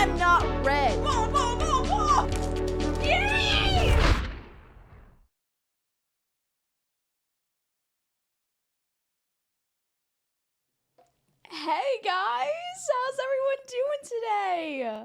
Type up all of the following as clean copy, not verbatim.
I'm not red. Yay! Hey guys, how's everyone doing today?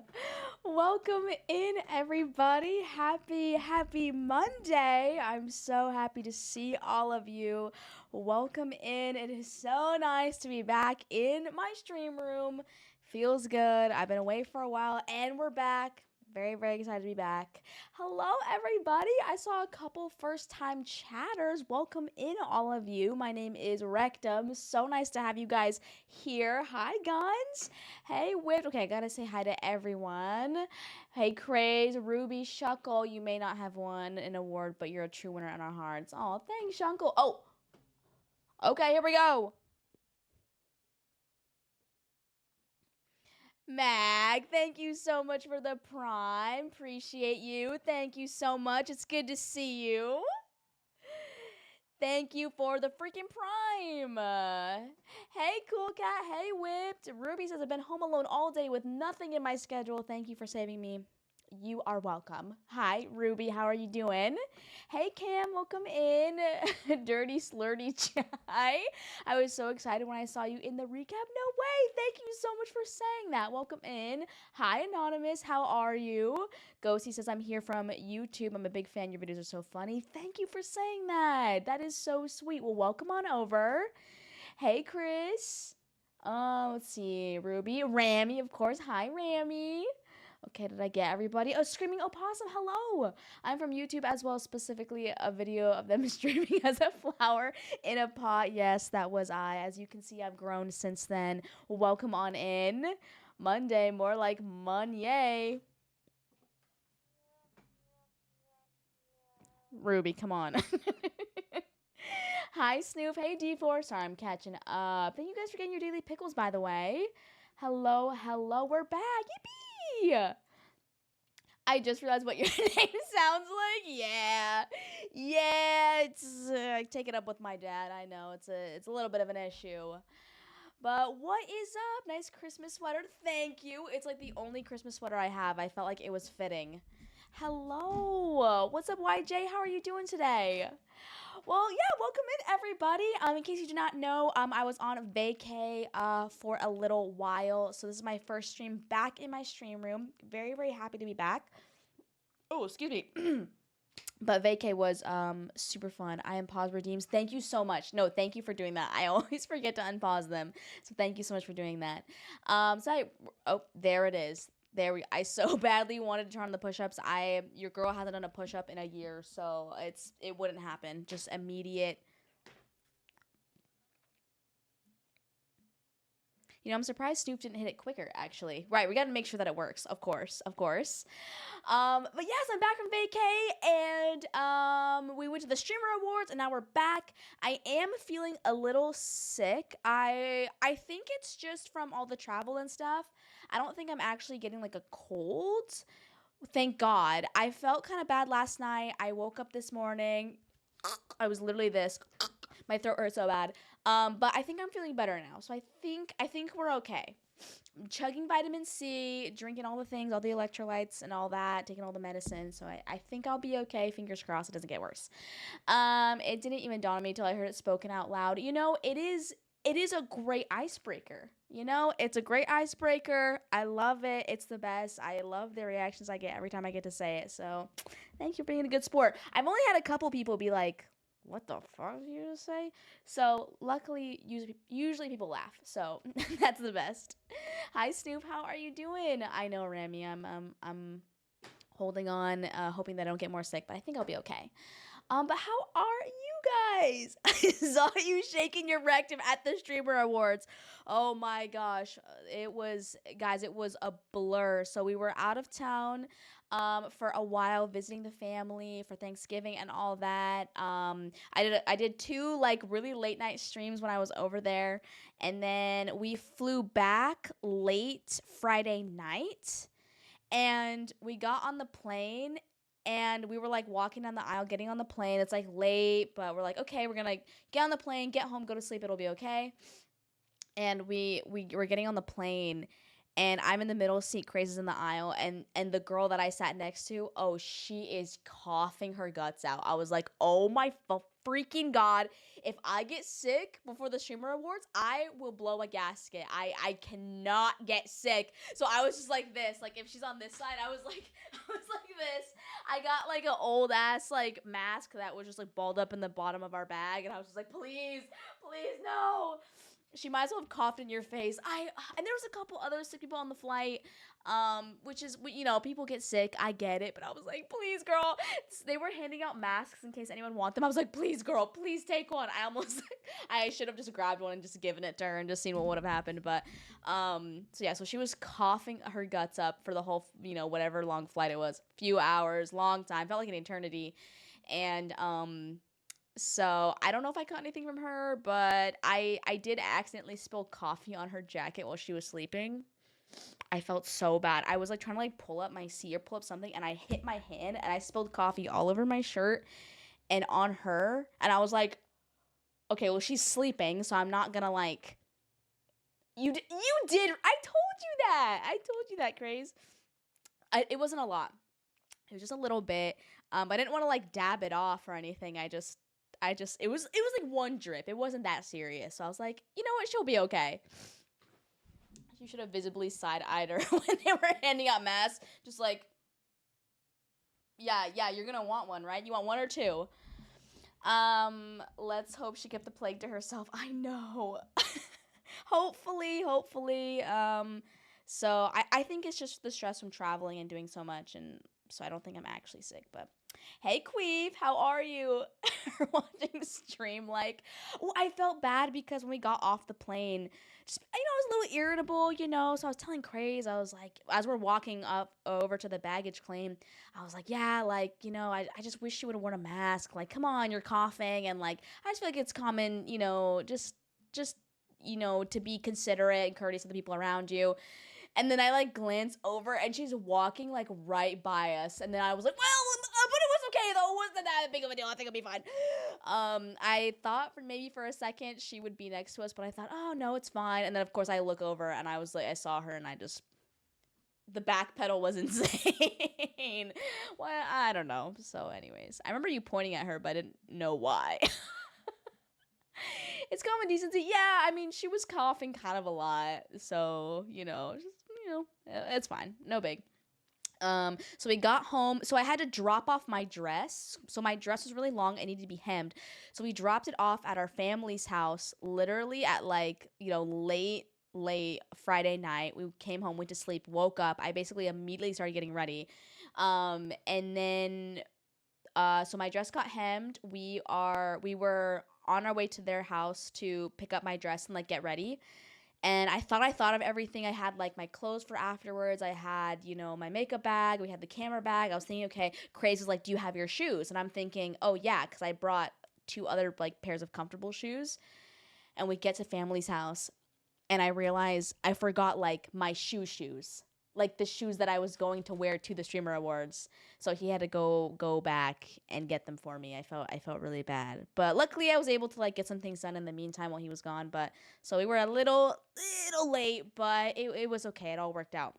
Welcome in everybody. Happy Monday. I'm so happy to see all of you. Welcome in. It is so nice to be back in my stream room. Feels good. I've been away for a while and we're back. Very excited to be back. Hello, everybody. I saw a couple first-time chatters. Welcome in, all of you. My name is Rectum. So nice to have you guys here. Hi, Guns. Hey, Whip. Okay, I gotta say hi to everyone. Hey, Craze, Ruby, Shuckle. You may not have won an award, but you're a true winner in our hearts. Oh, thanks, Shuckle. Oh, okay, here we go. Mag, thank you so much for the prime. Appreciate you. Thank you so much. It's good to see you. Thank you for the freaking prime. Hey, Cool Cat. Hey, Whipped. Ruby says I've been home alone all day with nothing in my schedule. Thank you for saving me. You are welcome. Hi, Ruby. How are you doing? Hey, Cam. Welcome in. Dirty Slurdy Chai. I was so excited when I saw you in the recap. No way. Thank you so much for saying that. Welcome in. Hi, Anonymous. How are you? Ghosty says, I'm here from YouTube. I'm a big fan. Your videos are so funny. Thank you for saying that. That is so sweet. Well, welcome on over. Hey, Chris. Let's see. Ruby. Rammy, of course. Hi, Rammy. Okay, did I get everybody? Oh, Screaming Opossum, hello! I'm from YouTube as well, specifically a video of them streaming as a flower in a pot. Yes, that was I. As you can see, I've grown since then. Welcome on in. Monday, more like Monday. Ruby, come on. Hi, Snoop. Hey, D4. Sorry, I'm catching up. Thank you guys for getting your daily pickles, by the way. Hello. We're back. Yippee! I just realized what your name sounds like. Yeah. It's I take it up with my dad. I know it's a little bit of an issue. But what is up? Nice Christmas sweater. Thank you. It's like the only Christmas sweater I have. I felt like it was fitting. Hello. What's up, YJ? How are you doing today? Well, yeah, welcome in everybody. In case you do not know, I was on vacay for a little while. So this is my first stream back in my stream room. Very happy to be back. Oh, excuse me. But vacay was super fun. I unpaused redeems. Thank you so much. No, thank you for doing that. I always forget to unpause them. So thank you so much for doing that. There it is. I so badly wanted to turn on the push-ups. Your girl hasn't done a push-up in a year, so it wouldn't happen. Just immediate. You know, I'm surprised Snoop didn't hit it quicker, actually. Right, we got to make sure that it works, of course. But yes, I'm back from vacay, and we went to the Streamer Awards, and now we're back. I am feeling a little sick. I think it's just from all the travel and stuff. I don't think I'm actually getting, like, a cold. Thank God. I felt kind of bad last night. I woke up this morning. I was literally this. My throat hurt so bad. But I think I'm feeling better now. So I think we're okay. I'm chugging vitamin C, drinking all the things, all the electrolytes and all that, taking all the medicine. So I think I'll be okay. Fingers crossed it doesn't get worse. It didn't even dawn on me until I heard it spoken out loud. You know, it is a great icebreaker. You know, it's a great icebreaker. I love it. It's the best. I love the reactions I get every time I get to say it. So thanks for being a good sport. I've only had a couple people be like, what the fuck did you just say? So luckily, usually people laugh. So that's the best. Hi, Snoop. How are you doing? I know, Rami. I'm holding on, hoping that I don't get more sick, but I think I'll be okay. But how are you guys? I saw you shaking your rectum at the Streamer Awards. Oh my gosh. It was a blur. So we were out of town for a while visiting the family for Thanksgiving and all that. I did 2 like really late night streams when I was over there, and then we flew back late Friday night. And we got on the plane and we were like walking down the aisle, getting on the plane. It's like late, but we're like, okay, we're gonna get on the plane, get home, go to sleep, it'll be okay. And we were getting on the plane, and I'm in the middle seat, Craze is in the aisle, and the girl that I sat next to, oh, she is coughing her guts out. I was like, oh my freaking god, if I get sick before the streamer awards, I will blow a gasket. I cannot get sick. So I was just like this, like if she's on this side, I was like I was like this. I got like an old ass like mask that was just like balled up in the bottom of our bag, and I was just like, please, please no. She might as well have coughed in your face. And there was a couple other sick people on the flight, which is, you know, people get sick. I get it, but I was like, please, girl. They were handing out masks in case anyone want them. I was like, please, girl, please take one. I almost, I should have just grabbed one and just given it to her and just seen what would have happened. But, so yeah, so she was coughing her guts up for the whole, you know, whatever long flight it was, few hours, long time, felt like an eternity, and so I don't know if I caught anything from her, but I did accidentally spill coffee on her jacket while she was sleeping. I felt so bad. I was like trying to like pull up my seat or pull up something, and I hit my hand and I spilled coffee all over my shirt and on her. And I was like, okay, well, she's sleeping, so I'm not gonna like. You did. I told you that. I told you that, Craze. It wasn't a lot. It was just a little bit. I didn't want to like dab it off or anything. It was like one drip. It wasn't that serious. So I was like, you know what? She'll be okay. You should have visibly side-eyed her when they were handing out masks. Just like, yeah, you're gonna want one, right? You want one or two? Let's hope she kept the plague to herself. I know. hopefully. So I think it's just the stress from traveling and doing so much, and so I don't think I'm actually sick, but hey, Queef, how are you? Watching the stream, like, well, I felt bad because when we got off the plane, just, you know, I was a little irritable, you know, so I was telling Craze, I was like, as we're walking up over to the baggage claim, I was like, yeah, like, you know, I just wish you would have worn a mask, like, come on, you're coughing, and, like, I just feel like it's common, you know, just, you know, to be considerate and courteous to the people around you. And then I like glance over and she's walking like right by us. And then I was like, well, but it was okay though. It wasn't that big of a deal. I think it'll be fine. I thought for a second she would be next to us, but I thought, oh no, it's fine. And then of course I look over and I was like, I saw her and the back pedal was insane. Well, I don't know. So anyways, I remember you pointing at her, but I didn't know why. It's common decency. Yeah, I mean, she was coughing kind of a lot. So, you know, it's fine. No big. So we got home. So I had to drop off my dress. So my dress was really long. It needed to be hemmed. So we dropped it off at our family's house, literally at like, you know, late Friday night. We came home, went to sleep, woke up. I basically immediately started getting ready. And then, so my dress got hemmed. We were on our way to their house to pick up my dress and like get ready. And I thought of everything. I had like my clothes for afterwards. I had, you know, my makeup bag. We had the camera bag. I was thinking, okay, Craze is like, do you have your shoes? And I'm thinking, oh yeah, because I brought 2 other like pairs of comfortable shoes. And we get to family's house and I realize I forgot like my shoes. Like the shoes that I was going to wear to the streamer awards. So he had to go back and get them for me. I felt really bad. But luckily I was able to like get some things done in the meantime while he was gone. But so we were a little late, but it was okay. It all worked out.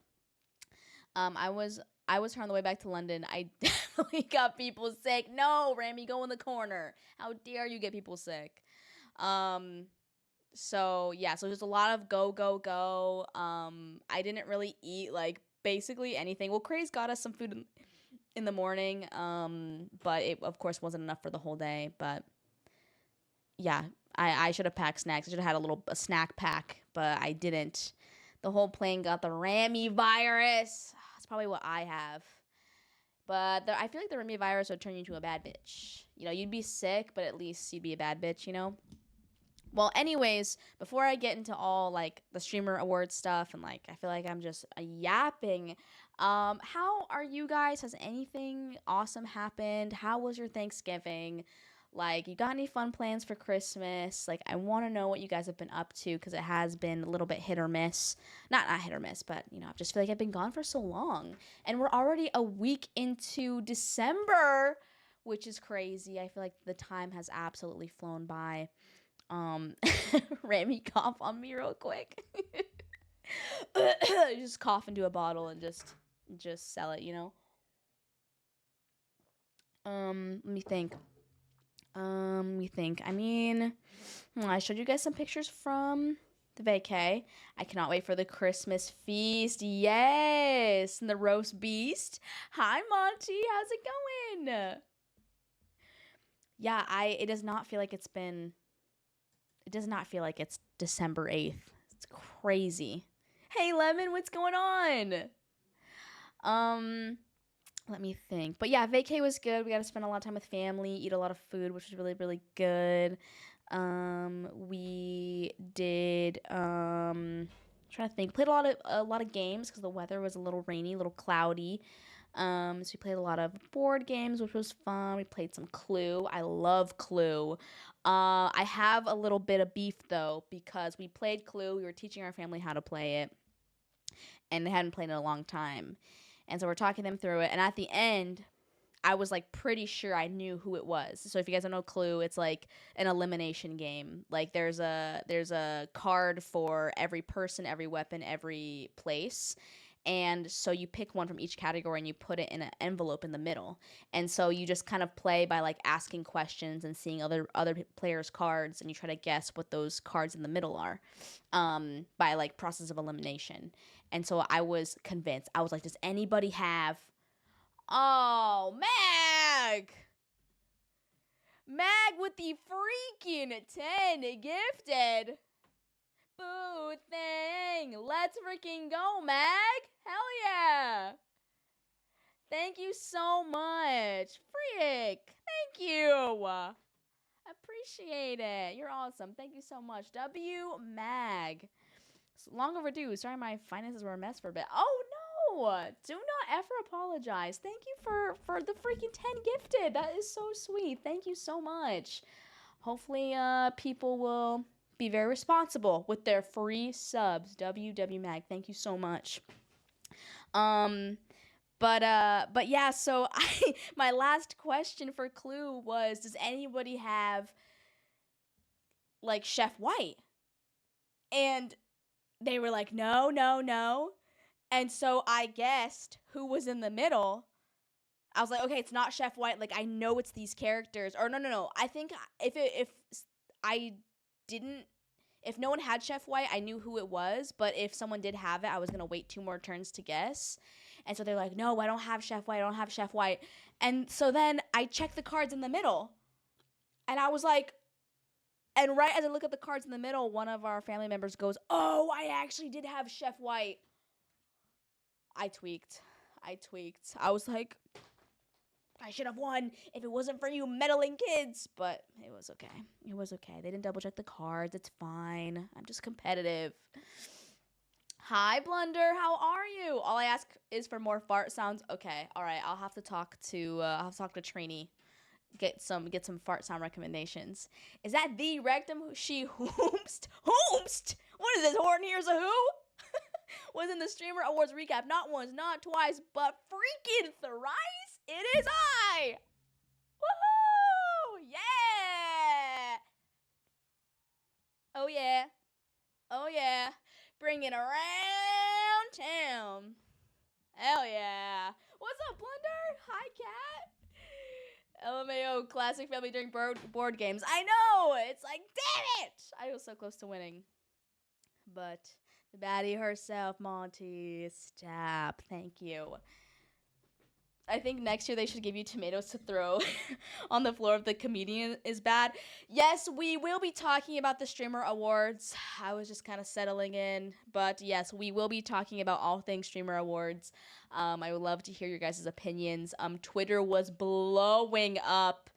I was her on the way back to London. I definitely got people sick. No, Rami, go in the corner. How dare you get people sick? So yeah, so there's a lot of go. I didn't really eat like basically anything. Well, Craze got us some food in the morning, but it of course wasn't enough for the whole day. But yeah, I should have packed snacks. I should have had a snack pack, but I didn't. The whole plane got the Rami virus. That's probably what I have. But I feel like the Rami virus would turn you into a bad bitch. You know, you'd be sick, but at least you'd be a bad bitch, you know? Well, anyways, before I get into all like the streamer award stuff and like I feel like I'm just yapping, how are you guys? Has anything awesome happened? How was your Thanksgiving? Like, you got any fun plans for Christmas? Like, I want to know what you guys have been up to because it has been a little bit hit or miss. Not hit or miss, but you know, I just feel like I've been gone for so long, and we're already a week into December, which is crazy. I feel like the time has absolutely flown by. Rami, cough on me real quick. Just cough into a bottle and just sell it, you know. Let me think. I mean, I showed you guys some pictures from the vacay. I cannot wait for the Christmas feast. Yes, and the roast beast. Hi, Monty. How's it going? Yeah, it does not feel like it's been. It does not feel like it's December 8th. It's crazy. Hey, Lemon, what's going on? Um, Let me think. But yeah, vacay was good. We got to spend a lot of time with family, eat a lot of food, which was really, really good. We did trying to think. Played a lot of games because the weather was a little rainy, a little cloudy. So we played a lot of board games, which was fun. We played some Clue. I love Clue. I have a little bit of beef though because we played Clue. We were teaching our family how to play it, and they hadn't played in a long time. And so we're talking them through it. And at the end, I was like pretty sure I knew who it was. So if you guys don't know Clue, it's like an elimination game. Like there's a card for every person, every weapon, every place. And so you pick one from each category and you put it in an envelope in the middle. And so you just kind of play by like asking questions and seeing other players' cards, and you try to guess what those cards in the middle are, by like process of elimination. And so I was convinced. I was like, does anybody have? Oh, Mag! Mag with the freaking 10 gifted. Boo thing. Let's freaking go, Mag. Hell yeah. Thank you so much. Frick. Thank you. Appreciate it. You're awesome. Thank you so much. W Mag. It's long overdue. Sorry my finances were a mess for a bit. Oh no. Do not ever apologize. Thank you for the freaking 10 gifted. That is so sweet. Thank you so much. Hopefully people will be very responsible with their free subs. WW Mag. Thank you so much. But yeah, so my last question for Clue was, does anybody have like Chef White? And they were like, no, no, no. And so I guessed who was in the middle. I was like, okay, it's not Chef White. Like, I know it's these characters. Or no. I think if I didn't, if no one had Chef White, I knew who it was. But if someone did have it, I was going to wait 2 more turns to guess. And so they're like, no, I don't have Chef White. I don't have Chef White. And so then I checked the cards in the middle. And I was like, and right as I look at the cards in the middle, one of our family members goes, oh, I actually did have Chef White. I tweaked. I was like, I should have won if it wasn't for you meddling kids. But it was okay. It was okay. They didn't double check the cards. It's fine. I'm just competitive. Hi, Blunder. How are you? All I ask is for more fart sounds. Okay. All right. I'll have to talk to Trini. Get some fart sound recommendations. Is that the rectum she hoomst? Hoomst? What is this? Horton Hears a Who? Was in the Streamer Awards recap. Not once, not twice, but freaking thrice. It is I. Woohoo! Yeah. Oh yeah. Oh yeah. Bring it around town. Hell yeah. What's up, Blunder? Hi, cat. LMAO classic family during board games. I know. It's like, damn it. I was so close to winning. But the baddie herself, Monty. Stop. Thank you. I think next year they should give you tomatoes to throw on the floor if the comedian is bad. Yes, we will be talking about the Streamer Awards. I was just kind of settling in. But yes, we will be talking about all things Streamer Awards. I would love to hear your guys' opinions. Twitter was blowing up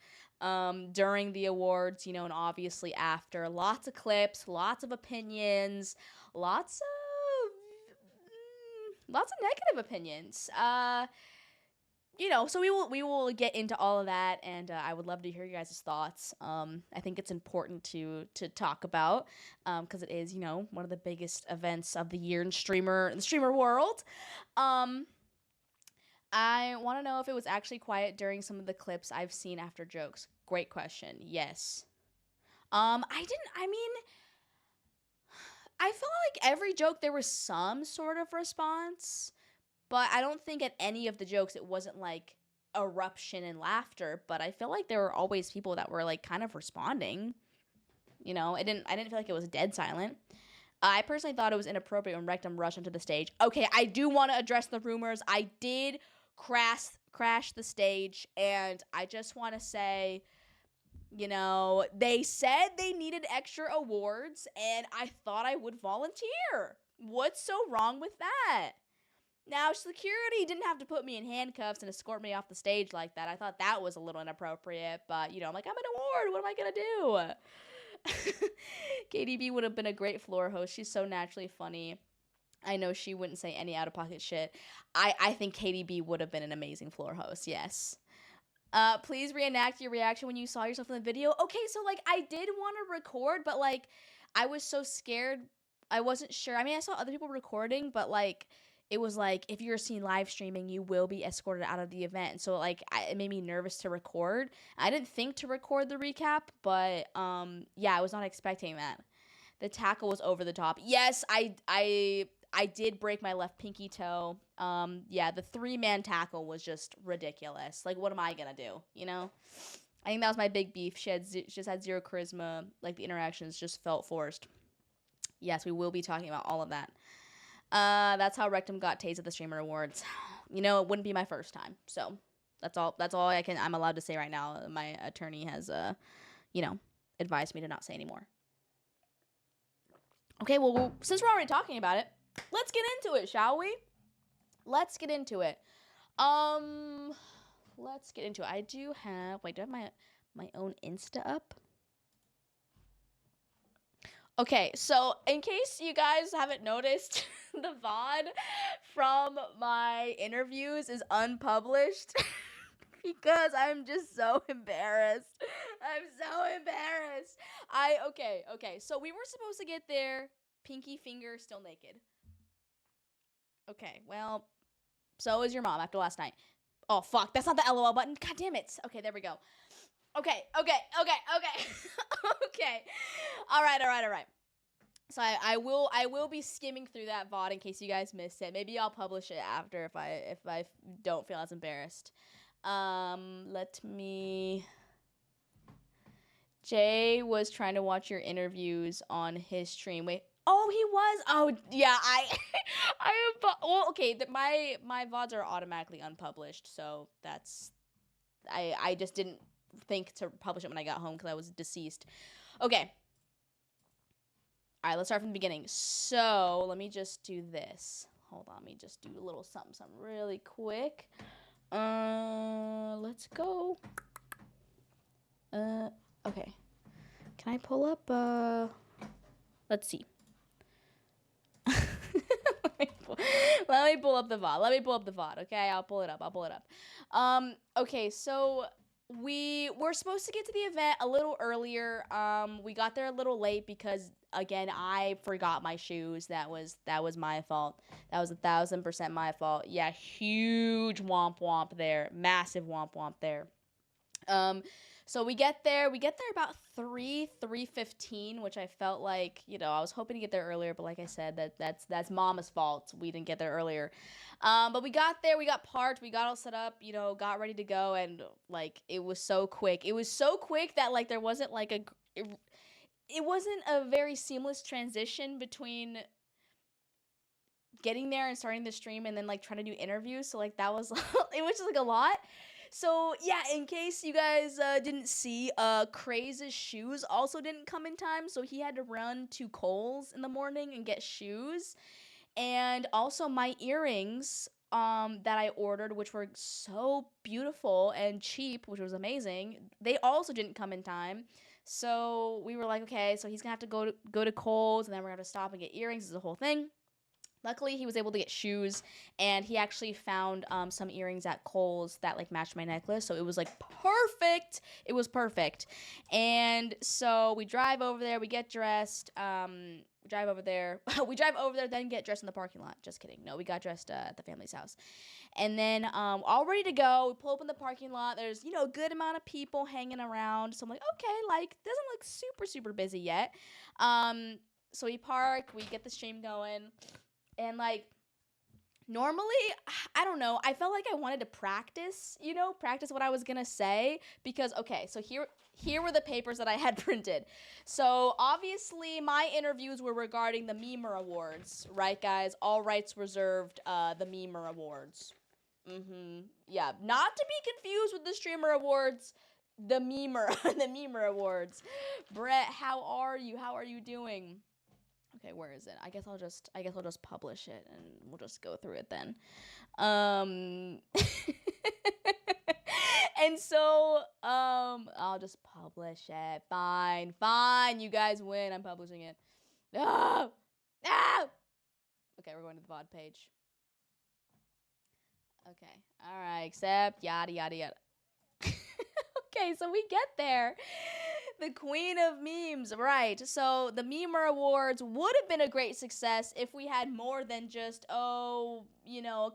during the awards, and obviously after. Lots of clips, lots of opinions, lots of negative opinions. So we will get into all of that, and I would love to hear you guys' thoughts. I think it's important to talk about because it is, one of the biggest events of the year in the streamer world. I want to know if it was actually quiet during some of the clips I've seen after jokes. Great question. Yes. I felt like every joke there was some sort of response, but I don't think at any of the jokes it wasn't like eruption and laughter, but I feel like there were always people that were like kind of responding. You know, I didn't feel like it was dead silent. I personally thought it was inappropriate when Rectum rushed onto the stage. Okay, I do want to address the rumors. I did crash the stage, and I just want to say, you know, they said they needed extra awards, and I thought I would volunteer. What's so wrong with that? Now, security didn't have to put me in handcuffs and escort me off the stage like that. I thought that was a little inappropriate, but, you know, I'm like, I'm an award. What am I going to do? KDB would have been a great floor host. She's so naturally funny. I know she wouldn't say any out-of-pocket shit. I think KDB would have been an amazing floor host, yes. Please reenact your reaction when you saw yourself in the video. Okay, so, like, I did want to record, but, like, I was so scared. I wasn't sure. I mean, I saw other people recording, but, like, it was like, if you're seen live streaming, you will be escorted out of the event. So, like, it made me nervous to record. I didn't think to record the recap, but, yeah, I was not expecting that. The tackle was over the top. Yes, I did break my left pinky toe. Yeah, the 3-man tackle was just ridiculous. Like, what am I gonna do, you know? I think that was my big beef. She just had zero charisma. Like, the interactions just felt forced. Yes, we will be talking about all of that. That's how Rectum got tased at the Streamer Awards. You know, it wouldn't be my first time. So that's all I'm allowed to say right now. My attorney has, you know, advised me to not say anymore. Okay, well, since we're already talking about it, let's get into it, shall we? Let's get into it. Let's get into it. I do have, wait, do I have my own Insta up? Okay, so in case you guys haven't noticed, the VOD from my interviews is unpublished because I'm just so embarrassed. I'm so embarrassed. Okay, so we were supposed to get there, pinky finger still naked. Okay, well, so is your mom after last night. Oh, fuck, that's not the LOL button. God damn it. Okay, there we go. Okay. Okay. All right. So I will be skimming through that VOD in case you guys missed it. Maybe I'll publish it after if I don't feel as embarrassed. Jay was trying to watch your interviews on his stream. Wait. Oh, he was. Oh, yeah. Well, okay. My VODs are automatically unpublished, so that's. I just didn't think to publish it when I got home because I was deceased. Okay. All right, let's start from the beginning. So let me just do this. Hold on, let me just do a little something really quick. Let's go. Okay. Can I pull up? Let's see. Let me pull up the VOD. Okay, I'll pull it up. Okay, so we were supposed to get to the event a little earlier. We got there a little late because, again, I forgot my shoes. That was my fault. That was 1,000% my fault. Yeah, huge womp there. Massive womp there. So we get there about 3:15, which I felt like, you know, I was hoping to get there earlier, but like I said, that's mama's fault. We didn't get there earlier. But we got there, we got parked, we got all set up, you know, got ready to go, and like it was so quick. It was so quick that like there wasn't like it wasn't a very seamless transition between getting there and starting the stream and then like trying to do interviews. So like that was it was just like a lot. So yeah, in case you guys didn't see, Craze's shoes also didn't come in time, so he had to run to Kohl's in the morning and get shoes. And also my earrings that I ordered, which were so beautiful and cheap, which was amazing, they also didn't come in time. So we were like, okay, so he's gonna have to go to Kohl's, and then we're gonna have to stop and get earrings. This is the whole thing. Luckily, he was able to get shoes, and he actually found some earrings at Kohl's that like matched my necklace. So it was like perfect. It was perfect. And so we drive over there. We get dressed. We drive over there. We drive over there, then get dressed in the parking lot. Just kidding. No, we got dressed at the family's house. And then all ready to go. We pull up in the parking lot. There's, you know, a good amount of people hanging around. So I'm like, okay, like doesn't look super busy yet. So we park, we get the stream going, and like normally, I don't know, I felt like I wanted to practice, practice what I was gonna say, because okay, so here were the papers that I had printed. So obviously my interviews were regarding the Memer Awards, right guys? All rights reserved, the Memer Awards. Yeah, not to be confused with the Streamer Awards, the Memer, the Memer Awards. Brett, how are you? How are you doing? Okay, where is it? I guess I'll just publish it and we'll just go through it then. And so I'll just publish it. Fine. You guys win. I'm publishing it. No. No. Okay, we're going to the VOD page. Okay. All right. Accept. Yada yada yada. Okay, so we get there. The queen of memes, right? So the Memer Awards would have been a great success if we had more than just a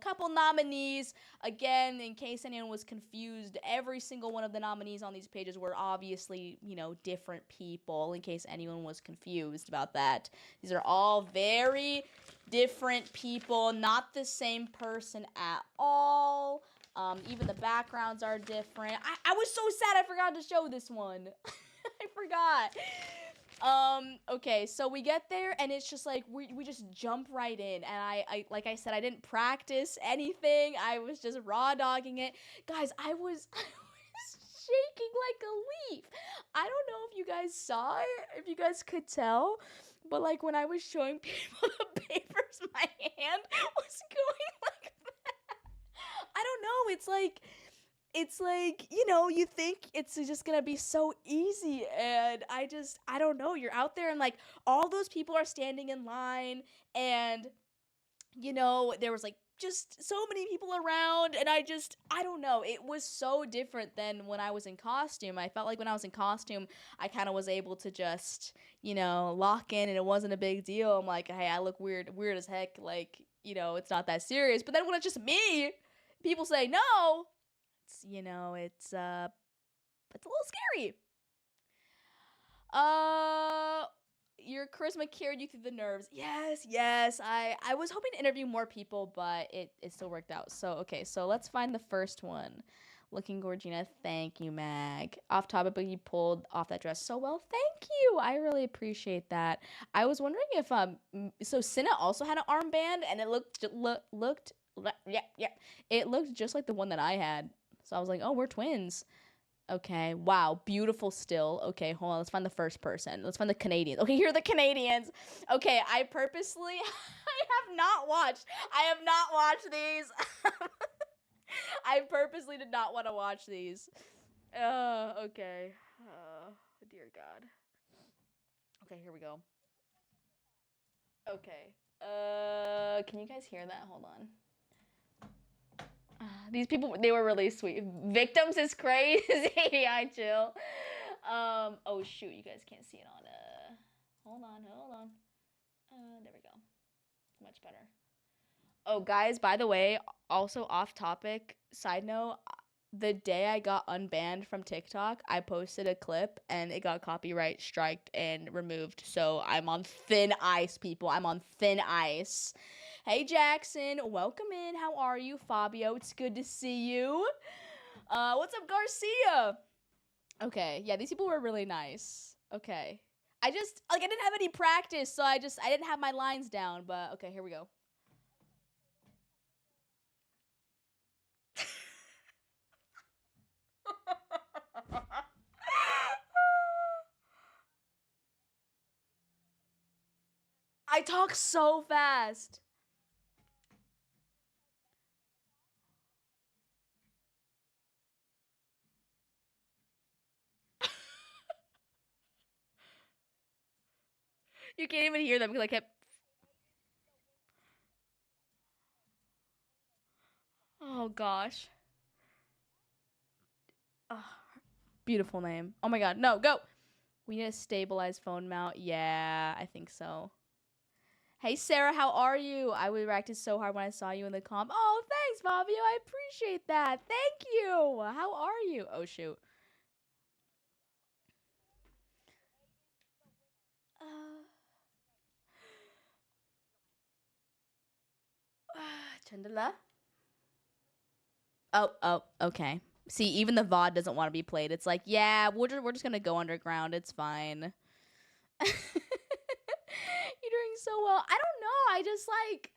couple nominees. Again, in case anyone was confused, every single one of the nominees on these pages were obviously different people. In case anyone was confused about that, these are all very different people, not the same person at all. Even the backgrounds are different. I was so sad I forgot to show this one. I forgot. Okay, so we get there and it's just like we just jump right in, and I like I said, I didn't practice anything. I was just raw dogging it. Guys, I was shaking like a leaf. I don't know if you guys saw it, if you guys could tell, but like when I was showing people the papers, my hand was going like that. I don't know. It's like, you think it's just gonna be so easy, and I don't know. You're out there and like all those people are standing in line, and there was like just so many people around, and I don't know. It was so different than when I was in costume. I felt like when I was in costume, I kind of was able to just, lock in, and it wasn't a big deal. I'm like, hey, I look weird as heck. Like, it's not that serious. But then when it's just me, people say no. It's a little scary. Your charisma carried you through the nerves. Yes. I was hoping to interview more people, but it still worked out. So okay, so let's find the first one. Looking Gorgina, thank you, Mag. Off topic, but you pulled off that dress so well. Thank you. I really appreciate that. I was wondering if so Cinna also had an armband, and it looked it looked just like the one that I had. So I was like, oh, we're twins. Okay, wow, beautiful still. Okay, hold on, let's find the first person. Let's find the Canadians. Okay, here are the Canadians. Okay, I purposely, I have not watched these. I purposely did not want to watch these. Okay. Dear God. Okay, here we go. Okay. Can you guys hear that? Hold on. These people, they were really sweet. Victims is crazy. I chill. Oh shoot, you guys can't see it on. Hold on. There we go. Much better. Oh, guys, by the way, also off topic, side note, the day I got unbanned from TikTok, I posted a clip and it got copyright striked and removed. So I'm on thin ice, people. I'm on thin ice. Hey, Jackson, welcome in. How are you? Fabio, it's good to see you. What's up, Garcia? Okay, yeah, these people were really nice. Okay. I didn't have any practice, so I didn't have my lines down, but okay, here we go. I talk so fast. You can't even hear them because I kept. Oh gosh. Oh, beautiful name. Oh my god. No, go. We need a stabilized phone mount. Yeah, I think so. Hey Sarah, how are you? I reacted so hard when I saw you in the comp. Oh, thanks, Fabio. I appreciate that. Thank you. How are you? Oh shoot. Uh, Chandela? Oh, okay. See, even the VOD doesn't want to be played. It's like, yeah, we're just gonna go underground. It's fine. You're doing so well. I don't know. I just like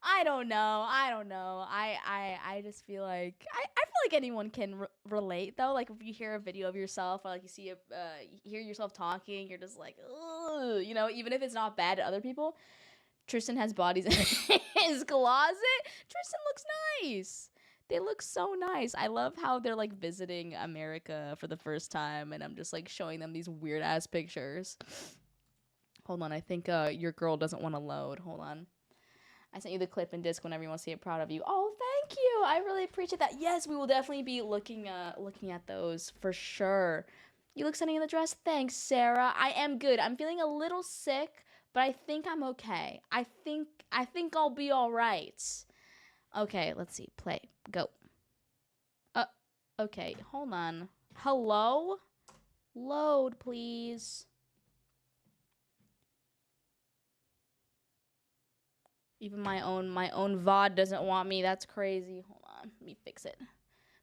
I don't know. I don't know. I just feel like I feel like anyone can relate though. Like if you hear a video of yourself or like you see you hear yourself talking, you're just like, ugh, you know, even if it's not bad to other people. Tristan has bodies in his closet. Tristan looks nice. They look so nice. I love how they're like visiting America for the first time and I'm just like showing them these weird ass pictures. Hold on, I think your girl doesn't want to load. Hold on. I sent you the clip and disc whenever you want to see it. Proud of you. Oh, thank you. I really appreciate that. Yes, we will definitely be looking at those for sure. You look stunning in the dress. Thanks, Sarah. I am good. I'm feeling a little sick, but I think I'm okay. I think I'll be all right. Okay, let's see. Play. Go. Okay. Hold on. Hello? Load, please. Even my own VOD doesn't want me. That's crazy. Hold on. Let me fix it.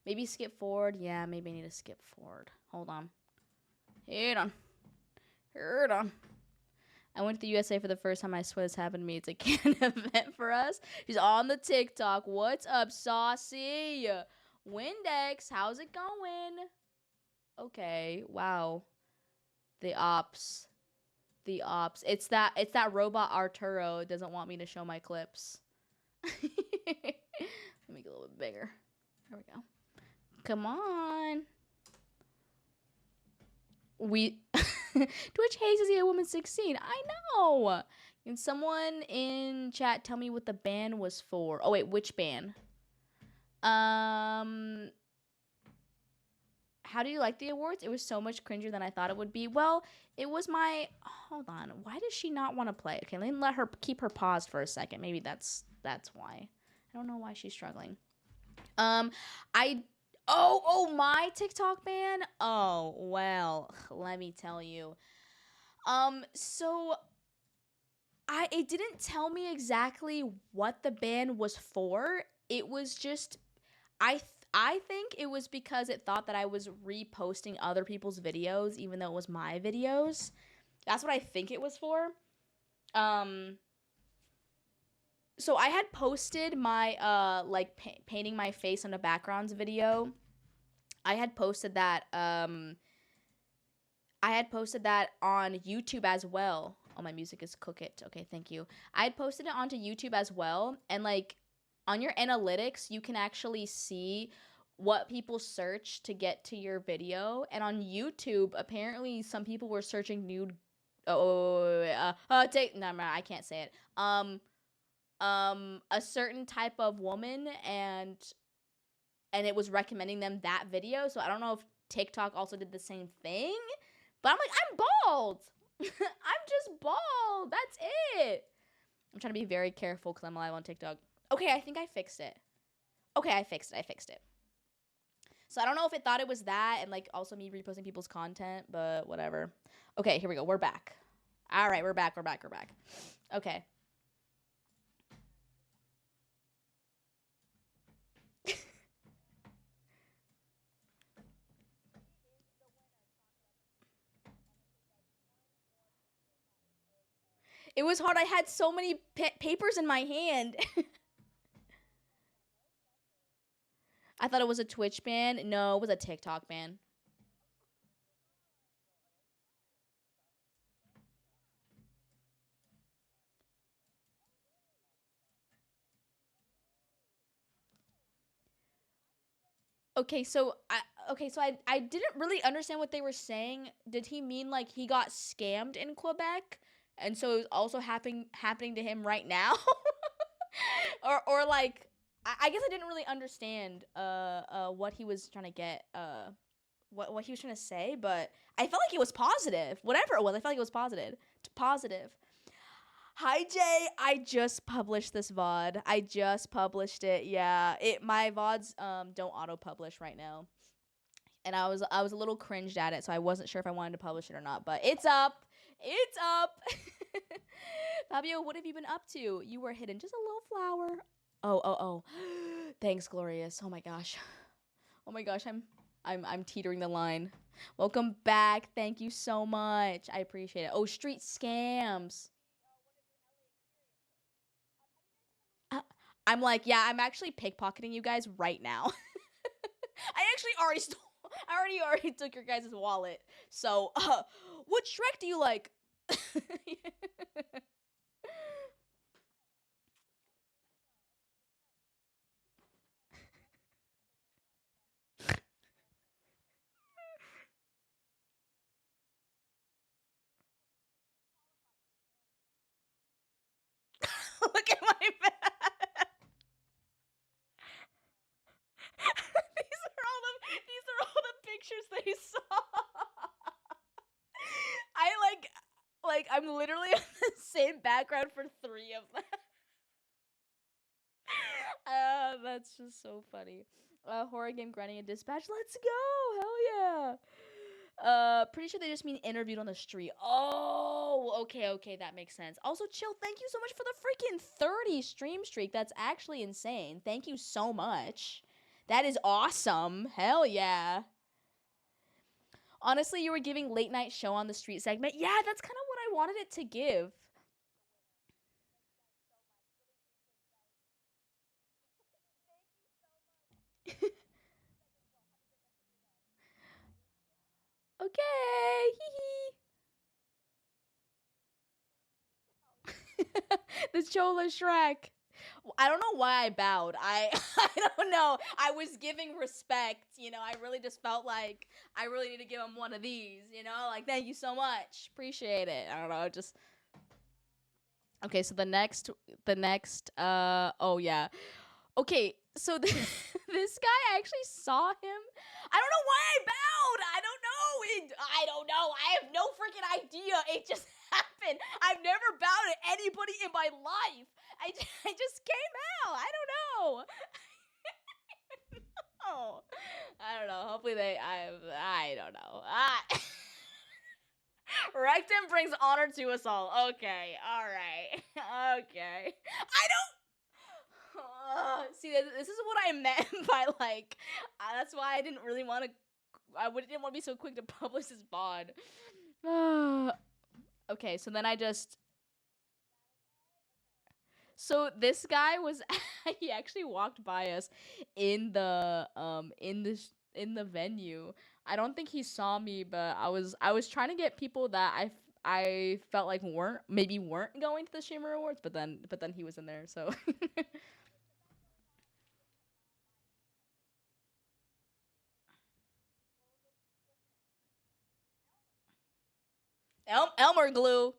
Maybe skip forward. Yeah, maybe I need to skip forward. Hold on. Hold on. Hold on. I went to the USA for the first time. I swear this happened to me. It's a canon event for us. She's on the TikTok. What's up, Saucy? Windex, how's it going? Okay, wow. The ops. It's that robot Arturo doesn't want me to show my clips. Let me make it a little bit bigger. There we go. Come on. Twitch hates to see a woman 16. I know. Can someone in chat tell me what the ban was for? Oh wait, which ban? How do you like the awards? It was so much cringer than I thought it would be. Well, it was my... Hold on. Why does she not want to play? Okay, let her keep her paused for a second. Maybe that's why. I don't know why she's struggling. My TikTok ban? Oh, well, let me tell you. So it didn't tell me exactly what the ban was for. It was just I think it was because it thought that I was reposting other people's videos even though it was my videos. That's what I think it was for. So I had posted my painting my face on the backgrounds video. I had posted that on YouTube as well. Oh, my music is Cook It. Okay, thank you. I had posted it onto YouTube as well, and like on your analytics, you can actually see what people search to get to your video. And on YouTube, apparently some people were searching nude. I can't say it. A certain type of woman, and it was recommending them that video. So I don't know if TikTok also did the same thing, but I'm like, I'm bald. I'm just bald. That's it. I'm trying to be very careful because I'm live on TikTok. Okay, I think I fixed it. Okay, I fixed it. So I don't know if it thought it was that and like also me reposting people's content, but whatever. Okay, here we go. We're back. All right, we're back. Okay. It was hard. I had so many papers in my hand. I thought it was a Twitch ban. No, it was a TikTok ban. Okay, so I didn't really understand what they were saying. Did he mean like he got scammed in Quebec, and so it's also happening to him right now, or like I guess I didn't really understand what he was trying to get what he was trying to say, but I felt like it was positive. Whatever it was, I felt like it was positive. Positive. Hi Jay, I just published this VOD. I just published it. Yeah, my VODs don't auto publish right now, and I was a little cringed at it, so I wasn't sure if I wanted to publish it or not. But it's up. It's up. Fabio, what have you been up to? You were hidden, just a little flower. Oh. Thanks, Glorious. Oh my gosh. Oh my gosh, I'm teetering the line. Welcome back. Thank you so much. I appreciate it. Oh, street scams. Uh, I'm like, yeah, I'm actually pickpocketing you guys right now. I actually already stole. I already took your guys' wallet. So, what Shrek do you like? Look at my bag. These are all the pictures they saw. I like I'm literally on the same background for three of them. That's just so funny. Horror game grinding a dispatch. Let's go. Hell yeah. Pretty sure they just mean interviewed on the street. Oh, okay, that makes sense. Also, Chill, thank you so much for the freaking 30 stream streak. That's actually insane. Thank you so much. That is awesome. Hell yeah. Honestly, you were giving late night show on the street segment. Yeah, that's kind of what I wanted it to give. Okay. The Chola Shrek. I don't know why I bowed. I don't know. I was giving respect. I really just felt like I really need to give him one of these. Like thank you so much. Appreciate it. I don't know. Just okay. So the next. Oh yeah. Okay. So this guy, I actually saw him. I don't know why I bowed. I don't know. I don't know. I have no freaking idea. It just happened. I've never bowed at anybody in my life. I just came out. I don't know. Oh, I don't know. Hopefully I don't know. Rectum brings honor to us all. Okay, all right, okay. I don't. See, this is what I meant by like. That's why I didn't really want to. Didn't want to be so quick to publish this VOD. Okay, so then I just. So this guy was he actually walked by us in the venue. I don't think he saw me, but I was trying to get people that I felt like weren't going to the Shimmer Awards, but then he was in there, so Elmer glue.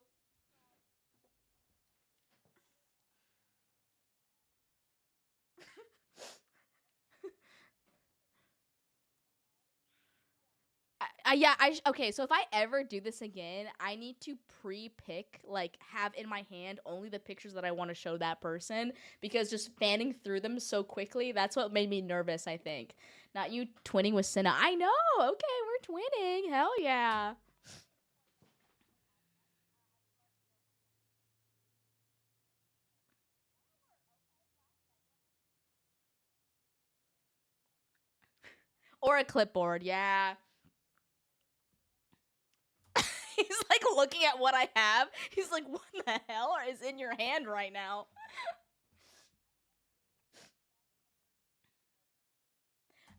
Yeah, okay, so if I ever do this again, I need to pre-pick, like, have in my hand only the pictures that I want to show that person, because just fanning through them so quickly, that's what made me nervous, I think. Not you twinning with Cinna. I know, okay, we're twinning, hell yeah. Or a clipboard, yeah. He's, like, looking at what I have. He's like, what the hell is in your hand right now?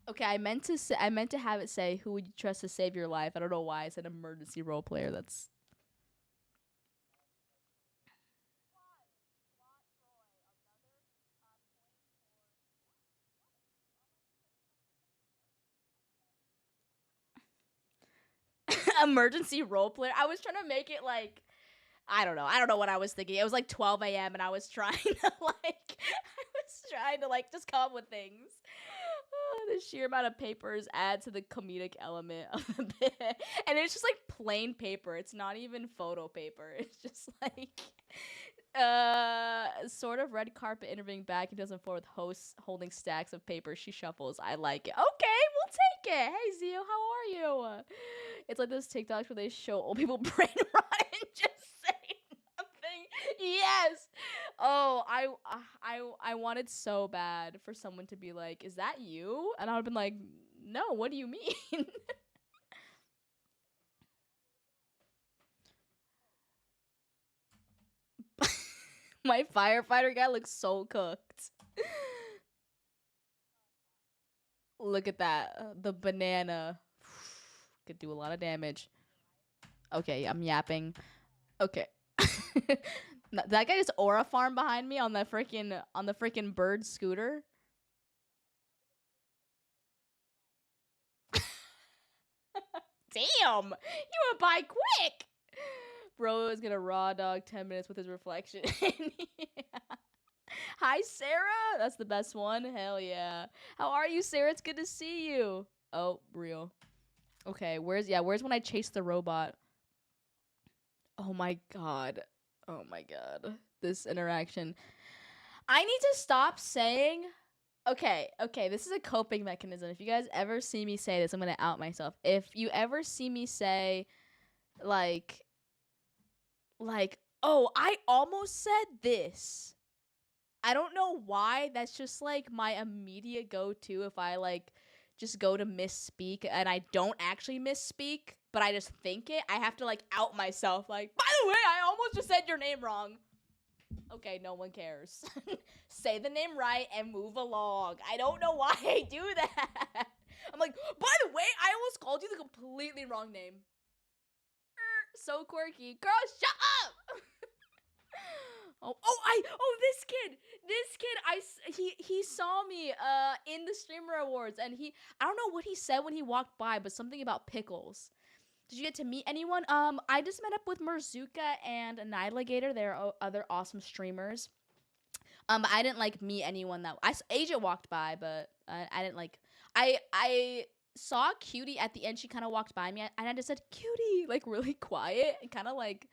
Okay, I meant to have it say, "Who would you trust to save your life?" I don't know why. It's an emergency role player. That's emergency role player. I was trying to make it like I don't know. I don't know what I was thinking. It was like 12 a.m. and I was trying to like just come up with things. The sheer amount of papers add to the comedic element of the bit, and it's just like plain paper. It's not even photo paper. It's just like sort of red carpet interviewing back in 2004 with hosts holding stacks of paper. She shuffles. I like it. Okay, we'll take it. Hey Zio, how are you? It's like those TikToks where they show old people brain rot and just say nothing. Yes. Oh, I wanted so bad for someone to be like, "Is that you?" And I would have been like, "No, what do you mean?" My firefighter guy looks so cooked. Look at that. The banana could do a lot of damage. Okay, I'm yapping. Okay. That guy just aura farm behind me on the freaking bird scooter. Damn, you went by quick. Bro is gonna raw dog 10 minutes with his reflection. Yeah. Hi, Sarah. That's the best one. Hell yeah. How are you, Sarah? It's good to see you. Oh, real. Okay, where's when I chase the robot? Oh my god. Oh my god. This interaction. I need to stop saying. Okay, this is a coping mechanism. If you guys ever see me say this, I'm gonna out myself. If you ever see me say, like, oh, I almost said this. I don't know why. That's just like my immediate go-to if I like just go to misspeak and I don't actually misspeak, but I just think it. I have to like out myself. Like, by the way, I almost just said your name wrong. Okay, no one cares. Say the name right and move along. I don't know why I do that. I'm like, by the way, I almost called you the completely wrong name. So quirky. Girl, shut up! This kid, he saw me in the streamer awards, and I don't know what he said when he walked by, but something about pickles. Did you get to meet anyone? I just met up with Merzuka and Annihilator. They're other awesome streamers. But I didn't like meet anyone that Agent walked by, but I didn't like. I saw Cutie at the end. She kind of walked by me, and I just said Cutie, like really quiet, and kind of like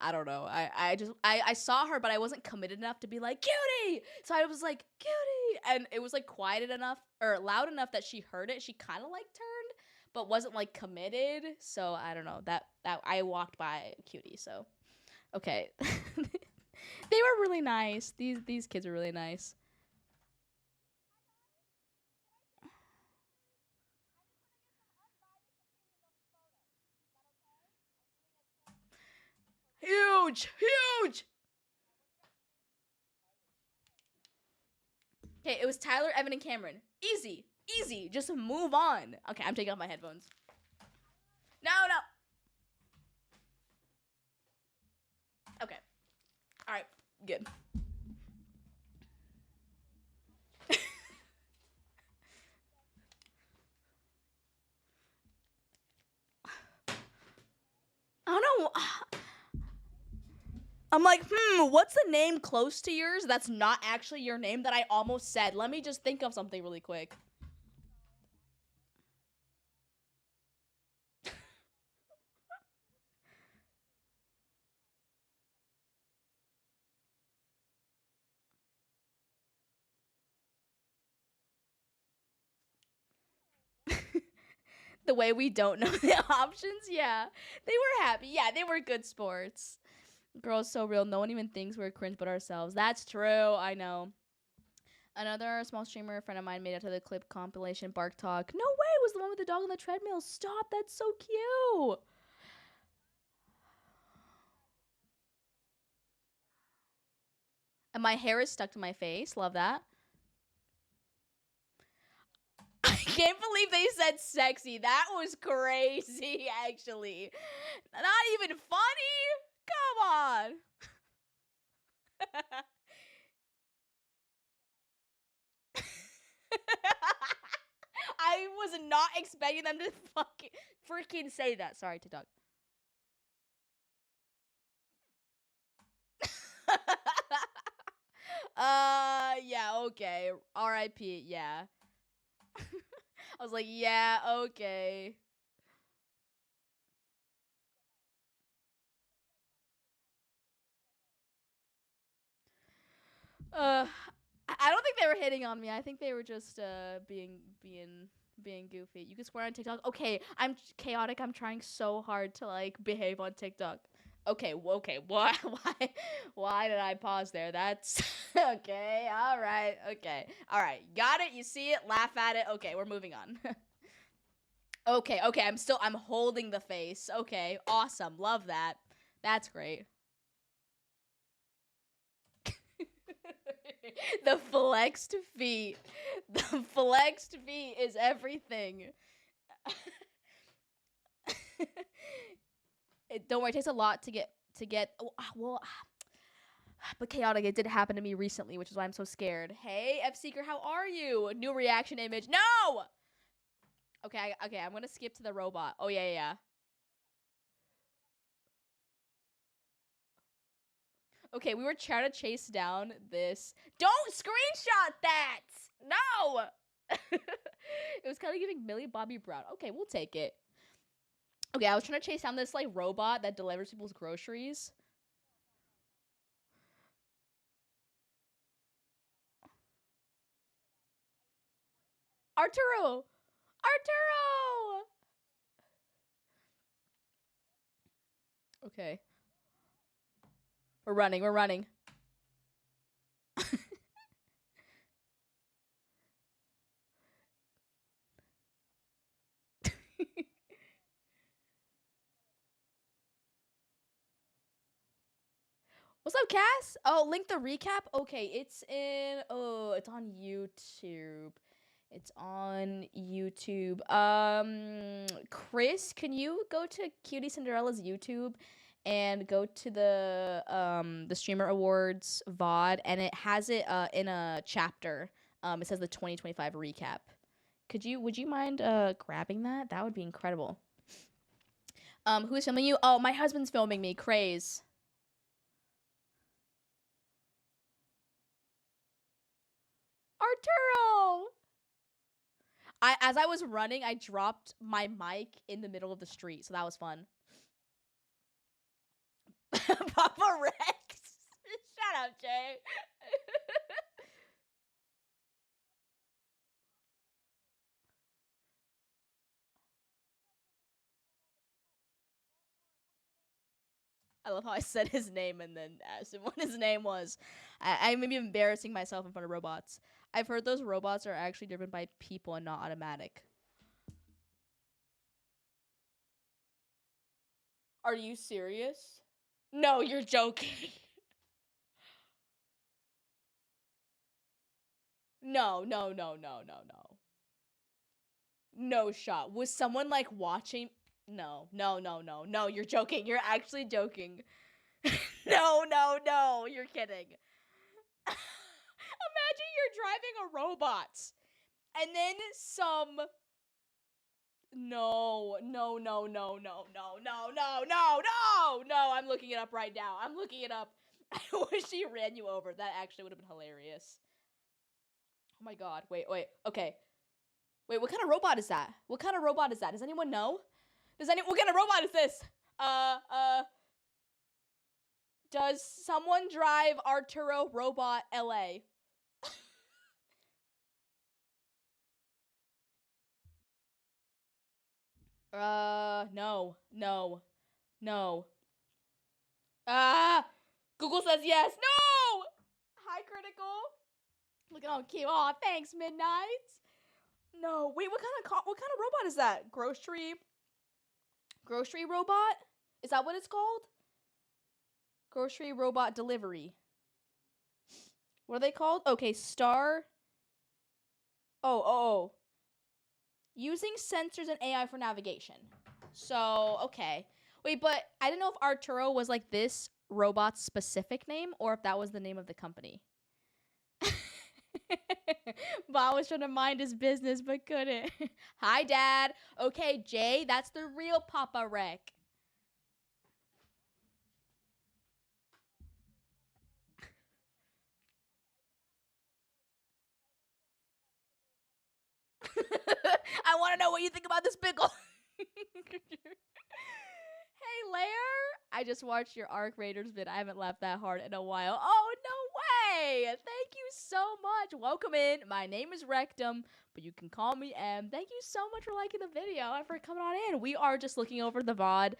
I don't know. I saw her, but I wasn't committed enough to be like Cutie. So I was like Cutie, and it was like quiet enough or loud enough that she heard it. She kind of like turned, but wasn't like committed. So I don't know that I walked by Cutie. So okay, they were really nice. These kids are really nice. Huge, huge. Okay, it was Tyler, Evan, and Cameron. Easy, easy. Just move on. Okay, I'm taking off my headphones. No, no. Okay. All right. Good. I don't know. I'm like, what's the name close to yours that's not actually your name that I almost said? Let me just think of something really quick. The way we don't know the options, yeah. They were happy. Yeah, they were good sports. Girls so real. No one even thinks we're cringe but ourselves. That's true. I know. Another small streamer friend of mine made it to the clip compilation Bark Talk. No way, it was the one with the dog on the treadmill. Stop, that's so cute. And my hair is stuck to my face. Love that. I can't believe they said sexy. That was crazy, actually. Not even funny. Come on. I was not expecting them to freaking say that. Sorry, TikTok. Yeah, okay. R.I.P. Yeah. I was like, yeah, okay. Uh, I don't think they were hitting on me. I think they were just being goofy. You can swear on TikTok. Okay, I'm chaotic. I'm trying so hard to like behave on TikTok. Okay, okay. Why did I pause there? That's okay. All right. Okay. All right. Got it. You see it. Laugh at it. Okay, we're moving on. Okay. Okay. I'm holding the face. Okay. Awesome. Love that. That's great. The flexed feet. The flexed feet is everything. Don't worry. It takes a lot to get. Oh, well, but chaotic, it did happen to me recently, which is why I'm so scared. Hey, F Seeker, how are you? New reaction image. No. Okay, okay, I'm gonna skip to the robot. Oh yeah, yeah, yeah. Okay, we were trying to chase down this. Don't screenshot that. No. It was kind of giving Millie Bobby Brown. Okay, we'll take it. Okay, I was trying to chase down this like robot that delivers people's groceries. Arturo. Arturo. Okay. We're running. We're running. What's up, Cass? Oh, link the recap. Okay, it's in. Oh, it's on YouTube. It's on YouTube. Chris, can you go to Cutie Cinderella's YouTube and go to the Streamer Awards VOD, and it has it in a chapter. It says the 2025 recap. Would you mind grabbing that? That would be incredible. Who is filming you? Oh, my husband's filming me. Craze. Arturo. As I was running, I dropped my mic in the middle of the street, so that was fun. Papa Rex. Shut up, Jay. I love how I said his name and then asked him what his name was. I may be embarrassing myself in front of robots. I've heard those robots are actually driven by people and not automatic. Are you serious? No, you're joking. No, no, no, no, no, no. No shot. Was someone like watching? No, no, no, no, no. You're joking. You're actually joking. No, no, no. You're kidding. Imagine you're driving a robot and then some. No, no, no, no, no, no, no, no, no, no, no. I'm looking it up right now. I'm looking it up. I wish he ran you over. That actually would have been hilarious. Oh my god. Wait, wait. Okay. Wait, what kind of robot is that? What kind of robot is that? Does anyone know? What kind of robot is this? Does someone drive Arturo Robot LA? No, no, no. Ah, Google says yes. No! Hi, Critical. Looking all cute. Aw, thanks, Midnight. No, wait, what kind of robot is that? Grocery robot? Is that what it's called? Grocery robot delivery. What are they called? Okay, Star. Oh. Using sensors and AI for navigation. So, okay. Wait, but I didn't know if Arturo was like this robot's specific name or if that was the name of the company. Bob was trying to mind his business but couldn't. Hi, Dad. Okay, Jay, that's the real Papa Rec. I want to know what you think about this pickle. Hey, Lair. I just watched your Arc Raiders vid. I haven't laughed that hard in a while. Oh, no way. Thank you so much. Welcome in. My name is Rectum, but you can call me M. Thank you so much for liking the video and for coming on in. We are just looking over the VOD.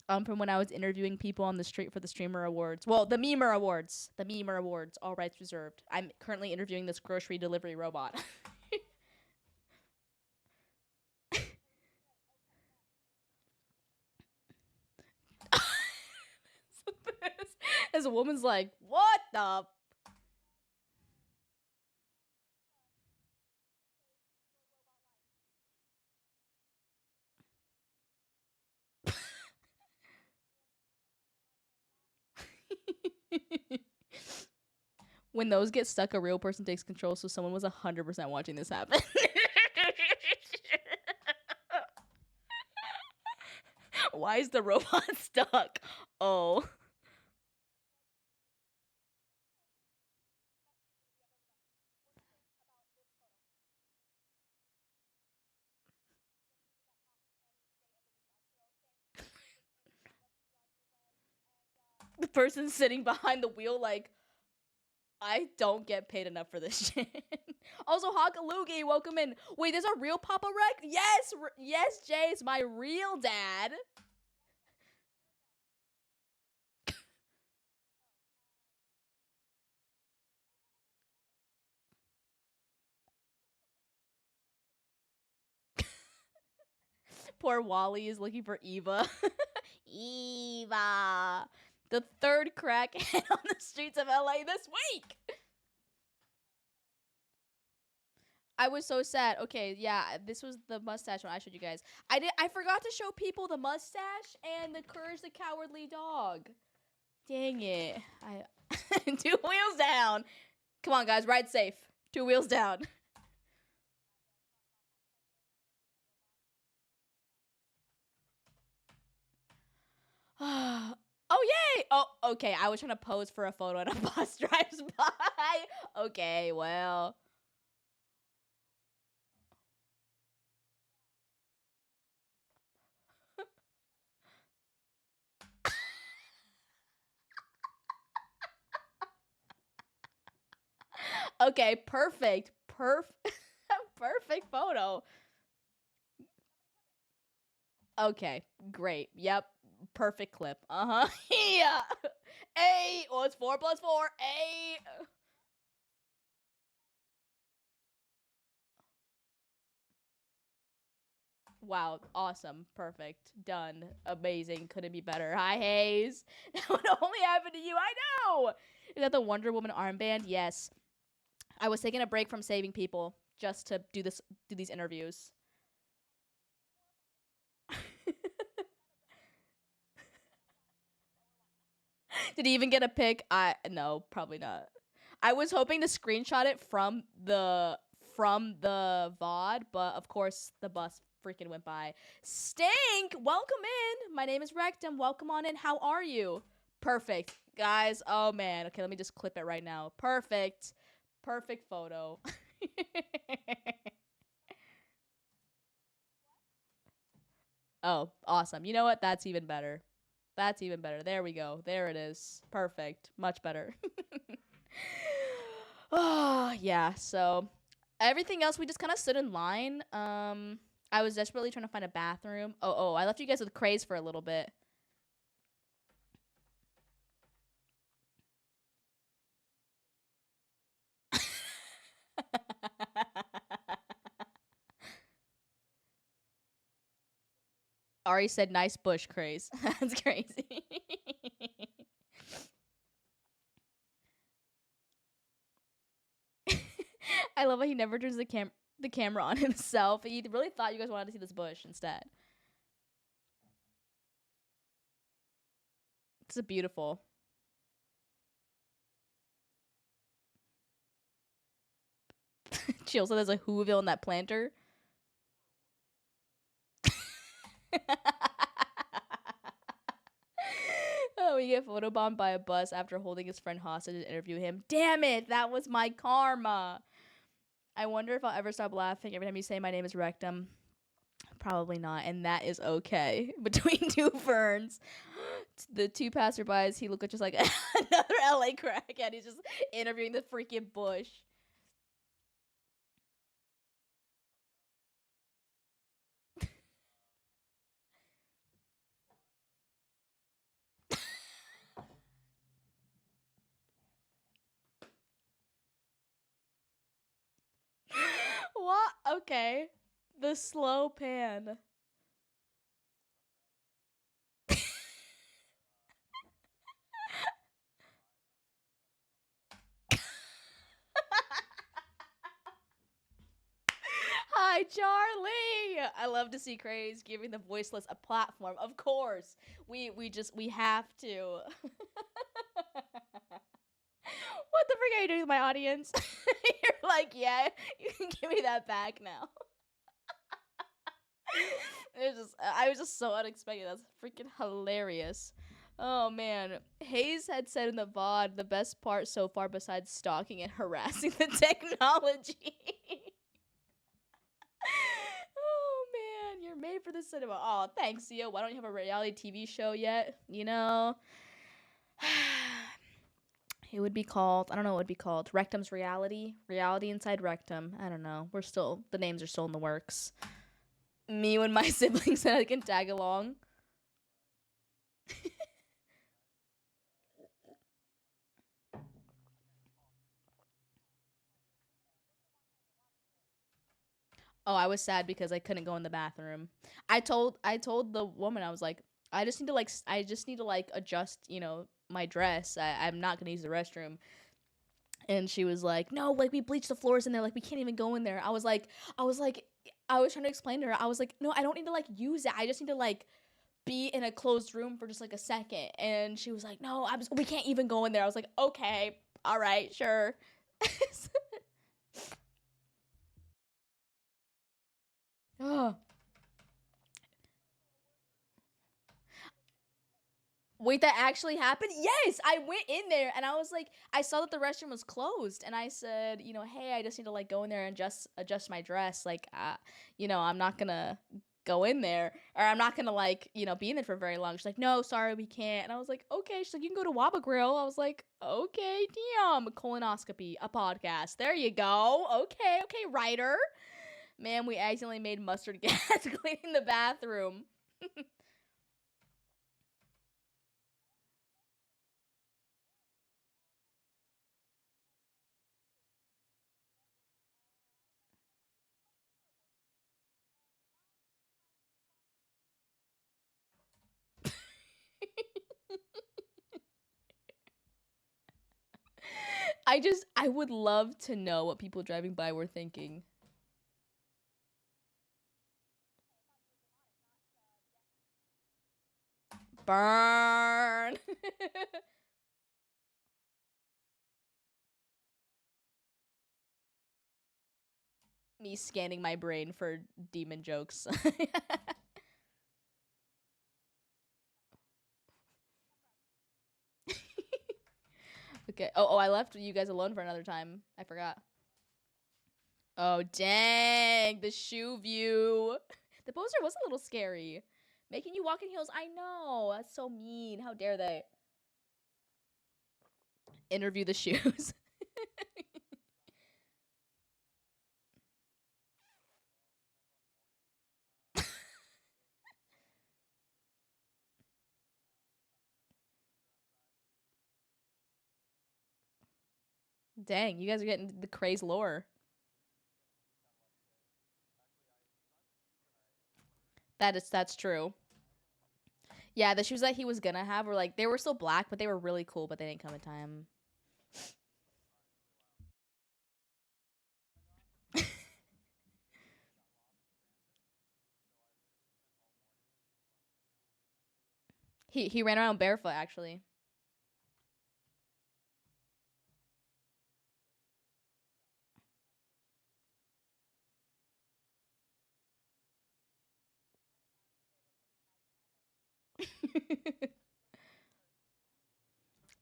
From when I was interviewing people on the street for the streamer awards. Well, the memer awards. The memer awards. All rights reserved. I'm currently interviewing this grocery delivery robot. As a woman's like, what the? When those get stuck, a real person takes control. So someone was 100% watching this happen. Why is the robot stuck? Oh. The person sitting behind the wheel, like, I don't get paid enough for this shit. Also, Hakalugi, welcome in. Wait, there's a real Papa Rec? Yes, yes, Jay is my real dad. Poor Wally is looking for Eva. Eva. The third crackhead on the streets of LA this week. I was so sad. Okay, yeah, this was the mustache one I showed you guys. I forgot to show people the mustache and the Courage the Cowardly Dog. Dang it. I 2 wheels down. Come on, guys, ride safe. 2 wheels down. Oh, yay! Oh, okay. I was trying to pose for a photo and a bus drives by. Okay, well. Okay, perfect. Perfect photo. Okay, great. Yep. Perfect clip. Uh-huh. Yeah. Hey, what's 4 plus 4? Hey. Wow, awesome, perfect, done, amazing, couldn't be better. Hi, Hayes. That would only happen to you. I know. Is that the Wonder Woman armband? Yes. I was taking a break from saving people just to do these interviews. Did he even get a pic? I no, probably not. I was hoping to screenshot it from the VOD, but of course the bus freaking went by. Stink, welcome in. My name is Rectum. Welcome on in. How are you? Perfect, guys. Oh man. Okay, let me just clip it right now. Perfect. Perfect photo. Oh, awesome. You know what? That's even better. That's even better. There we go. There it is. Perfect. Much better. Oh, yeah. So everything else we just kind of stood in line. I was desperately trying to find a bathroom. Oh, I left you guys with Craze for a little bit. Ari said nice bush, Craze. That's crazy. I love how he never turns the camera on himself. He really thought you guys wanted to see this bush instead. It's a beautiful. Chill. So there's a Whoville in that planter. Oh, we get photobombed by a bus after holding his friend hostage to interview him. Damn it, that was my karma. I wonder if I'll ever stop laughing every time you say my name is Rectum. Probably not, and that is okay. Between two ferns, the two passerbys, he looked just like another LA crackhead. He's just interviewing the freaking bush. What? Okay. The slow pan. Hi, Charlie. I love to see Craze giving the voiceless a platform. Of course, we have to. What the frick are you doing with my audience? You're like, yeah, you can give me that back now. I was just so unexpected. That's freaking hilarious. Oh man, Hayes had said in the VOD the best part so far, besides stalking and harassing the technology. Oh man, you're made for the cinema. Oh, thanks, Theo. Why don't you have a reality TV show yet? You know, it would be called. I don't know what it would be called. Rectum's Reality. Reality inside Rectum. I don't know. The names are still in the works. Me and my siblings that I can tag along. Oh, I was sad because I couldn't go in the bathroom. I told the woman, I was like, I just need to like adjust, my dress. I'm not gonna use the restroom. And she was like, no, like we bleached the floors in there, like we can't even go in there. I was trying to explain to her. I was like, no, I don't need to like use it. I just need to like be in a closed room for just like a second. And she was like, no, we can't even go in there. I was like, okay, all right, sure. Oh, wait, that actually happened? Yes, I went in there and I was like, I saw that the restroom was closed, and I said, hey, I just need to like go in there and just adjust my dress. Like, I'm not gonna go in there, or I'm not gonna like, be in there for very long. She's like, no, sorry, we can't. And I was like, okay. She's like, you can go to Waba Grill. I was like, okay, damn, colonoscopy, a podcast. There you go. Okay, writer. Man, we accidentally made mustard gas cleaning the bathroom. I would love to know what people driving by were thinking. Burn. Me scanning my brain for demon jokes. Okay. Oh, I left you guys alone for another time. I forgot. Oh, dang. The shoe view. The poster was a little scary. Making you walk in heels. I know. That's so mean. How dare they? Interview the shoes. Dang, you guys are getting the craze lore. That's true. Yeah, the shoes that he was gonna have were like, they were still black, but they were really cool, but they didn't come in time. He ran around barefoot actually.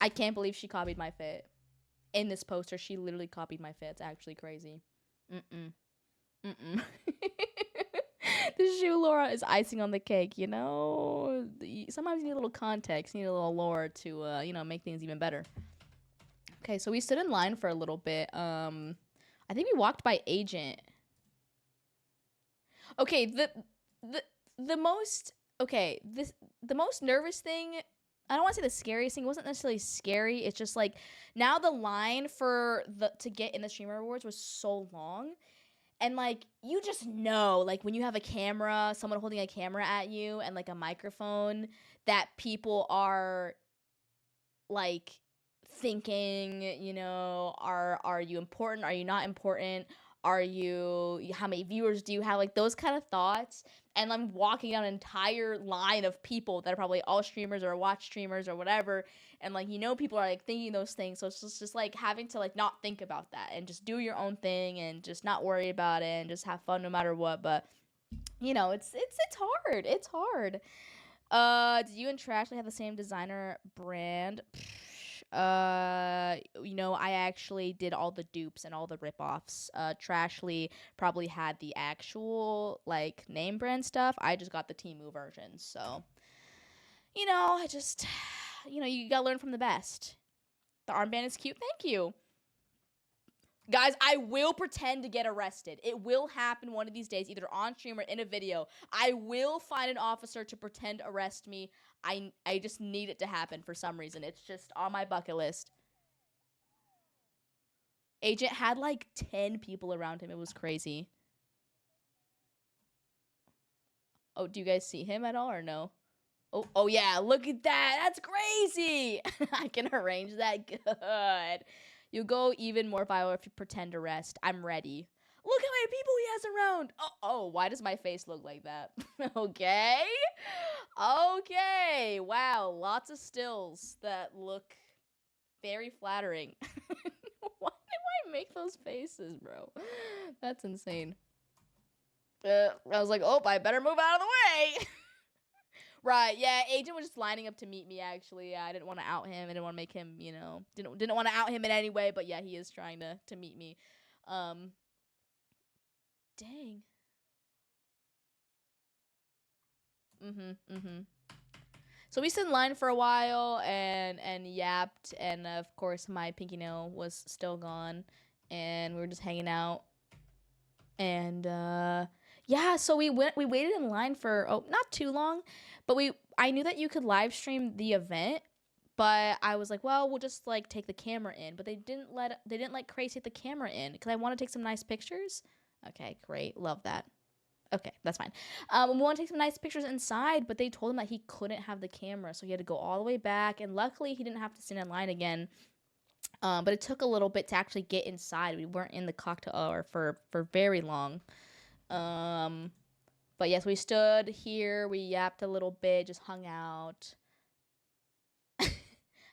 I can't believe she copied my fit. In this poster, she literally copied my fit. It's actually crazy. Mm-mm. Mm-mm. The shoe Laura is icing on the cake, Sometimes you need a little context, you need a little lore to make things even better. Okay, so we stood in line for a little bit. I think we walked by Agent. Okay, the the most okay, this the most nervous thing, I don't want to say the scariest thing, it wasn't necessarily scary. It's just like now the line for the to get in the streamer awards was so long. And like you just know, like when you have a camera, someone holding a camera at you and like a microphone, that people are like thinking, you know, are you important? Are you not important? Are you how many viewers do you have? Like those kind of thoughts. And I'm walking down an entire line of people that are probably all streamers or watch streamers or whatever. And like, you know, people are like thinking those things. So it's just like having to like not think about that and just do your own thing and just not worry about it and just have fun no matter what. But you know, it's hard. It's hard. Did you and Trashley have the same designer brand? You know, I actually did all the dupes and all the ripoffs. Trashley probably had the actual like name brand stuff. I just got the Temu version. So, you know, I just, you know, you gotta learn from the best. The armband is cute. Thank you. Guys, I will pretend to get arrested. It will happen one of these days, either on stream or in a video. I will find an officer to pretend arrest me. I just need it to happen for some reason. It's just on my bucket list. Agent had like 10 people around him. It was crazy. Oh, do you guys see him at all or no? Oh yeah, look at that. That's crazy. I can arrange that. Good. You go even more viral if you pretend arrest. I'm ready. Look how many people he has around. Oh, why does my face look like that? Okay. Okay. Wow, lots of stills that look very flattering. Why do I make those faces, bro? That's insane. I was like, oh, I better move out of the way. Right, yeah, Agent was just lining up to meet me, actually. Yeah, I didn't want to out him. I didn't want to make him, you know, didn't want to out him in any way, but yeah, he is trying to meet me. Dang. Mm-hmm. So we stood in line for a while and yapped, and of course my pinky nail was still gone, and we were just hanging out. And yeah, so we waited in line for not too long, but I knew that you could live stream the event, but I was like, well, we'll just like take the camera in, but they didn't let Crazy take the camera in because I want to take some nice pictures. Okay, great, love that. Okay, that's fine. We want to take some nice pictures inside, but they told him that he couldn't have the camera, so he had to go all the way back. And luckily, he didn't have to stand in line again. But it took a little bit to actually get inside. We weren't in the cocktail hour for very long. But yes, we stood here. We yapped a little bit, just hung out.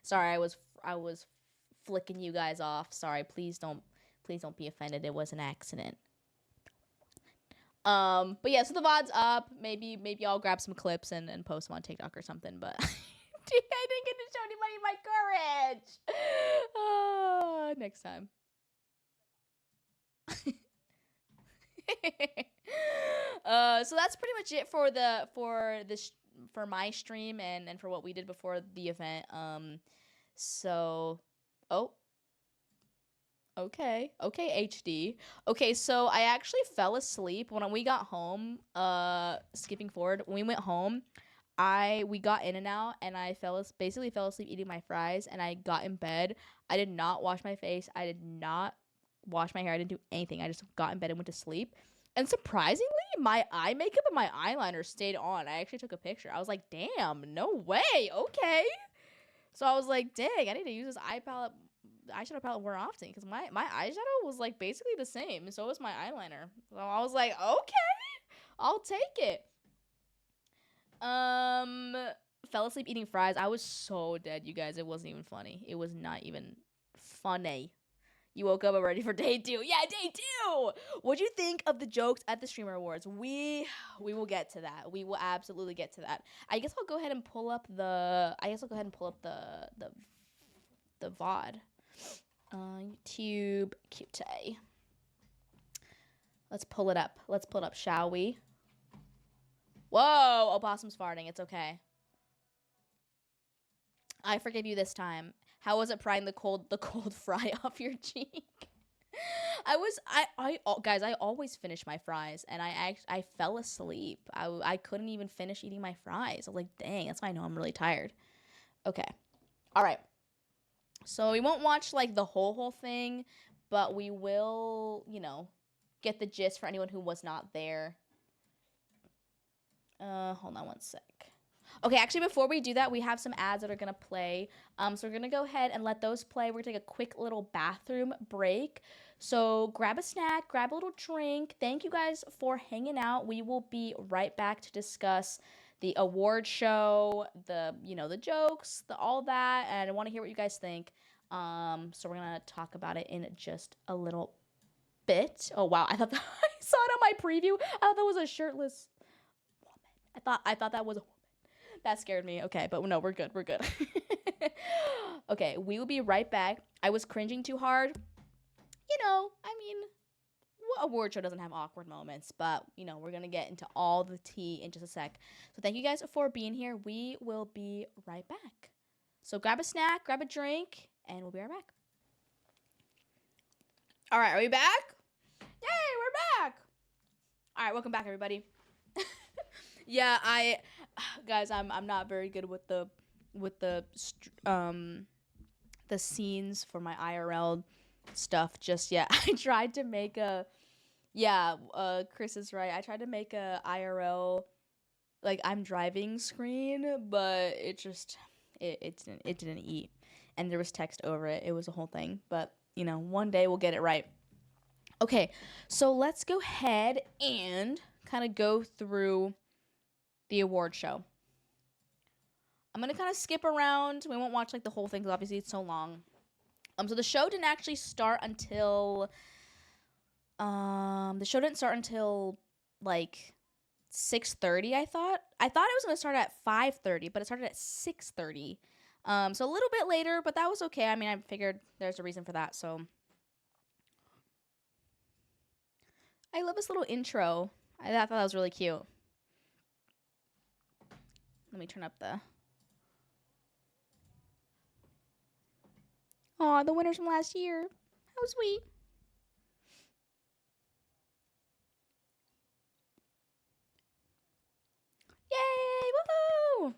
Sorry, I was flicking you guys off. Sorry, please don't be offended. It was an accident. But yeah, so the VOD's up. Maybe I'll grab some clips and post them on TikTok or something. But I didn't get to show anybody my courage. Next time. So that's pretty much it for my stream and for what we did before the event. So, oh. Okay, HD. Okay, so I actually fell asleep when we got home. Skipping forward, when we went home, we got in and out, and I basically fell asleep eating my fries, and I got in bed. I did not wash my face. I did not wash my hair. I didn't do anything. I just got in bed and went to sleep. And surprisingly, my eye makeup and my eyeliner stayed on. I actually took a picture. I was like, damn, no way. Okay. So I was like, dang, I need to use this eyeshadow palette more often because my eyeshadow was like basically the same, and so was my eyeliner. So I was like, okay, I'll take it. Fell asleep eating fries. I was so dead, you guys. It wasn't even funny. It was not even funny. You woke up ready for day 2. Yeah, day 2. What'd you think of the jokes at the Streamer Awards? We will get to that. We will absolutely get to that. I guess I'll go ahead and pull up the VOD. YouTube QT. Let's pull it up. Shall we? Whoa, opossum's farting. It's okay. I forgive you this time. How was it prying the cold fry off your cheek? Guys, I always finish my fries, and I fell asleep. I couldn't even finish eating my fries. I was like, dang, that's why I know I'm really tired. Okay. All right. So we won't watch like the whole thing, but we will, you know, get the gist for anyone who was not there. Hold on one sec. Okay, actually, before we do that, we have some ads that are gonna play. So we're gonna go ahead and let those play. We're gonna take a quick little bathroom break. So grab a snack, grab a little drink. Thank you guys for hanging out. We will be right back to discuss the award show, the the jokes, the all that, and I want to hear what you guys think. So we're gonna talk about it in just a little bit. Oh wow, I thought that I saw it on my preview. I thought that was a shirtless woman. I thought that was a woman. That scared me. Okay, but no, we're good. We're good. Okay, we will be right back. I was cringing too hard. I mean, what award show doesn't have awkward moments? But, we're going to get into all the tea in just a sec. So thank you guys for being here. We will be right back. So grab a snack, grab a drink, and we'll be right back. All right, are we back? Yay, we're back. All right, welcome back, everybody. Yeah, guys, I'm not very good with the scenes for my IRL stuff just yet. I tried to make Chris is right. I tried to make a IRL like I'm driving screen, but it didn't eat, and there was text over it. It was a whole thing, but one day we'll get it right. Okay, so let's go ahead and kind of go through the award show. I'm gonna kind of skip around. We won't watch like the whole thing because obviously it's so long. So the show didn't actually start until like 6:30. I thought it was gonna start at 5:30, but it started at 6:30. So a little bit later, but that was okay. I mean, I figured there's a reason for that. So I love this little intro. I thought that was really cute. Let me turn up the. Aw, the winners from last year. How sweet. Yay! Woohoo!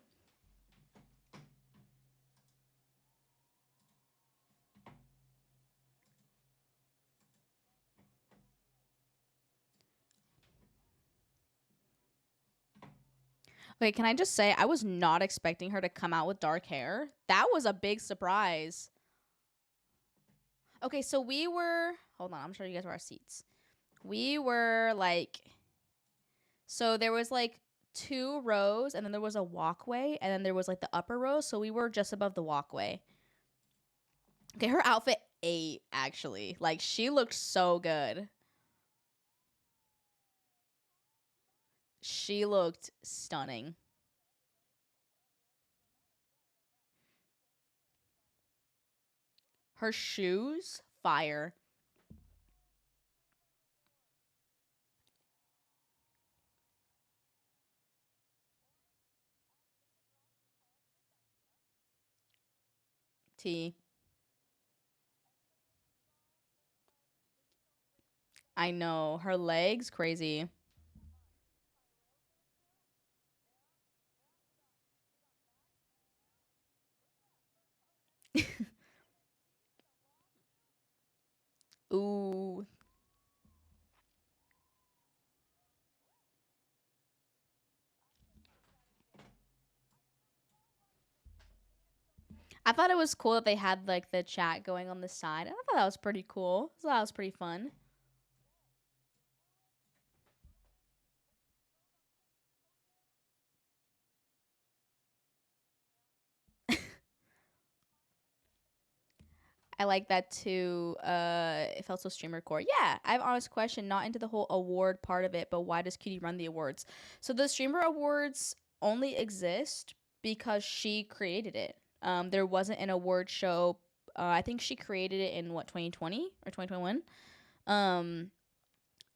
Okay, can I just say, I was not expecting her to come out with dark hair. That was a big surprise. Okay, so hold on, I'm showing you guys where our seats. We were like, so there was like 2 rows, and then there was a walkway, and then there was like the upper row, so we were just above the walkway. Okay, her outfit ate, actually. Like, she looked so good. She looked stunning. Her shoes, fire. T. I know. Her legs, crazy. Ooh. I thought it was cool that they had like the chat going on the side. I thought that was pretty cool. I thought that was pretty fun. I like that too. It felt so streamer core. Yeah, I have an honest question, not into the whole award part of it, but why does Cutie run the awards? So the streamer awards only exist because she created it. There wasn't an award show. I think she created it in what, 2020 or 2021.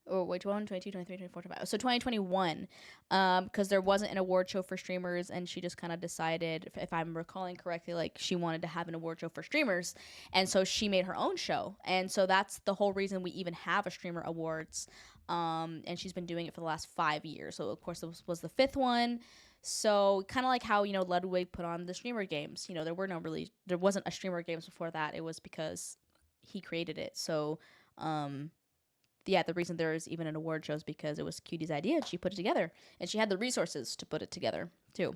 Or wait, 22, 23, 24, 25. So 2021, because there wasn't an award show for streamers, and she just kind of decided, if I'm recalling correctly, like she wanted to have an award show for streamers, and so she made her own show, and so that's the whole reason we even have a streamer awards, and she's been doing it for the last 5 years. So of course this was the 5th one. So kind of like how Ludwig put on the streamer games. There wasn't a streamer games before that. It was because he created it. So yeah, the reason there's even an award show is because it was Cutie's idea and she put it together. And she had the resources to put it together, too.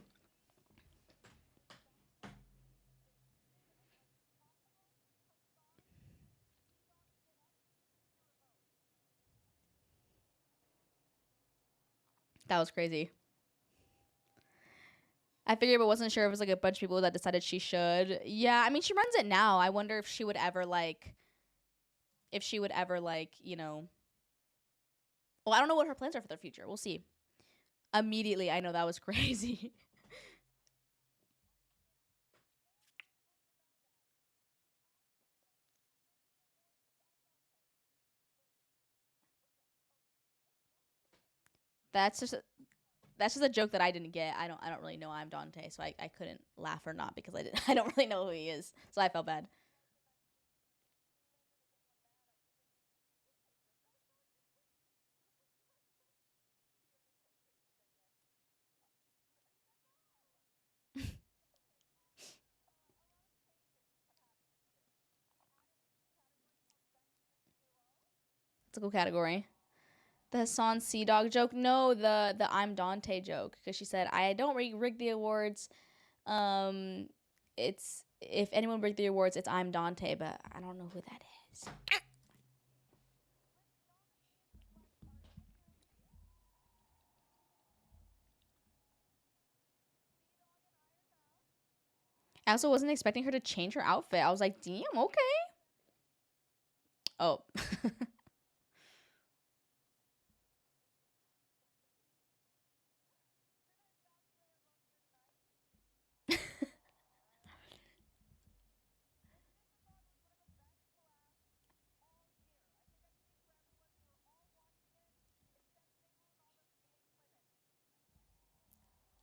That was crazy. I figured, but wasn't sure if it was like a bunch of people that decided she should. Yeah, I mean, she runs it now. I wonder if she would ever like, you know. Well, I don't know what her plans are for the future. We'll see. Immediately, I know that was crazy. that's just that's just a joke that I didn't get. I don't really know I'm Dante, so I couldn't laugh or not because I don't really know who he is. So I felt bad. It's a cool category. The Hassan Sea Dog joke? No, the I'm Dante joke because she said I don't rig the awards. Um, it's if anyone rigged the awards, it's I'm Dante, but I don't know who that is. I also wasn't expecting her to change her outfit. I was like, damn, okay. Oh.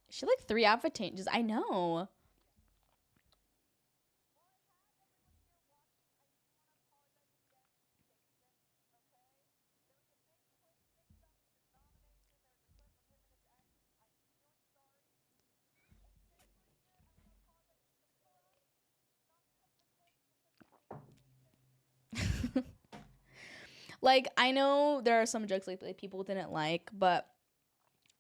She like 3 outfit changes. I know. Like I know there are some jokes like people didn't like, but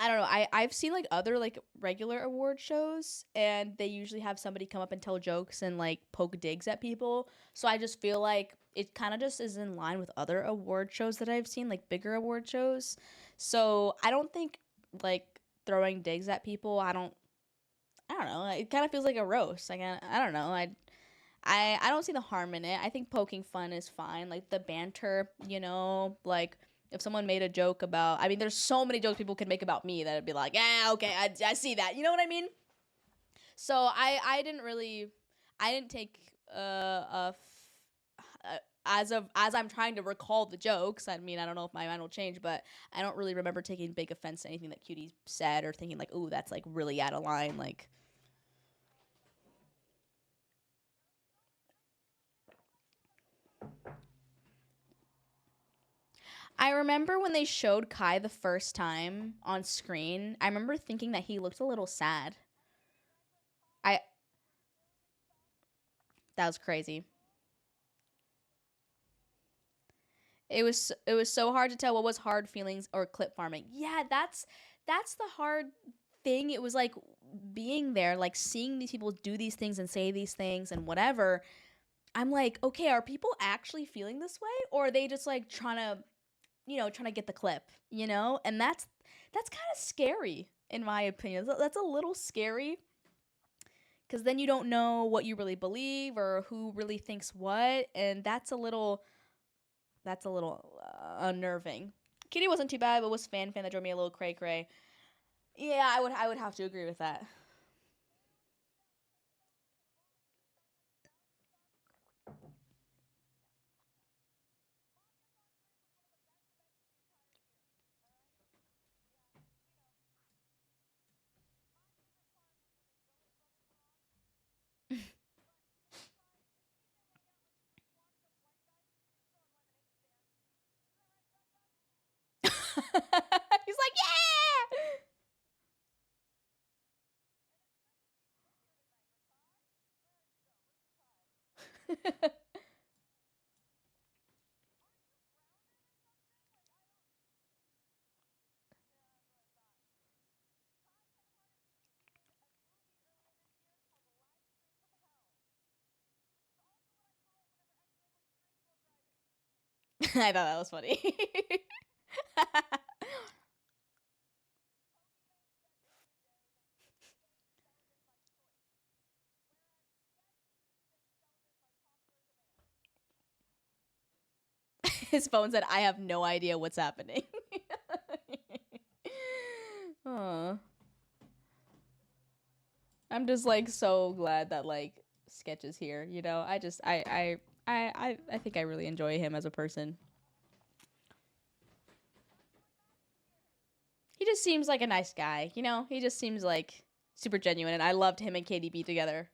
I don't know. I've seen like other like regular award shows and they usually have somebody come up and tell jokes and like poke digs at people. So I just feel like it kind of just is in line with other award shows that I've seen, like bigger award shows. So I don't think like throwing digs at people, I don't know. It kind of feels like a roast. Like I don't know. I don't see the harm in it. I think poking fun is fine. Like the banter, like if someone made a joke about, I mean, there's so many jokes people can make about me that would be like, yeah, okay, I see that. You know what I mean? So I didn't really, I didn't take as I'm trying to recall the jokes. I mean, I don't know if my mind will change, but I don't really remember taking big offense to anything that Cutie said or thinking like, ooh, that's like really out of line. Like I remember when they showed Kai the first time on screen, I remember thinking that he looked a little sad. I That was crazy. It was so hard to tell what was hard feelings or clip farming. Yeah, that's the hard thing. It was like being there, like seeing these people do these things and say these things and whatever. I'm like, okay, are people actually feeling this way or are they just like trying to get the clip, And that's kind of scary in my opinion. That's a little scary because then you don't know what you really believe or who really thinks what, and that's a little unnerving. Kitty wasn't too bad, but was fan that drove me a little cray cray. Yeah, I would have to agree with that. He's like, yeah. I thought that was funny. His phone said, "I have no idea what's happening." Aw. I'm just like so glad that like Sketch is here. You know, I just I think I really enjoy him as a person. He just seems like a nice guy. You know, he just seems like super genuine, and I loved him and KDB together.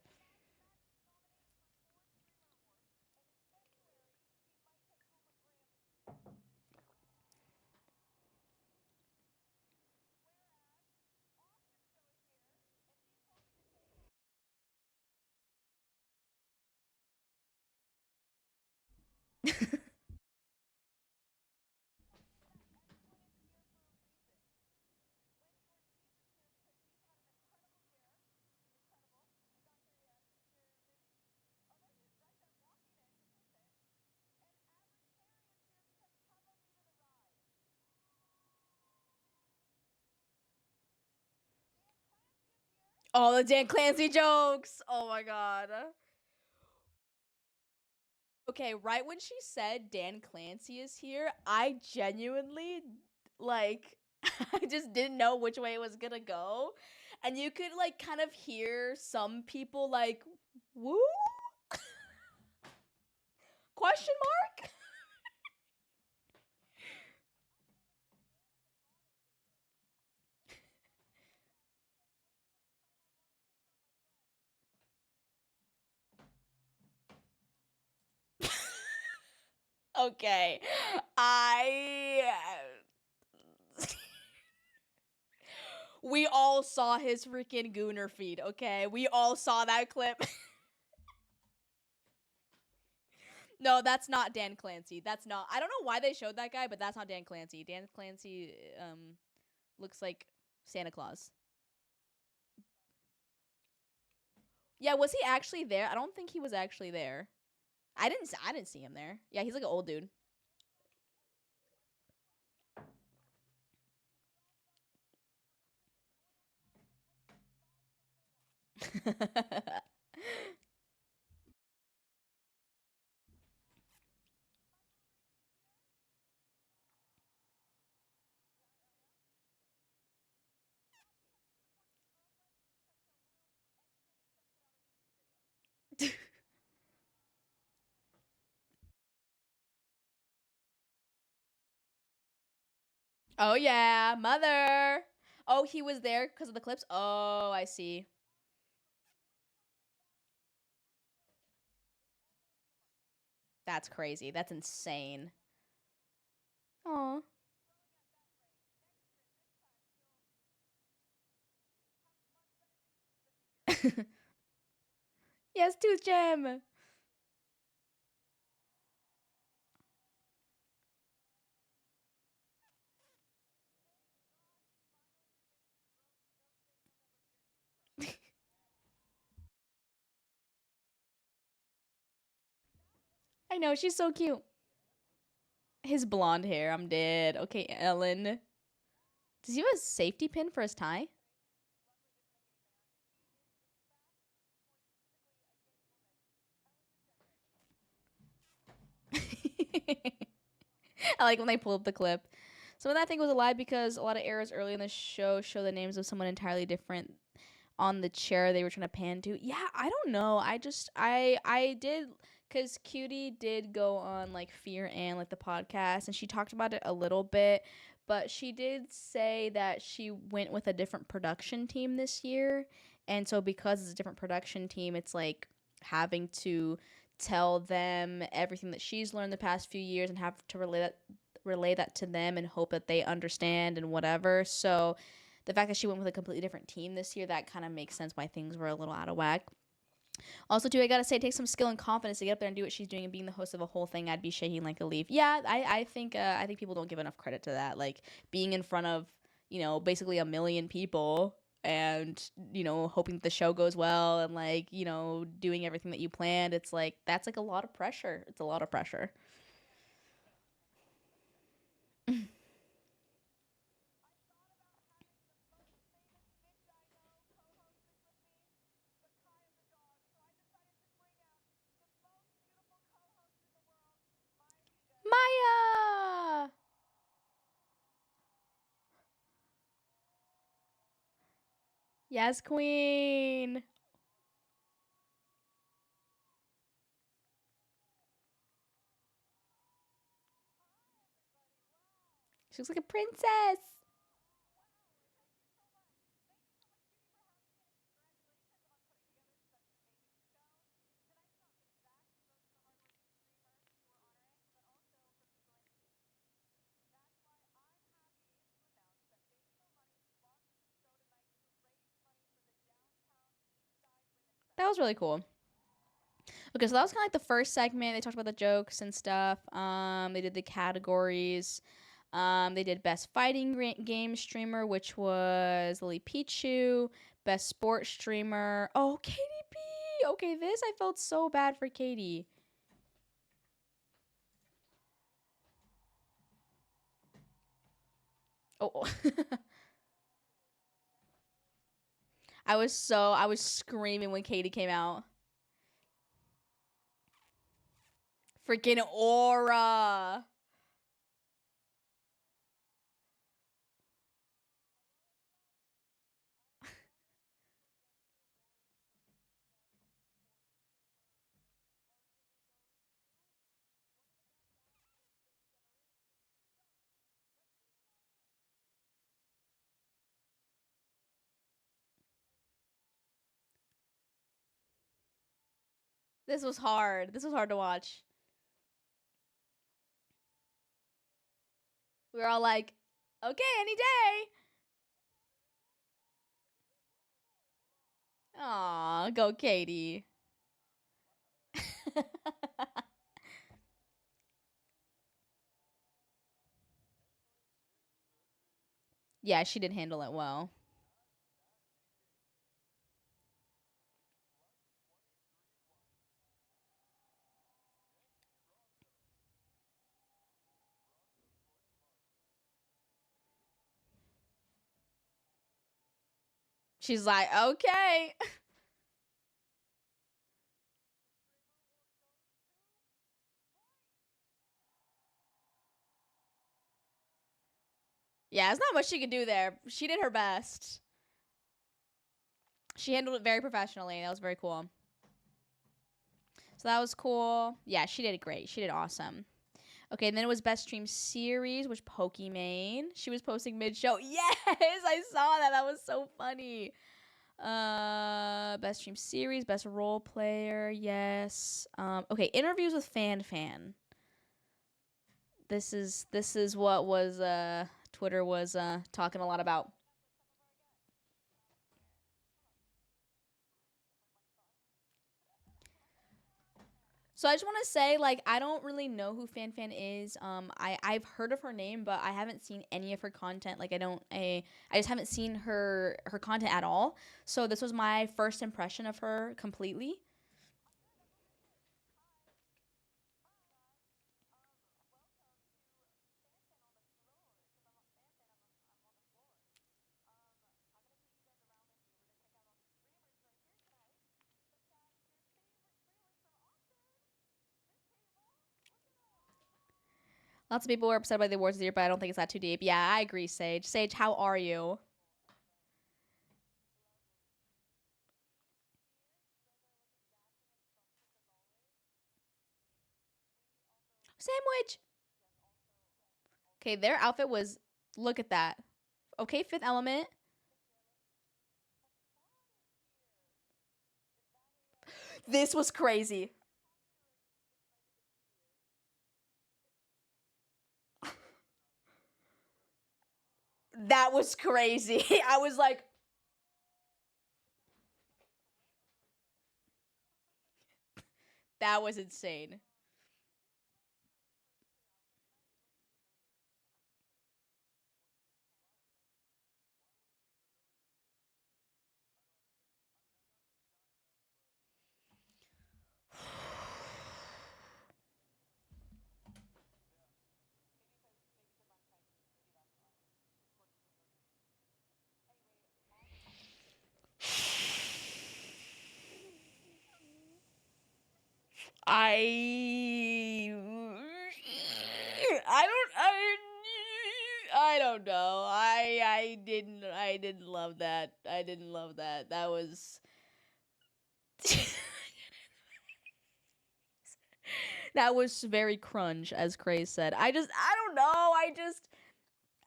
All the Dan Clancy jokes. Oh my god. Okay, right when she said Dan Clancy is here, I genuinely like I just didn't know which way it was gonna go. And you could like kind of hear some people like, woo? Question mark? Okay. I we all saw his freaking Gooner feed, okay? We all saw that clip. No, that's not Dan Clancy. That's not. I don't know why they showed that guy, but that's not Dan Clancy. Dan Clancy looks like Santa Claus. Yeah, was he actually there? I don't think he was actually there. I didn't see him there. Yeah, he's like an old dude. Oh yeah, mother. Oh, he was there because of the clips. Oh, I see. That's crazy. That's insane. Aw. Yes, Tooth Gem. I know, she's so cute. His blonde hair, I'm dead. Okay, Ellen. Does he have a safety pin for his tie? I like when they pull up the clip. Some of that thing was a lie because a lot of errors early in the show the names of someone entirely different on the chair they were trying to pan to. Yeah, I don't know. I did because Cutie did go on like Fear and like the podcast, and she talked about it a little bit, but she did say that she went with a different production team this year, and so because it's a different production team, it's like having to tell them everything that she's learned the past few years and have to relay that to them and hope that they understand and whatever. So the fact that she went with a completely different team this year, that kind of makes sense why things were a little out of whack. Also, too, I gotta say, it takes some skill and confidence to get up there and do what she's doing and being the host of a whole thing. I'd be shaking like a leaf. Yeah, I think people don't give enough credit to that. Like being in front of basically a million people and hoping that the show goes well and like doing everything that you planned. It's like that's like a lot of pressure. It's a lot of pressure. Yes, queen. She looks like a princess. That was really cool. Okay, so that was kind of like the first segment. They talked about the jokes and stuff. They did the categories. They did best fighting game streamer, which was Lily Pichu. Best sports streamer. Oh, Katie B. Okay, this I felt so bad for Katie. Oh. I was screaming when Katie came out. Freaking Aura. This was hard. This was hard to watch. We were all like, okay, any day. Aw, go Katie. Yeah, she did handle it well. She's like, okay. Yeah, it's not much she could do there. She did her best. She handled it very professionally. That was very cool. So that was cool. Yeah, she did great. She did awesome. Okay, and then it was best stream series, which Pokimane. She was posting mid show. Yes, I saw that. That was so funny. Best stream series, best role player. Yes. Okay, interviews with Fan. This is what was Twitter was talking a lot about. So I just want to say, like, I don't really know who Fan is. I've heard of her name, but I haven't seen any of her content. Like, I just haven't seen her content at all. So this was my first impression of her completely. Lots of people were upset by the awards this year, but I don't think it's that too deep. Yeah, I agree, Sage. Sage, how are you? Sandwich. Okay, their outfit was. Look at that. Okay, Fifth Element. This was crazy. That was crazy. I was like, that was insane. I I don't I don't know. I didn't love that. I didn't love that. That was that was very crunch, as Cray said. I don't know.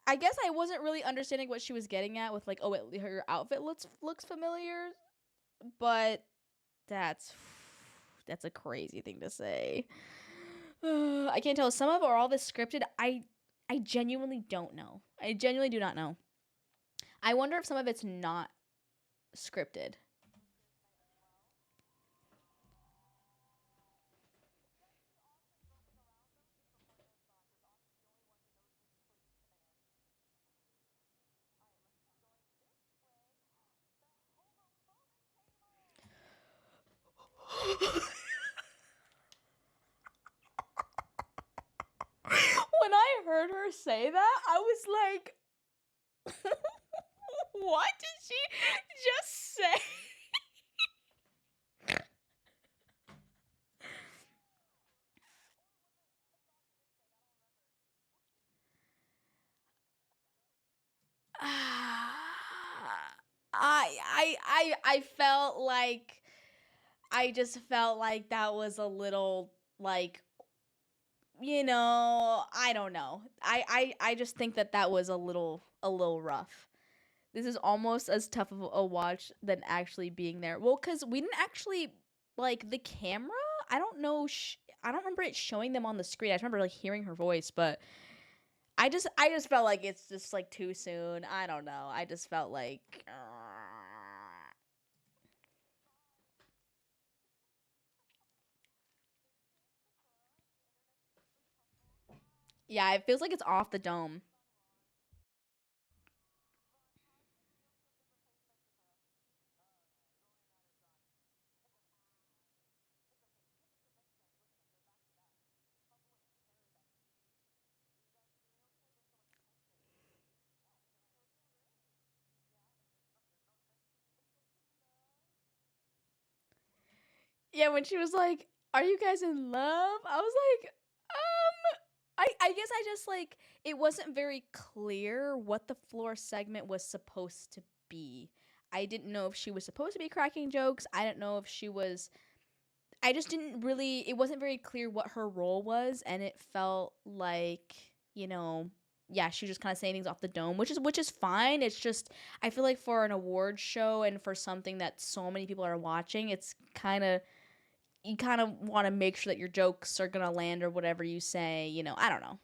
I guess I wasn't really understanding what she was getting at with like, oh, her outfit looks familiar, but that's that's a crazy thing to say. I can't tell. Some of it or all this scripted. I genuinely don't know. I genuinely do not know. I wonder if some of it's not scripted. When I heard her say that, I was like, what did she just say? I felt like I just felt like that was a little like, I don't know. I just think that that was a little rough. This is almost as tough of a watch than actually being there. Well, cuz we didn't actually like the camera. I don't know I don't remember it showing them on the screen. I just remember like hearing her voice, but I just felt like it's just like too soon. I don't know. I just felt like yeah, it feels like it's off the dome. Yeah, when she was like, "Are you guys in love?" I was like, I guess I just like it wasn't very clear what the floor segment was supposed to be. I didn't know if she was supposed to be cracking jokes. I didn't know if she was I just didn't really it wasn't very clear what her role was, and it felt like, yeah, she was just kind of saying things off the dome, which is fine. It's just I feel like for an award show and for something that so many people are watching, it's kind of you kind of want to make sure that your jokes are gonna land or whatever you say. I don't know.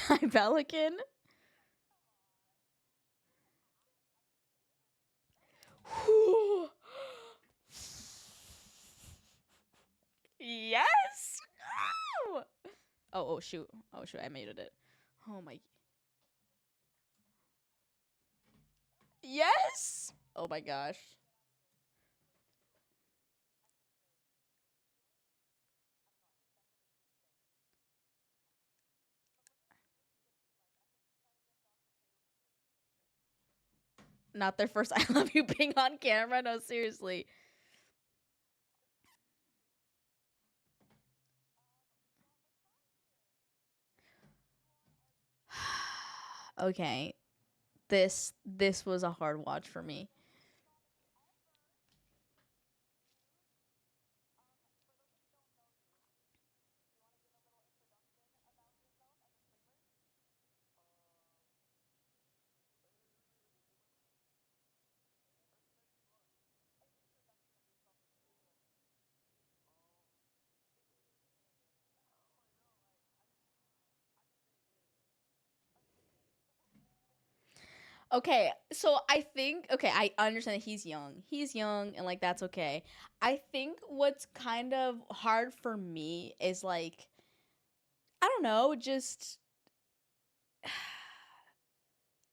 Hi, Pelican. Yes. Oh. Oh shoot. Oh shoot. I muted it. Oh my. Yes. Oh my gosh. Not their first I love you being on camera. No, seriously. Okay. This was a hard watch for me. Okay, so I think okay, I understand that he's young. He's young and like that's okay. I think what's kind of hard for me is like I don't know, just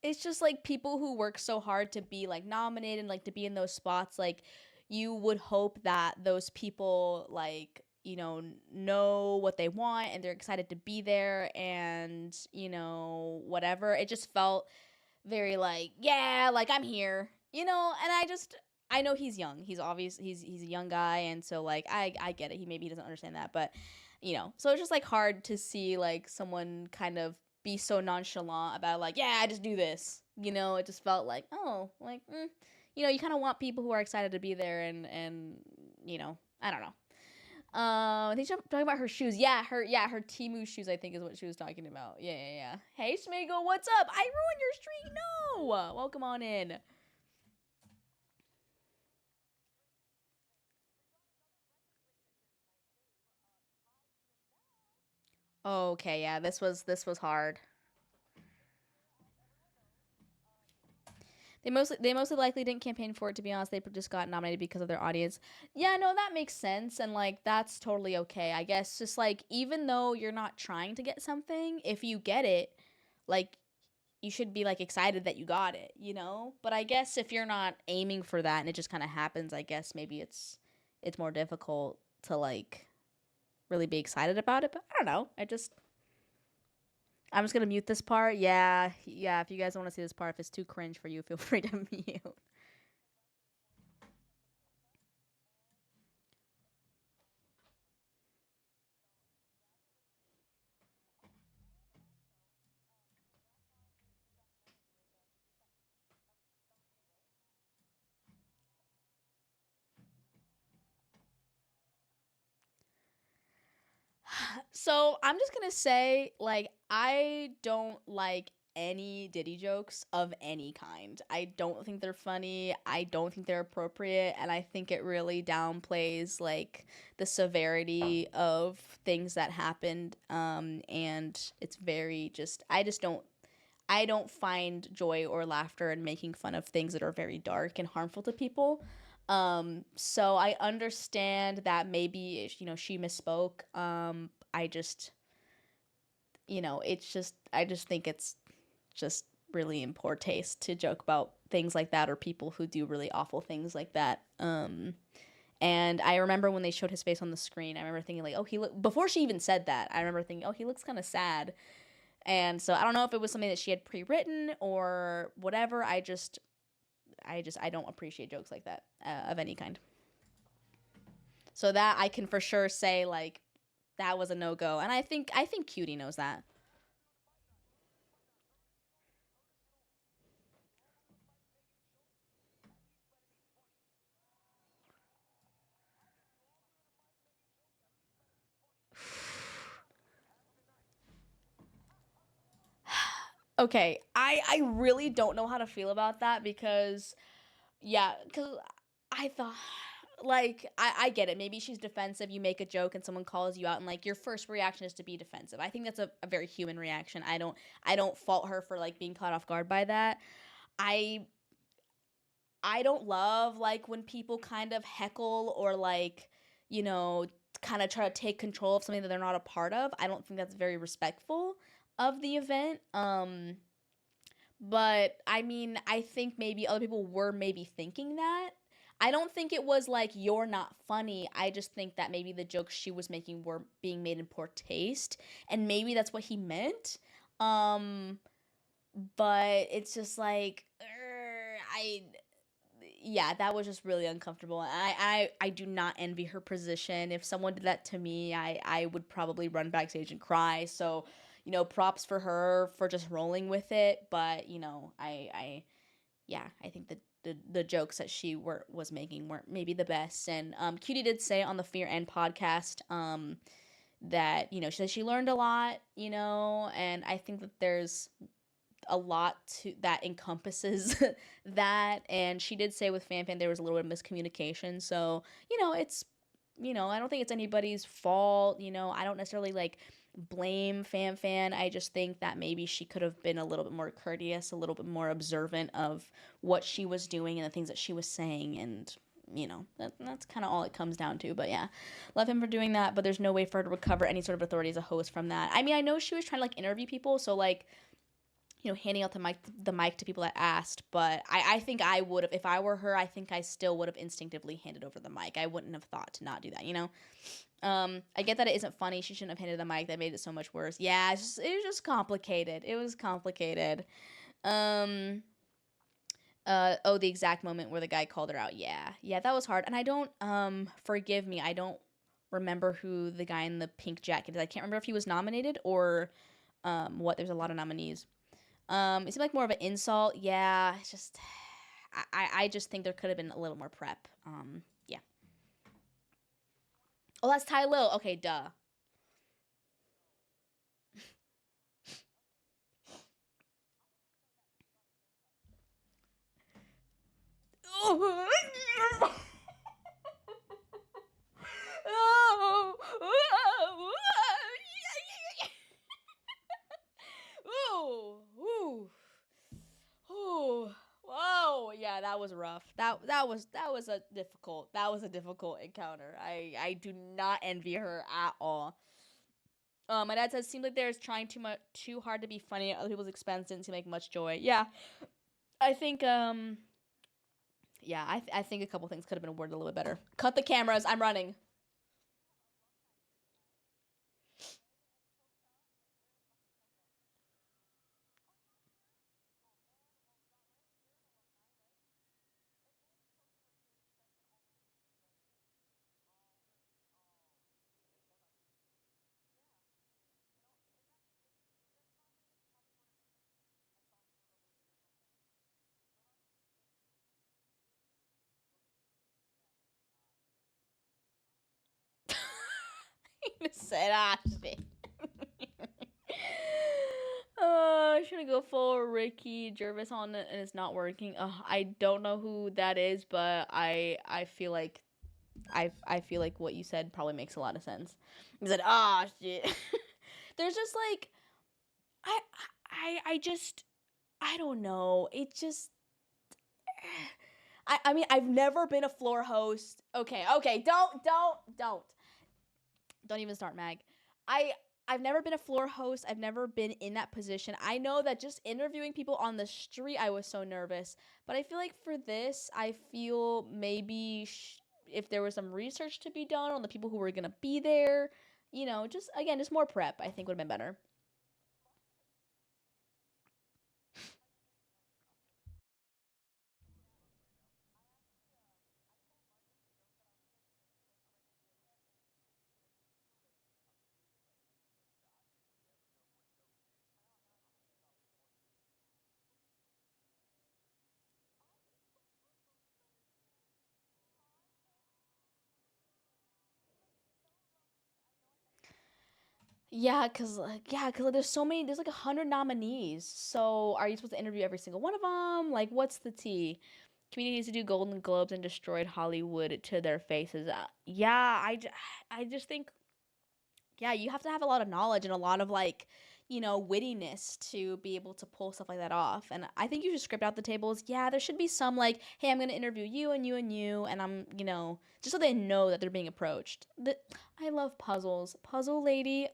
it's just like people who work so hard to be like nominated and like to be in those spots like you would hope that those people like know what they want and they're excited to be there and whatever. It just felt very like, yeah, like I'm here, and I know he's young. He's obvious he's a young guy, and so like I get it. He maybe he doesn't understand that, but so it's just like hard to see like someone kind of be so nonchalant about like, yeah, I just do this. You know, it just felt like, oh, like, you know, you kind of want people who are excited to be there, and you know, I don't know. I think she's talking about her shoes. Her Timu shoes, I think, is what she was talking about. Yeah. Hey, Smeagol, what's up? I ruined your streak. No, welcome on in. Okay, yeah, this was hard. They mostly likely didn't campaign for it, to be honest. They just got nominated because of their audience. Yeah, no, that makes sense, and like that's totally okay. I guess just like even though you're not trying to get something, if you get it, like you should be like excited that you got it, you know? But I guess if you're not aiming for that and it just kind of happens, I guess maybe it's more difficult to like really be excited about it, but I don't know. I'm just gonna mute this part. Yeah. If you guys want to see this part, if it's too cringe for you, feel free to mute. So I'm just gonna say, like, I don't like any Diddy jokes of any kind. I don't think they're funny. I don't think they're appropriate, and I think it really downplays like the severity of things that happened. And it's very just I don't find joy or laughter in making fun of things that are very dark and harmful to people. So I understand that maybe you know she misspoke. I just you know it's just I just think it's just really in poor taste to joke about things like that or people who do really awful things like that. And I remember when they showed his face on the screen, I remember thinking like, oh, he look before she even said that. I remember thinking, oh, he looks kind of sad. And so I don't know if it was something that she had pre-written or whatever. I don't appreciate jokes like that of any kind. So that I can for sure say like that was a no-go. And I think Cutie knows that. Okay, I really don't know how to feel about that because yeah, cuz I thought like I get it. Maybe she's defensive. You make a joke and someone calls you out and like your first reaction is to be defensive. I think that's a very human reaction. I don't fault her for like being caught off guard by that. I I don't love like when people kind of heckle or like, you know, kind of try to take control of something that they're not a part of. I don't think that's very respectful of the event. But I mean, I think maybe other people were maybe thinking that. I don't think it was like you're not funny. I just think that maybe the jokes she was making were being made in poor taste, and maybe that's what he meant. Um, but it's just like I yeah, that was just really uncomfortable. I do not envy her position. If someone did that to me, I would probably run backstage and cry. So, you know, props for her for just rolling with it. But you know, yeah, I think the jokes that she was making weren't maybe the best. And Cutie did say on the Fear End podcast that you know she said she learned a lot. You know, and I think that there's a lot to that encompasses that. And she did say with FanFan there was a little bit of miscommunication, so you know it's you know I don't think it's anybody's fault. You know, I don't necessarily like blame FanFan. I just think that maybe she could have been a little bit more courteous, a little bit more observant of what she was doing and the things that she was saying. And you know that's kind of all it comes down to. But yeah, love him for doing that, but there's no way for her to recover any sort of authority as a host from that. I mean, I know she was trying to like interview people, so like you know, handing out the mic to people that asked. But I think I would have, if I were her, I think I still would have instinctively handed over the mic. I wouldn't have thought to not do that, you know? I get that it isn't funny. She shouldn't have handed the mic. That made it so much worse. Yeah, it was just complicated. It was complicated. Um, oh, the exact moment where the guy called her out. Yeah, that was hard. And I don't, forgive me, I don't remember who the guy in the pink jacket is. I can't remember if he was nominated or What? There's a lot of nominees. It seemed like more of an insult. Yeah, it's just I just think there could have been a little more prep. Yeah. Oh, that's Ty Lil. Okay, duh. Ooh, ooh, ooh. Whoa, yeah, that was rough. That was a difficult encounter. I do not envy her at all. My dad says seems like they're trying too hard to be funny at other people's expense. Didn't seem like much joy. Yeah, I think yeah, I think a couple things could have been worded a little bit better. Cut the cameras. I'm running. Said shit. Should I go full Ricky Gervais on it and it's not working? I don't know who that is, but I feel like I feel like what you said probably makes a lot of sense. He said, shit." There's just like I I just I don't know. It just I mean I've never been a floor host. Okay, don't even start, Mag. I I've never been a floor host. I've never been in that position. I know that just interviewing people on the street, I was so nervous. But I feel like for this, I feel maybe if there was some research to be done on the people who were gonna be there, just again, just more prep, I think would have been better. Yeah, cause there's so many. There's like 100 nominees. So are you supposed to interview every single one of them? Like, what's the tea? Community needs to do Golden Globes and destroyed Hollywood to their faces. Yeah, I just think yeah, you have to have a lot of knowledge and a lot of like, wittiness to be able to pull stuff like that off. And I think you should script out the tables. Yeah, there should be some like, hey, I'm gonna interview you and you and you, and just so they know that they're being approached. I love puzzles. Puzzle lady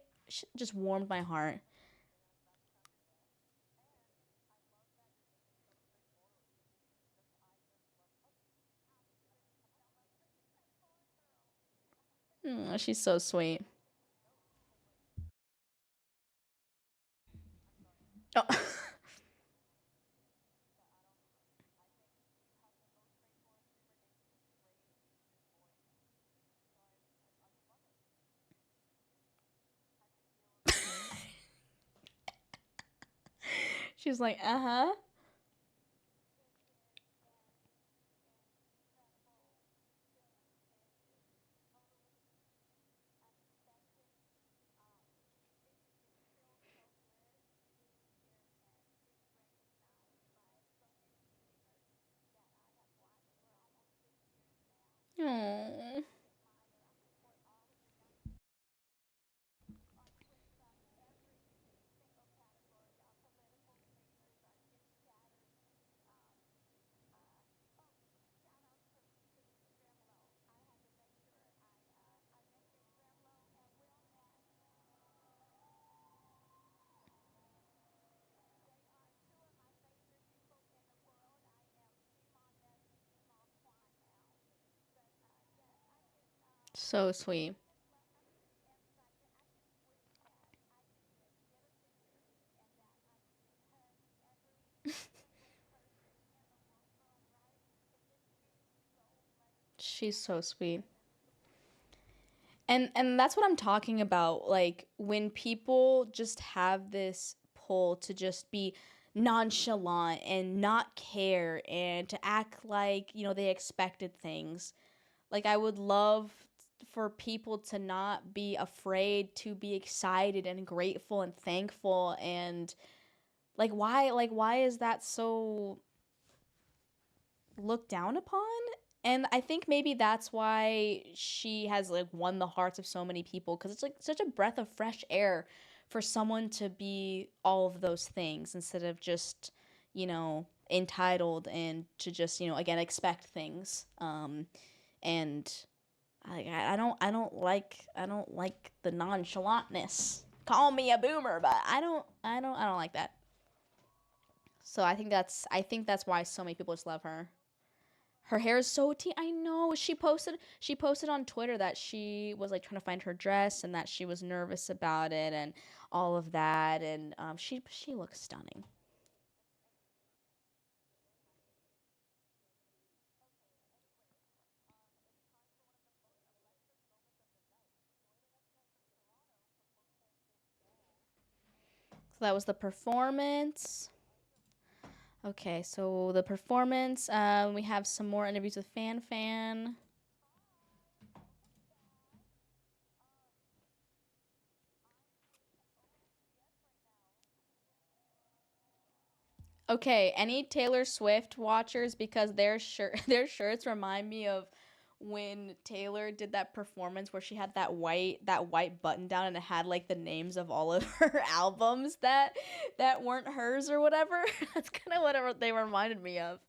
just warmed my heart. She's so sweet. Oh. She's like, uh huh. Oh, so sweet. She's so sweet. And that's what I'm talking about. Like when people just have this pull to just be nonchalant and not care and to act like, they expected things. Like I would love for people to not be afraid to be excited and grateful and thankful and like why is that so looked down upon? And I think maybe that's why she has like won the hearts of so many people because it's like such a breath of fresh air for someone to be all of those things instead of just, entitled and to just, again expect things. And I don't like the nonchalantness. Call me a boomer, but I don't like that. So I think that's why so many people just love her. Her hair is so I know. She posted on Twitter that she was like trying to find her dress and that she was nervous about it and all of that and she looks stunning. So that was the performance. Okay, so the performance. We have some more interviews with Fan Fan. Okay, any Taylor Swift watchers because their shirt their shirts remind me of when Taylor did that performance where she had that white button down and it had like the names of all of her albums that weren't hers or whatever. That's kind of what they reminded me of.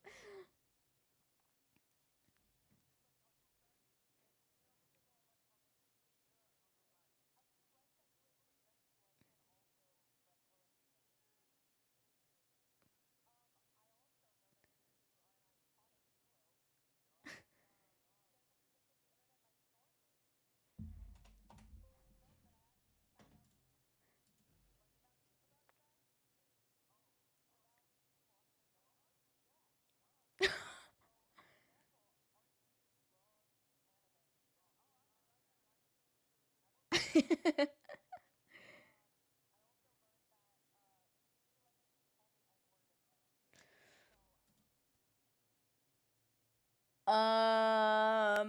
I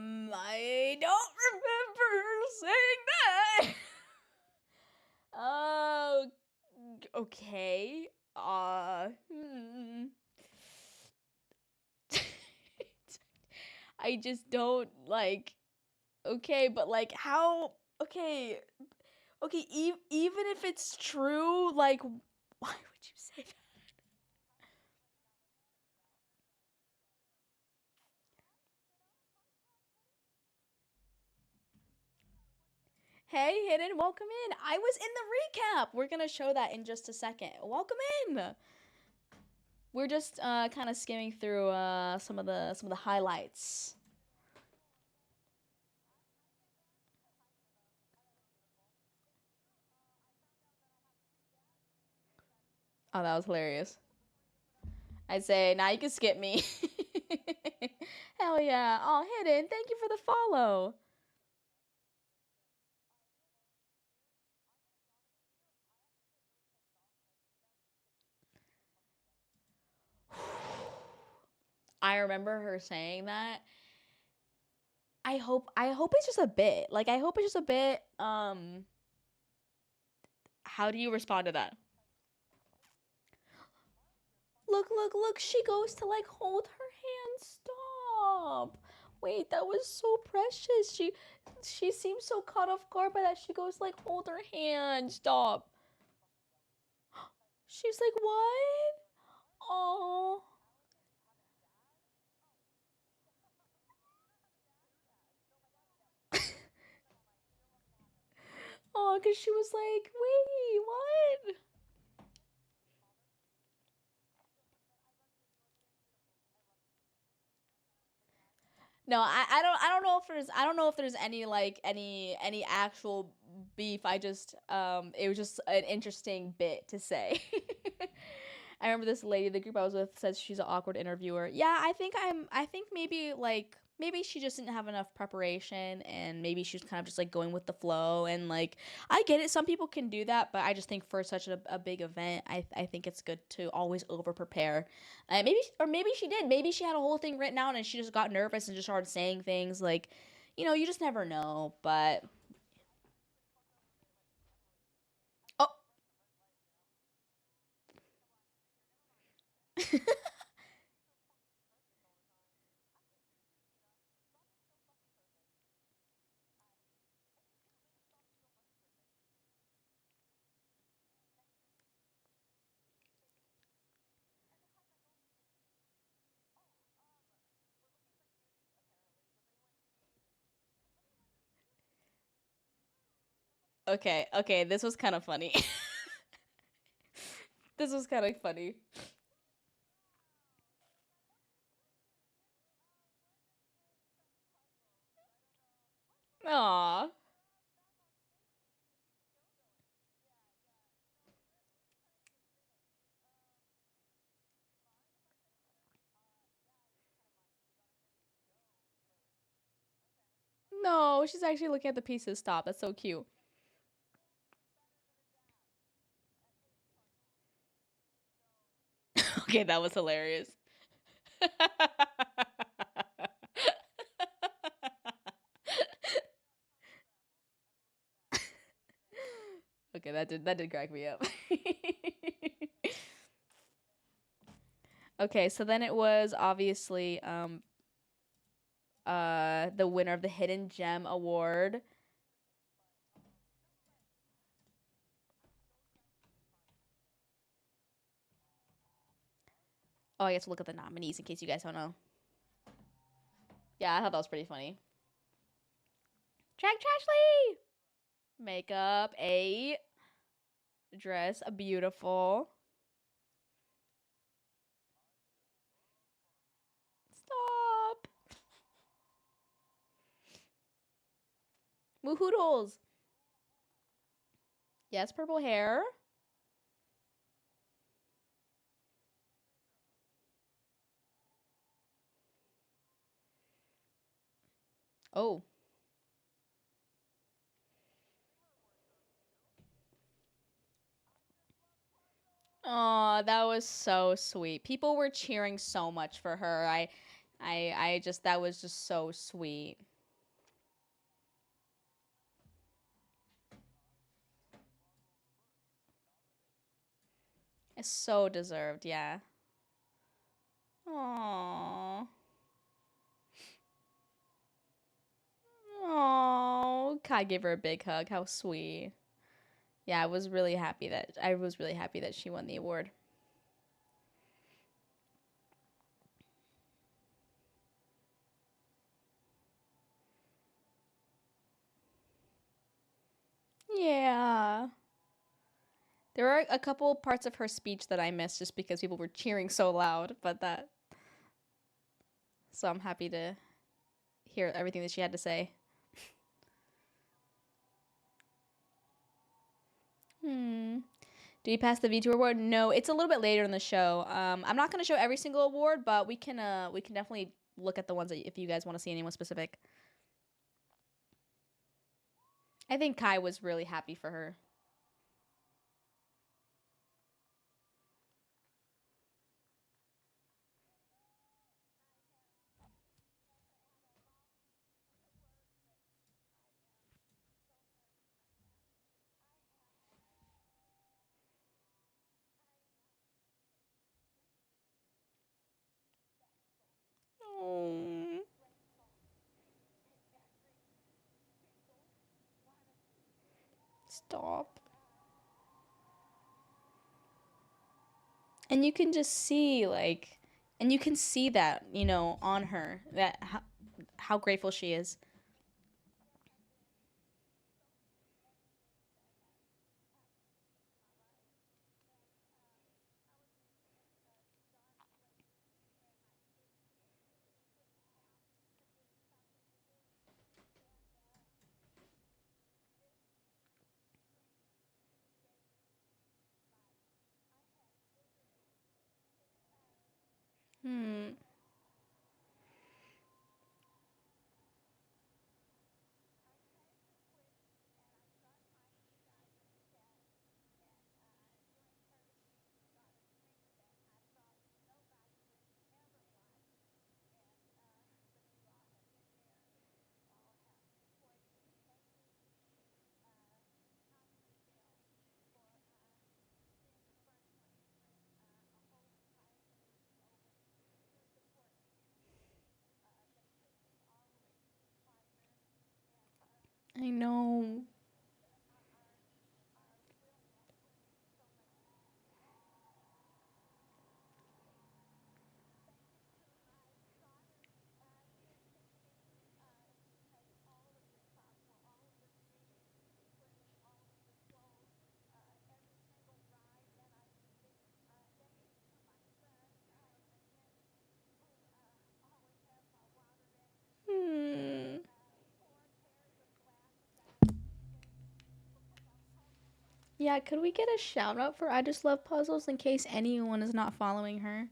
don't remember saying that. Oh, okay. I just don't like. Okay, but like how? Okay, okay. Even if it's true, like, why would you say that? Hey, Hidden, welcome in. I was in the recap. We're gonna show that in just a second. Welcome in. We're just kind of skimming through some of the highlights. Oh, that was hilarious. I'd say now you can skip me. Hell yeah. Oh, Hidden, thank you for the follow. I remember her saying that. I hope it's just a bit. Like I hope it's just a bit. How do you respond to that? Look, she goes to like hold her hand. Stop. Wait, that was so precious. She seems so caught off guard by that. She goes like hold her hand. Stop. She's like, "What?" Oh. Oh, cuz she was like, "Wait, what?" No, I don't know if there's any actual beef. I just it was just an interesting bit to say. I remember this lady, the group I was with, says she's an awkward interviewer. Yeah, I think maybe like maybe she just didn't have enough preparation, and maybe she was kind of just like going with the flow, and like I get it, some people can do that, but I just think for such a big event, I think it's good to always over prepare. Maybe, or maybe she did. Maybe she had a whole thing written out and she just got nervous and just started saying things like, you just never know. But oh. Okay, okay, this was kind of funny. This was kind of funny. Aw. No, she's actually looking at the pieces. Stop. That's so cute. Okay, that was hilarious. Okay, that did crack me up. Okay, so then it was obviously the winner of the Hidden Gem Award. Oh, I guess we'll look at the nominees in case you guys don't know. Yeah, I thought that was pretty funny. Jack Trashley! Makeup, 8. Dress, a beautiful. Stop. Woohoodles. Yes, purple hair. Oh. Oh, that was so sweet. People were cheering so much for her. I just that was just so sweet. It's so deserved, yeah. Aww. Aww. Kai gave her a big hug. How sweet. Yeah, I was really happy that she won the award. Yeah. There are a couple parts of her speech that I missed just because people were cheering so loud, but that so I'm happy to hear everything that she had to say. Hmm. Did you pass the V2 award? No, it's a little bit later in the show. I'm not gonna show every single award, but we can definitely look at the ones that if you guys want to see anyone specific. I think Kai was really happy for her. Oh, stop. And you can just see like, and you can see that on her that how grateful she is. Hmm. I know. Hmm. Yeah, could we get a shout out for I Just Love Puzzles in case anyone is not following her?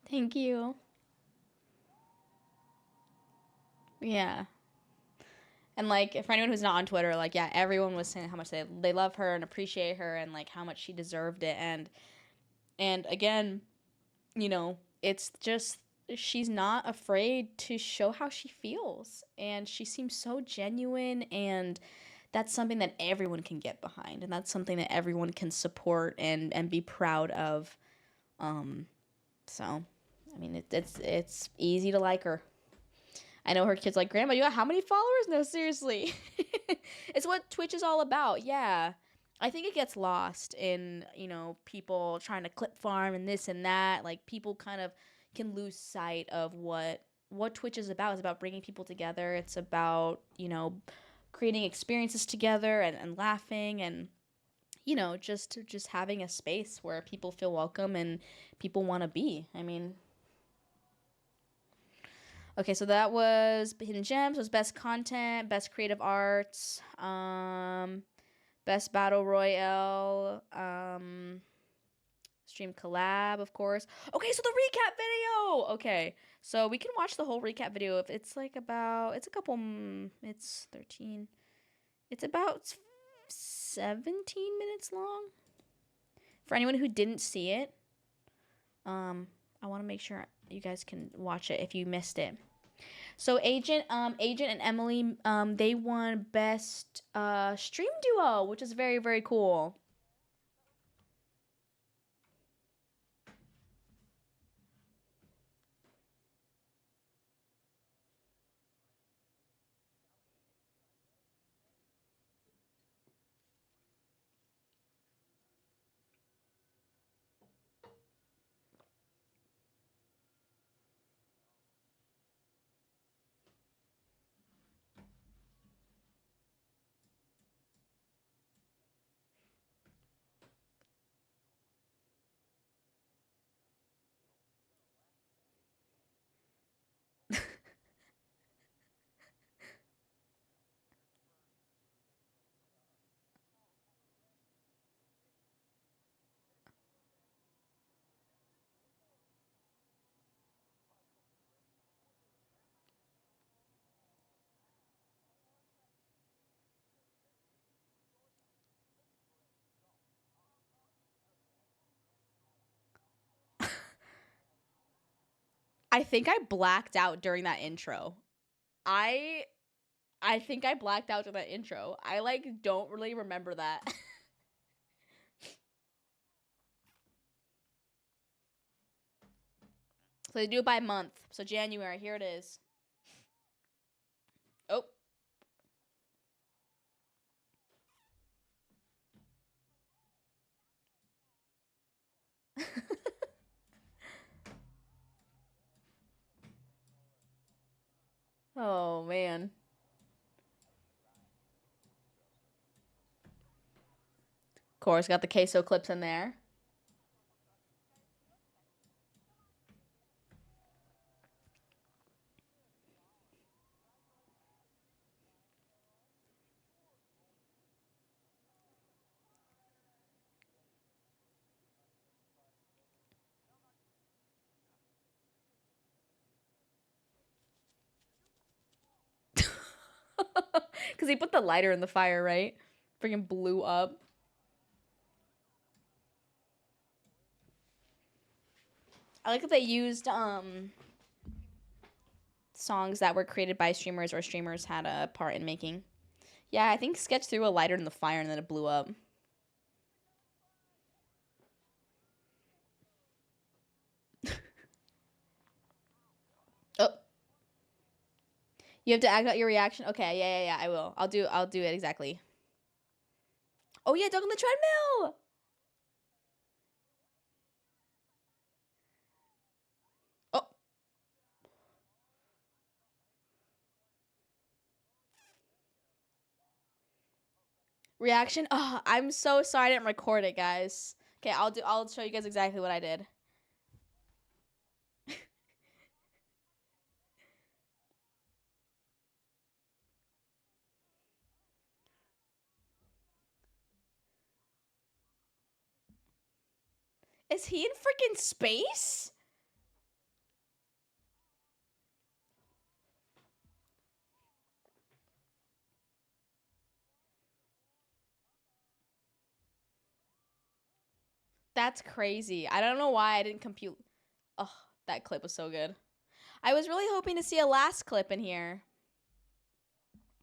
Thank you. Yeah. And like for anyone who's not on Twitter, like yeah, everyone was saying how much they love her and appreciate her and like how much she deserved it. And again, you know, it's just she's not afraid to show how she feels and she seems so genuine, and that's something that everyone can get behind, and that's something that everyone can support and be proud of. Um so I mean it's easy to like her. I know her kids like, Grandma, you got how many followers? No, seriously. It's what Twitch is all about. Yeah. I think it gets lost in, people trying to clip farm and this and that. Like people kind of can lose sight of what Twitch is about. It's about bringing people together. It's about, creating experiences together and laughing and just having a space where people feel welcome and people want to be. I mean, okay, so that was Hidden Gems, was best content, best creative arts, best battle royale, stream collab, of course. Okay, so the recap video. Okay, so we can watch the whole recap video if it's like about it's a couple. It's 13. It's about 17 minutes long. For anyone who didn't see it, I want to make sure you guys can watch it if you missed it. So Agent and Emily, they won best stream duo, which is very very cool. I think I blacked out during that intro. I I think I blacked out during that intro. I like don't really remember that. So they do it by month. So January, here it is. Oh. Oh man. course, got the queso clips in there. Because he put the lighter in the fire, right? Freaking blew up. I like that they used songs that were created by streamers or streamers had a part in making. Yeah, I think Sketch threw a lighter in the fire and then it blew up. Oh. You have to act out your reaction? Okay, yeah, I will. I'll do it exactly. Oh yeah, dog on the treadmill! Oh. Reaction? Oh, I'm so sorry I didn't record it, guys. Okay, I'll show you guys exactly what I did. Is he in freaking space? That's crazy. I don't know why I didn't compute. Oh, that clip was so good. I was really hoping to see a last clip in here.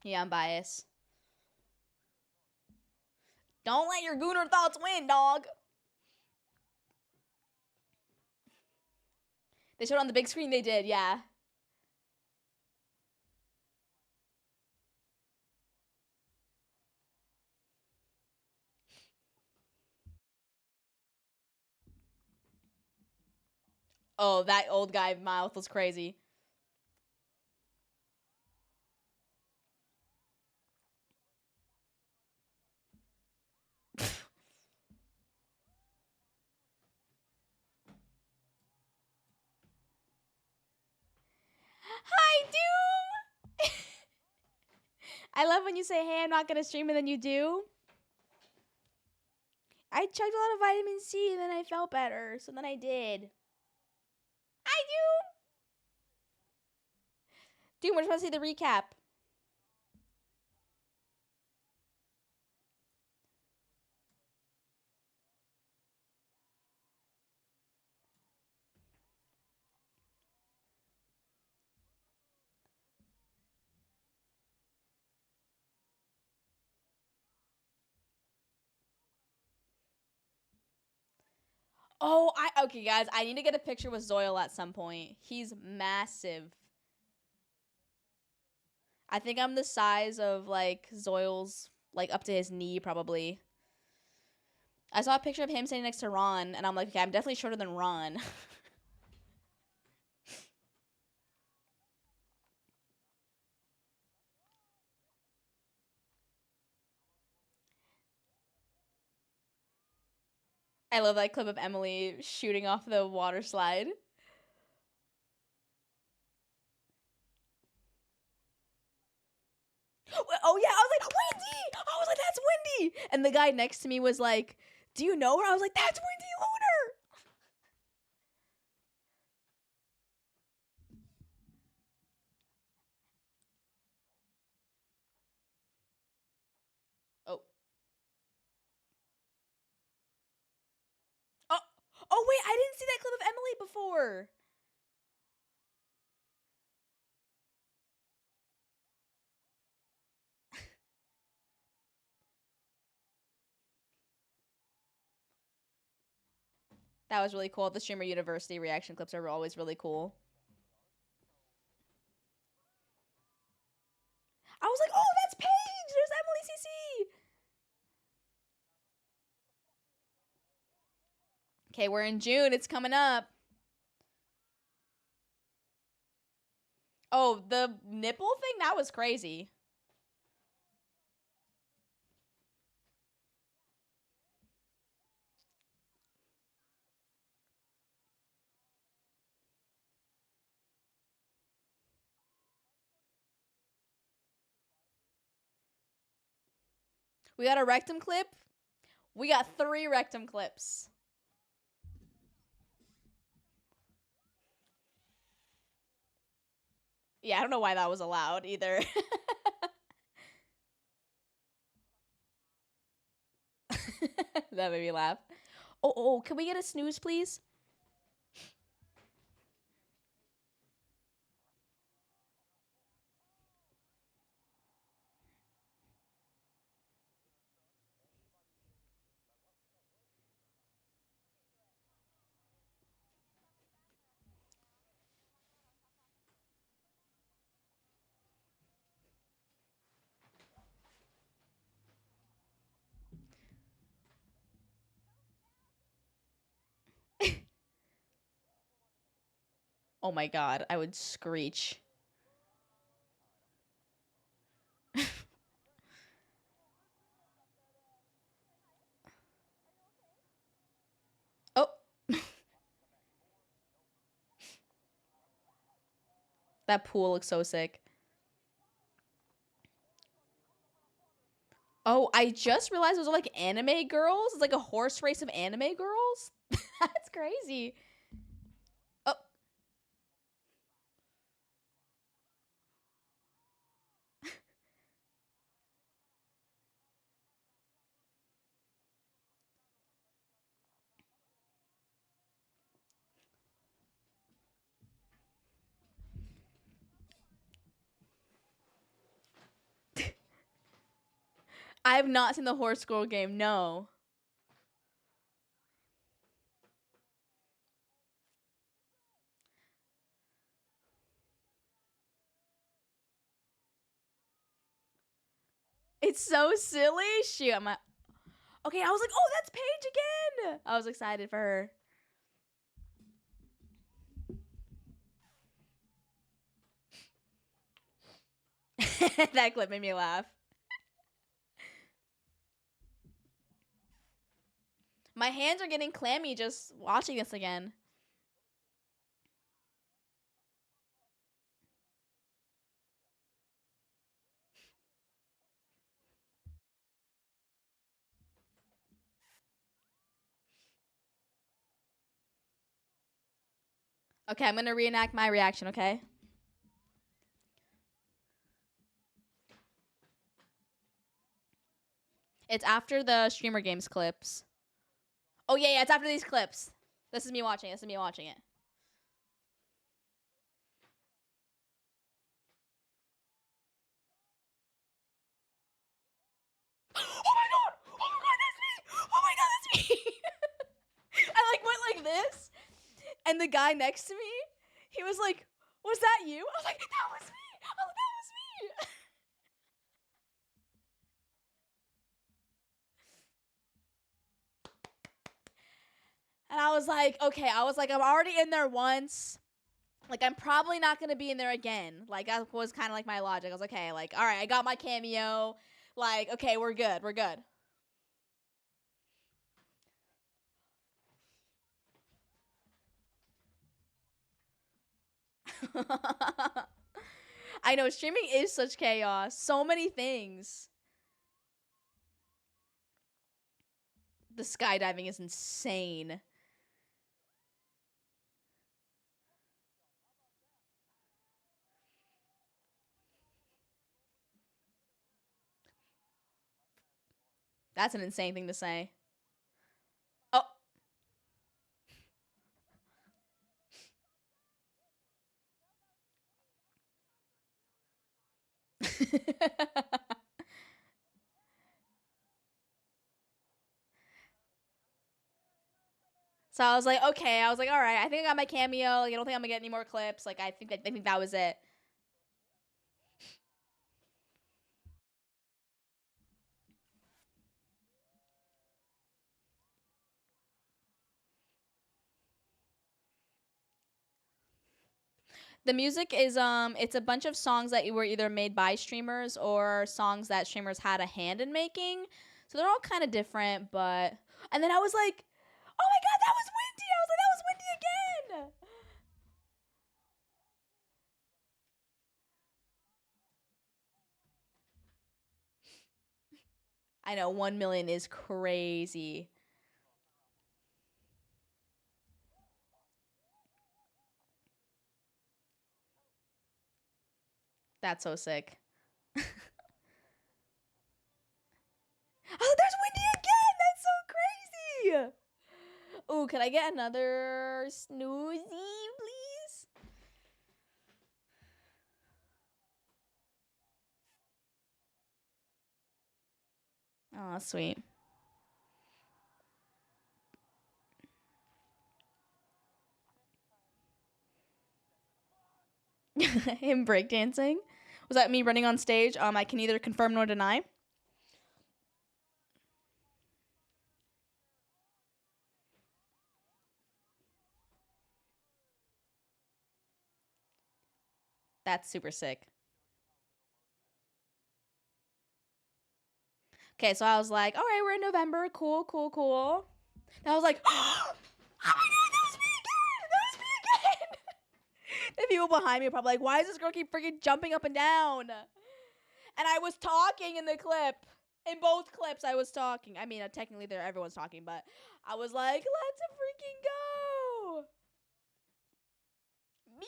Yeah, I'm biased. Don't let your gooner thoughts win, dog. They showed it on the big screen. They did, yeah. Oh, that old guy mouth was crazy. Hi, Doom! I love when you say, hey, I'm not going to stream, and then you do. I chugged a lot of vitamin C, and then I felt better, so then I did. Hi, Doom! Doom, we're supposed to see the recap. Oh, okay, guys. I need to get a picture with Zoil at some point. He's massive. I think I'm the size of like Zoil's, like up to his knee, probably. I saw a picture of him sitting next to Ron, and I'm like, okay, I'm definitely shorter than Ron. I love that clip of Emily shooting off the water slide. Oh yeah, I was like, Wendy! I was like, that's Wendy! And the guy next to me was like, do you know her? I was like, that's Wendy Lunar! Oh. Oh, oh wait, I didn't see that clip of Emily before. That was really cool. The Streamer University reaction clips are always really cool. I was like, oh, that's Paige! There's Emily CC! Okay, we're in June. It's coming up. Oh, the nipple thing? That was crazy. We got a rectum clip. We got 3 rectum clips. Yeah, I don't know why that was allowed either. That made me laugh. Oh, can we get a snooze, please? Oh my god, I would screech. Oh. That pool looks so sick. Oh, I just realized those are like anime girls. It's like a horse race of anime girls. That's crazy. Oh. I have not seen the horse girl game. No. It's so silly. Shoot, I'm okay, I was like, oh, that's Paige again. I was excited for her. That clip made me laugh. My hands are getting clammy just watching this again. Okay, I'm gonna reenact my reaction, okay? It's after the streamer games clips. Oh yeah, it's after these clips. This is me watching it. This is me watching it. Oh my god! Oh my god, that's me! Oh my god, that's me! I like went like this, and the guy next to me, he was like, "Was that you?" I was like, "That was me!" I was like, "That was me!" And I was like, "Okay," I was like, "I'm already in there once. Like, I'm probably not gonna be in there again." Like, that was kind of like my logic. I was like, "Okay, like, all right, I got my cameo. Like, okay, we're good. We're good." I know streaming is such chaos. So many things. The skydiving is insane. That's an insane thing to say. Oh. So I was like, okay. I was like, all right. I think I got my cameo. Like, I don't think I'm gonna get any more clips. Like, I think that was it. The music is it's a bunch of songs that were either made by streamers or songs that streamers had a hand in making. So they're all kind of different, but and then I was like, "Oh my god, that was Windy." I was like, "That was Windy again." I know 1 million is crazy. That's so sick. Oh, there's Wendy again. That's so crazy. Oh, can I get another snoozy, please? Oh, sweet. Him breakdancing? Was that me running on stage? I can neither confirm nor deny. That's super sick. Okay, so I was like, all right, we're in November. Cool, cool, cool. And I was like, oh my god, that was me again! That was me again! The people behind me are probably like, why does this girl keep freaking jumping up and down? And I was talking in the clip. In both clips, I was talking. I mean, technically, there everyone's talking, but I was like, let's freaking go! Me?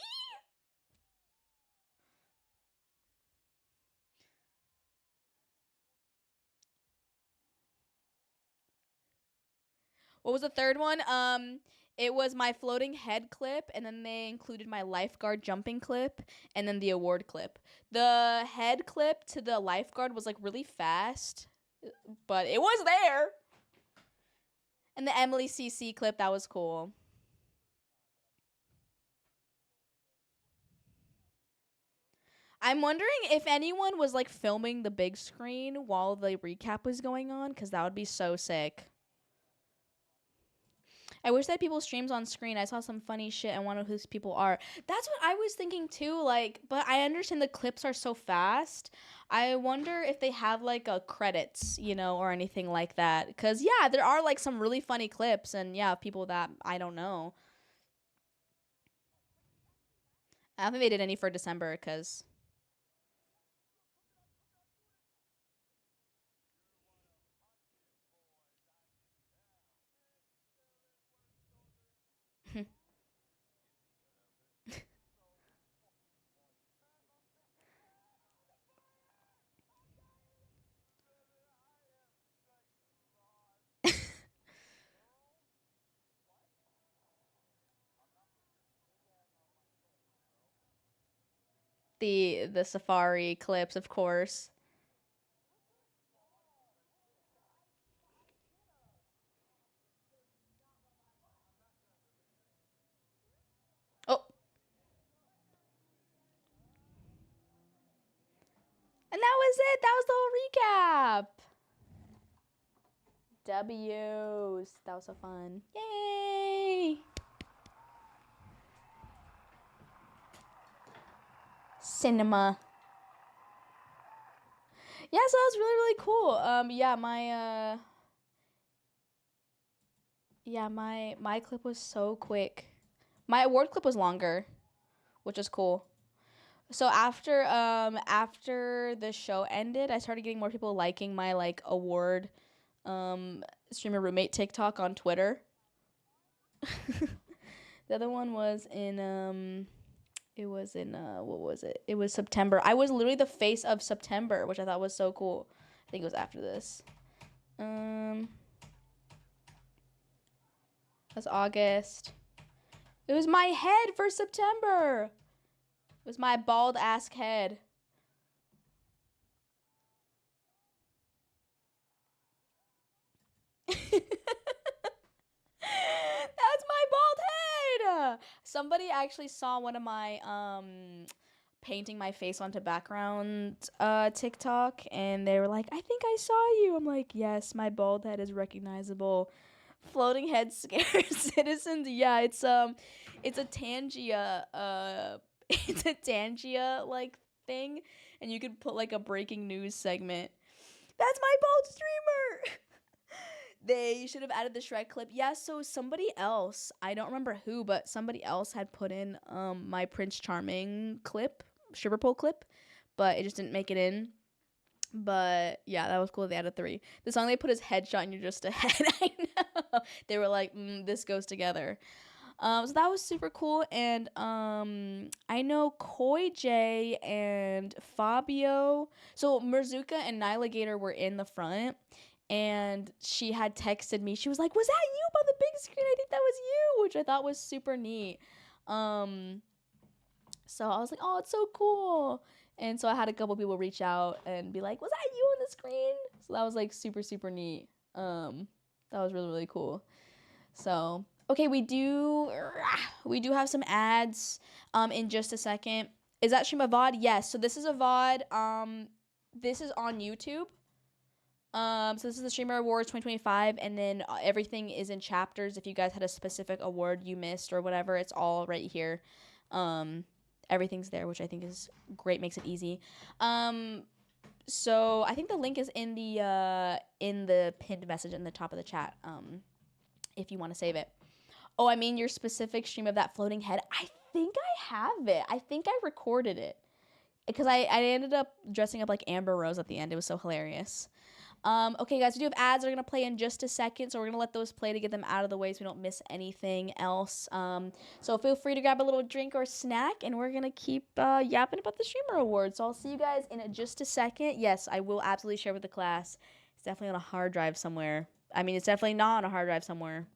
What was the third one? It was my floating head clip, and then they included my lifeguard jumping clip, and then the award clip. The head clip to the lifeguard was like really fast, but it was there. And the Emily CC clip, that was cool. I'm wondering if anyone was like filming the big screen while the recap was going on, because that would be so sick. I wish that people streams on screen. I saw some funny shit. I wonder who these people are. That's what I was thinking too. Like, but I understand the clips are so fast. I wonder if they have like a credits, or anything like that. Cause yeah, there are like some really funny clips, and yeah, people that I don't know. I don't think they did any for December, cause the safari clips, of course. Oh, and that was it. That was the whole recap. W's. That was so fun. Yay! Cinema. Yeah, so that was really, really cool. My clip was so quick. My award clip was longer, which is cool. So after the show ended, I started getting more people liking my like award streamer roommate TikTok on Twitter. The other one was in it was in what was it? It was September. I was literally the face of September, which I thought was so cool. I think it was after this. It was August. It was my head for September. It was my bald ass head. That's my bald head. Somebody actually saw one of my painting my face onto background TikTok, and they were like, "I think I saw you." I'm like, "Yes, my bald head is recognizable." Floating head scares citizens. Yeah, it's a Tangia it's a Tangia like thing, and you could put like a breaking news segment. That's my bald streamer. They should have added the Shrek clip. Yeah, so somebody else, I don't remember who, but somebody else had put in my Prince Charming clip, stripper pole clip, but it just didn't make it in. But yeah, that was cool. They added 3. The song they put is Headshot and You're Just a Head. I know. They were like, this goes together. So that was super cool. And I know Koi J and Fabio. So Merzuka and Nyla Gator were in the front. And she had texted me. She was like, was that you up on the big screen? I think that was you, which I thought was super neat. So I was like, oh, it's so cool. And so I had a couple people reach out and be like, was that you on the screen? So that was like super, super neat. That was really, really cool. So, okay, we do have some ads in just a second. Is that stream a VOD? Yes. So this is a VOD. This is on YouTube. So this is the Streamer Awards 2025, and then everything is in chapters. If you guys had a specific award you missed or whatever, it's all right here. Everything's there, which I think is great, makes it easy. So I think the link is in the pinned message in the top of the chat, if you want to save it. Oh, I mean your specific stream of that floating head. I think I have it. I think I recorded it because I ended up dressing up like Amber Rose at the end. It was so hilarious. Okay, guys, we do have ads that are going to play in just a second, so we're going to let those play to get them out of the way so we don't miss anything else. So feel free to grab a little drink or snack, and we're going to keep yapping about the Streamer Awards. So I'll see you guys in just a second. Yes, I will absolutely share with the class. It's definitely on a hard drive somewhere. I mean, it's definitely not on a hard drive somewhere.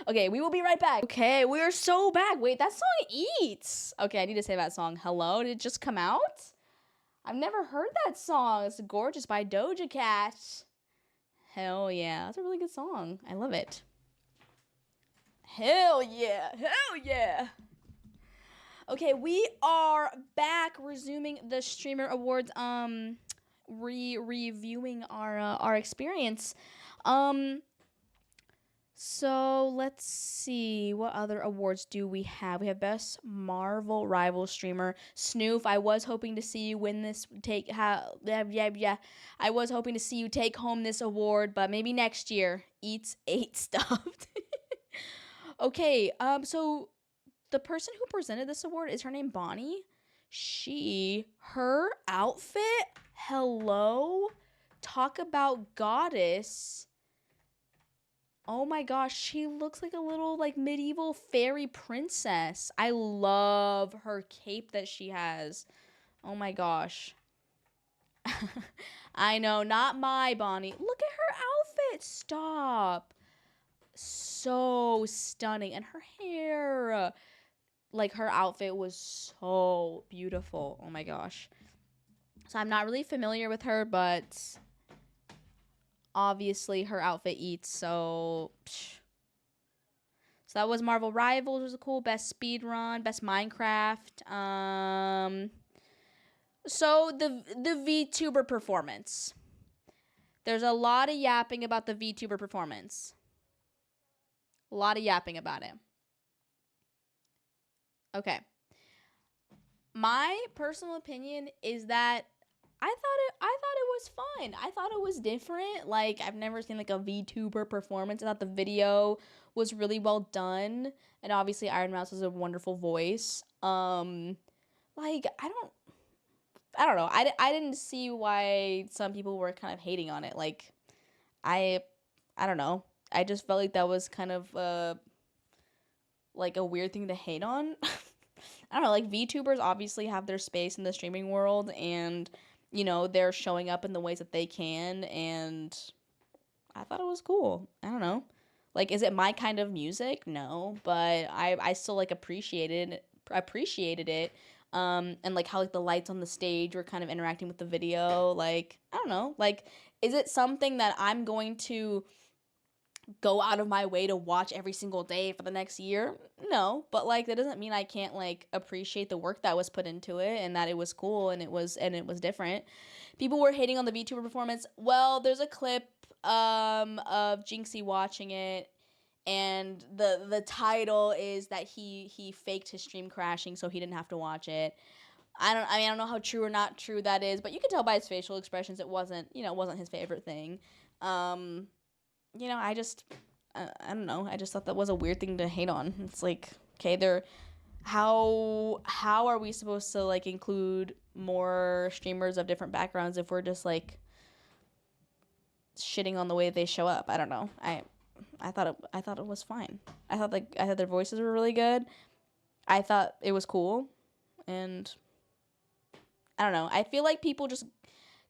Okay, we will be right back. Okay, we are so back. Wait, that song eats. Okay, I need to say that song. Hello, did it just come out? I've never heard that song. It's Gorgeous by Doja Cat. Hell yeah. That's a really good song. I love it. Hell yeah. Hell yeah. Okay, we are back resuming the Streamer Awards, reviewing our experience. So let's see, what other awards do we have? We have Best Marvel Rival Streamer. Snoof, I was hoping to see you win this. I was hoping to see you take home this award, but maybe next year. Eats 8 stuffed. Okay, so the person who presented this award, is her name Bonnie? Her outfit, hello? Talk about goddess. Oh my gosh, she looks like a little like medieval fairy princess. I love her cape that she has. Oh my gosh. I know, not my Bonnie. Look at her outfit. Stop. So stunning. And her hair. Like her outfit was so beautiful. Oh my gosh. So I'm not really familiar with her, but obviously her outfit eats, so that was Marvel Rivals, was a cool. Best speedrun, best Minecraft. So the VTuber performance, there's a lot of yapping about the VTuber performance, a lot of yapping about it. Okay, my personal opinion is that I thought it was fun. I thought it was different. Like, I've never seen like a VTuber performance. I thought the video was really well done, and obviously Iron Mouse has a wonderful voice. Like, I don't know. I didn't see why some people were kind of hating on it. Like, I don't know. I just felt like that was kind of like a weird thing to hate on. I don't know. Like, VTubers obviously have their space in the streaming world, and you know, they're showing up in the ways that they can, and I thought it was cool. I don't know. Like, is it my kind of music? No, but I still, like, appreciated it. And, like, how, like, the lights on the stage were kind of interacting with the video. Like, I don't know. Like, is it something that I'm going to go out of my way to watch every single day for the next year? No, but like that doesn't mean I can't like appreciate the work that was put into it, and that it was cool, and it was different. People were hating on the VTuber performance. Well, there's a clip of Jinxie watching it, and the title is that he faked his stream crashing so he didn't have to watch it. I don't know how true or not true that is, but you can tell by his facial expressions it wasn't his favorite thing. You know, I don't know. I just thought that was a weird thing to hate on. It's like, okay, how are we supposed to like include more streamers of different backgrounds if we're just like shitting on the way they show up? I don't know. I thought it was fine. I thought their voices were really good. I thought it was cool, and I don't know. I feel like people just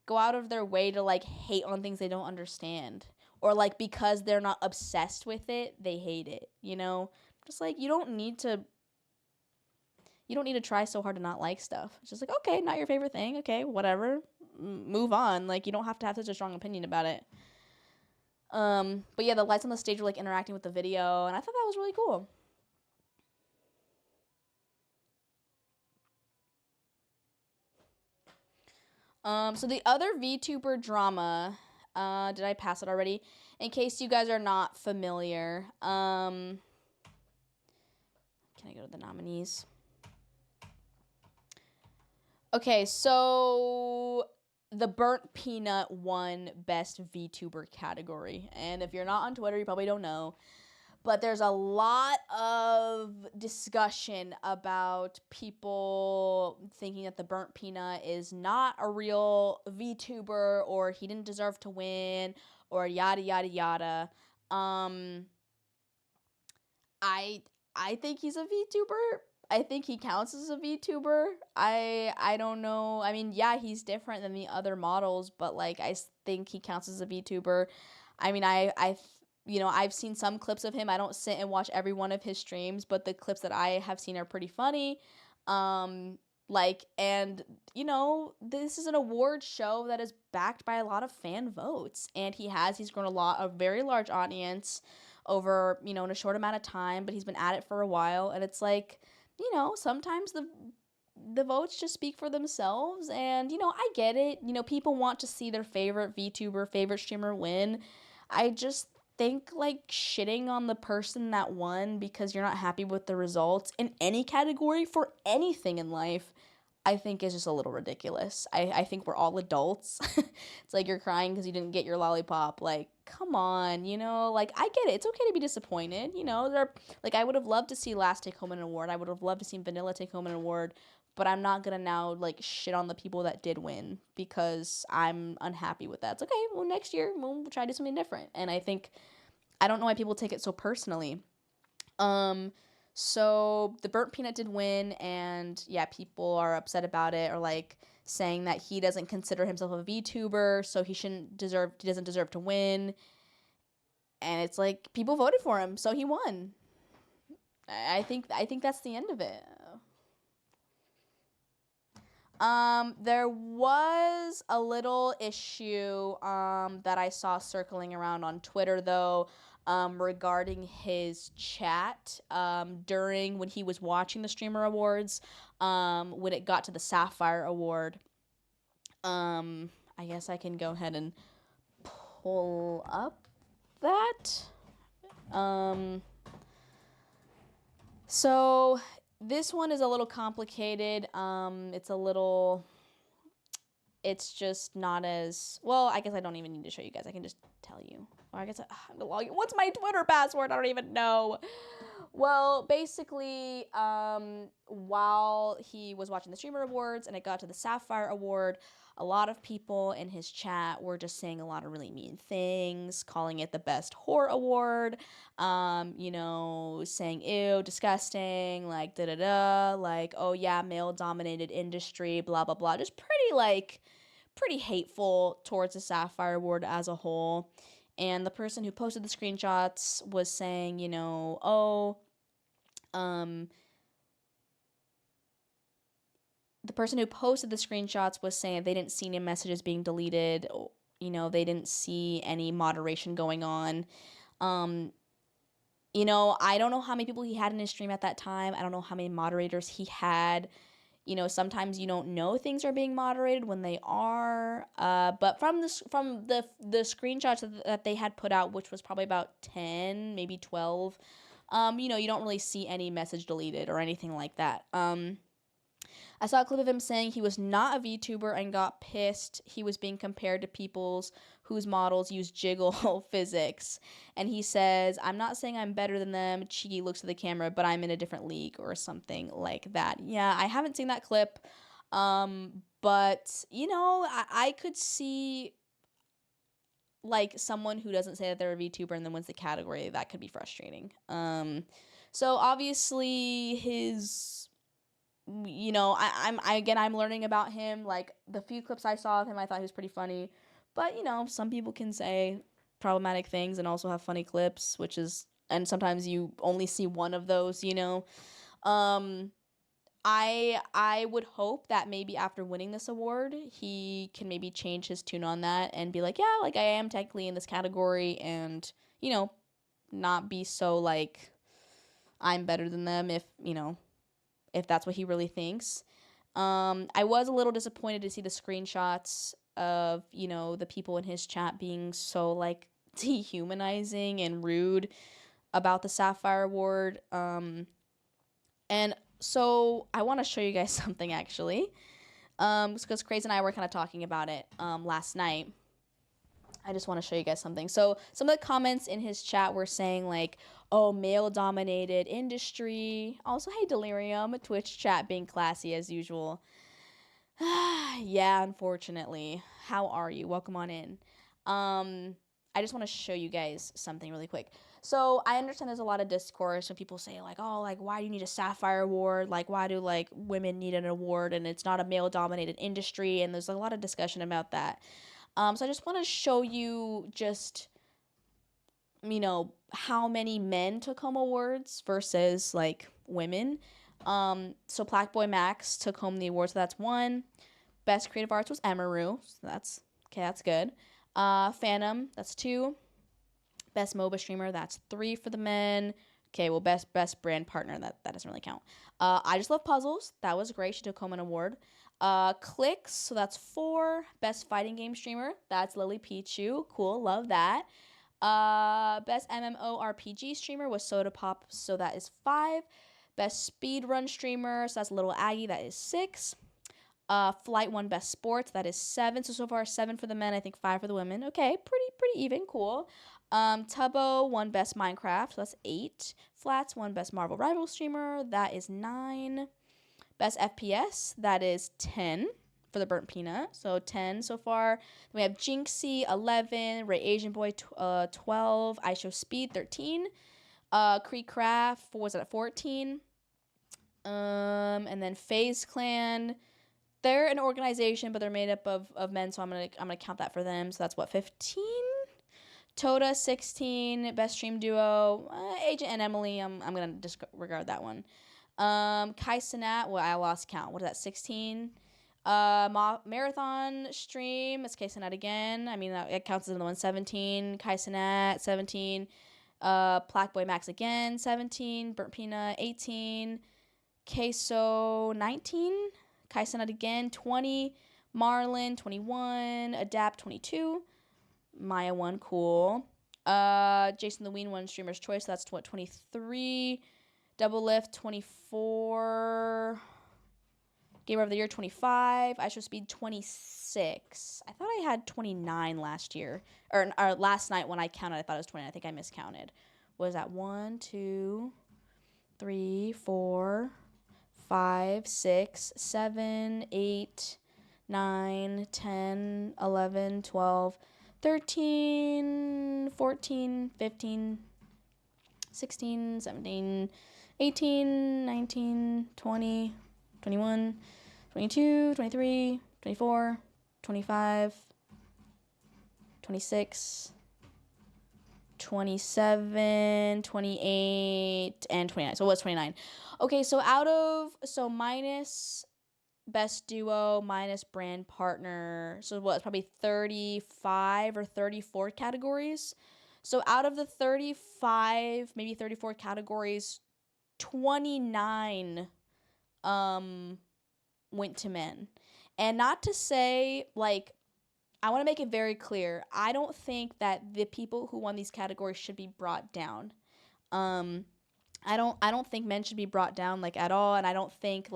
go out of their way to like hate on things they don't understand, or like because they're not obsessed with it, they hate it. You know, just like you don't need to try so hard to not like stuff. It's just like, okay, not your favorite thing. Okay, whatever. Move on. Like, you don't have to have such a strong opinion about it. But yeah, the lights on the stage were like interacting with the video, and I thought that was really cool. So the other VTuber drama, did I pass it already? In case you guys are not familiar, can I go to the nominees? Okay, so the Burnt Peanut won Best VTuber category. And if you're not on Twitter, you probably don't know. But there's a lot of discussion about people thinking that the Burnt Peanut is not a real VTuber, or he didn't deserve to win, or yada yada yada. I think he's a VTuber. I think he counts as a VTuber. I don't know. I mean, yeah, he's different than the other models, but like I think he counts as a VTuber. I mean, I've seen some clips of him. I don't sit and watch every one of his streams, but the clips that I have seen are pretty funny. And this is an award show that is backed by a lot of fan votes, and he's grown a very large audience over, in a short amount of time, but he's been at it for a while, and it's like, sometimes the votes just speak for themselves, and, I get it. People want to see their favorite VTuber, favorite streamer win. I just think, like, shitting on the person that won because you're not happy with the results in any category for anything in life, I think is just a little ridiculous. I think we're all adults. It's like you're crying because you didn't get your lollipop. Like, come on, like, I get it. It's okay to be disappointed. Like, I would have loved to see Last take home an award. I would have loved to see Vanilla take home an award. But I'm not going to now, like, shit on the people that did win because I'm unhappy with that. It's okay. Well, next year, we'll try to do something different. And I don't know why people take it so personally. So the Burnt Peanut did win, and yeah, people are upset about it, or like saying that he doesn't consider himself a VTuber, so he doesn't deserve to win. And it's like, people voted for him, so he won. I think that's the end of it. There was a little issue that I saw circling around on Twitter, though, regarding his chat during when he was watching the Streamer Awards, when it got to the Sapphire Award. I guess I can go ahead and pull up that. So this one is a little complicated. It's just not as well. I guess I don't even need to show you guys. I can just tell you. Or I guess I'm gonna log in. What's my Twitter password? I don't even know. Well, basically, while he was watching the Streamer Awards and it got to the Sapphire Award, a lot of people in his chat were just saying a lot of really mean things, calling it the best whore award, saying, ew, disgusting, like, da-da-da, like, oh yeah, male-dominated industry, blah, blah, blah. Just pretty hateful towards the Sapphire Award as a whole. And the person who posted the screenshots was saying, the person who posted the screenshots was saying they didn't see any messages being deleted. They didn't see any moderation going on. I don't know how many people he had in his stream at that time. I don't know how many moderators he had. Sometimes you don't know things are being moderated when they are. But from the screenshots that they had put out, which was probably about 10, maybe 12, you don't really see any message deleted or anything like that. I saw a clip of him saying he was not a VTuber and got pissed he was being compared to people whose models use jiggle physics. And he says, I'm not saying I'm better than them. Cheeky looks at the camera, but I'm in a different league or something like that. Yeah, I haven't seen that clip. But, you know, I could see like someone who doesn't say that they're a VTuber and then wins the category. That could be frustrating. So obviously his, you know, I'm learning about him. Like the few clips I saw of him, I thought he was pretty funny. But, you know, some people can say problematic things and also have funny clips, which is, and sometimes you only see one of those, you know. I would hope that maybe after winning this award, he can maybe change his tune on that and be like, yeah, like I am technically in this category, and, you know, not be so like I'm better than them if, you know, if that's what he really thinks. I was a little disappointed to see the screenshots of, you know, the people in his chat being so like dehumanizing and rude about the Sapphire Award. And so I want to show you guys something actually, because Craze and I were kind of talking about it last night. I just want to show you guys something. So some of the comments in his chat were saying like, oh, male-dominated industry. Also, hey, Delirium, Twitch chat being classy as usual. Yeah, unfortunately. How are you? Welcome on in. I just want to show you guys something really quick. So I understand there's a lot of discourse when people say like, oh, like why do you need a Sapphire Award? Like why do like women need an award and it's not a male-dominated industry? And there's a lot of discussion about that. So I just want to show you just, you know, how many men took home awards versus like women. So Black Boy Max took home the award, so that's 1. Best Creative Arts was Emaru, so that's okay, that's good. Phantom, that's 2. Best MOBA streamer, that's 3 for the men. Okay, well, best brand partner, that doesn't really count. I Just Love Puzzles, that was great. She took home an award. Clicks, so that's 4. Best fighting game streamer, that's Lily Pichu. Cool, love that. Best MMORPG streamer was Soda Pop, so that is 5. Best speedrun streamer, so that's Little Aggie, that is 6. Flight won Best Sports, that is 7. So far 7 for the men, I think 5 for the women. Okay, pretty even, cool. Tubbo won Best Minecraft, so that's 8. Flats won Best Marvel Rival streamer, that is 9. Best FPS, that is 10 for the Burnt Peanut, so 10 so far. Then we have Jinxie, 11. Ray Asian Boy, 12. I Show Speed, 13. Cree Craft was at 14. And then FaZe Clan, they're an organization, but they're made up of men, so I'm gonna count that for them. So that's what, 15? Toda, 16. Best Stream Duo, Agent and Emily, I'm gonna disregard that one. Kai Cenat, well, I lost count. What is that, 16? Marathon Stream, it's Kai Cenat again. I mean, that counts as another one. 17. Kai Cenat, 17. Black Boy Max again, 17. Burnt Peanut, 18. Queso, 19. Kai Cenat again, 20. Marlin, 21. Adapt, 22. Maya 1, cool. Jason the Ween won Streamer's Choice, so that's 23. Double Lift, 24. Gamer of the Year, 25. I Show Speed, 26. I thought I had 29 last year. Or last night when I counted, I thought it was 20. I think I miscounted. Was that 1, 2, 3, 4, 5, 6, 7, 8, 9, 10, 11, 12, 13, 14, 15, 16, 17, 18, 19, 20, 21, 22, 23, 24, 25, 26, 27, 28, and 29. So it was 29. Okay, so minus Best Duo, minus Brand Partner. So what, it's probably 35 or 34 categories. So out of the 35, maybe 34 categories, 29 went to men. And not to say, like, I want to make it very clear, I don't think that the people who won these categories should be brought down. I don't think men should be brought down, like, at all, and I don't think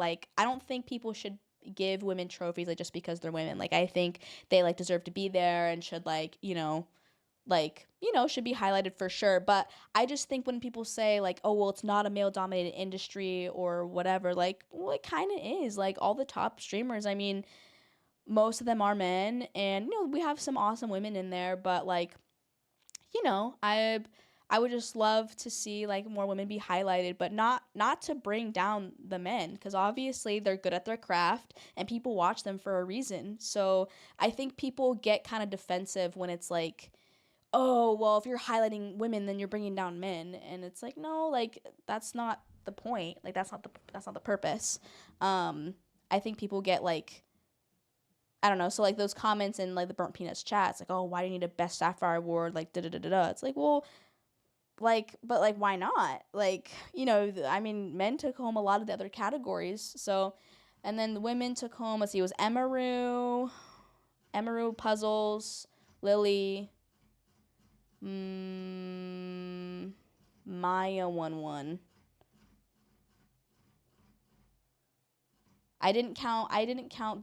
people should, give women trophies like just because they're women. Like I think they like deserve to be there and should should be highlighted for sure. But I just think when people say like, oh well, it's not a male dominated industry or whatever, like, well, it kind of is. Like all the top streamers, I mean, most of them are men, and we have some awesome women in there, but like, I would just love to see like more women be highlighted, but not to bring down the men, because obviously they're good at their craft and people watch them for a reason. So I think people get kind of defensive when it's like, oh well, if you're highlighting women then you're bringing down men, and it's like, no, like that's not the point. Like that's not the purpose. I think people get like, I don't know. So like those comments in like the Burnt Peanuts chats, like, oh, why do you need a Best Sapphire Award? Like, da da da da da. It's like, well, like, but like, why not? Like, I mean, men took home a lot of the other categories. So, and then the women took home. Let's see, it was Emaru Puzzles, Lily, Maya won one. I didn't count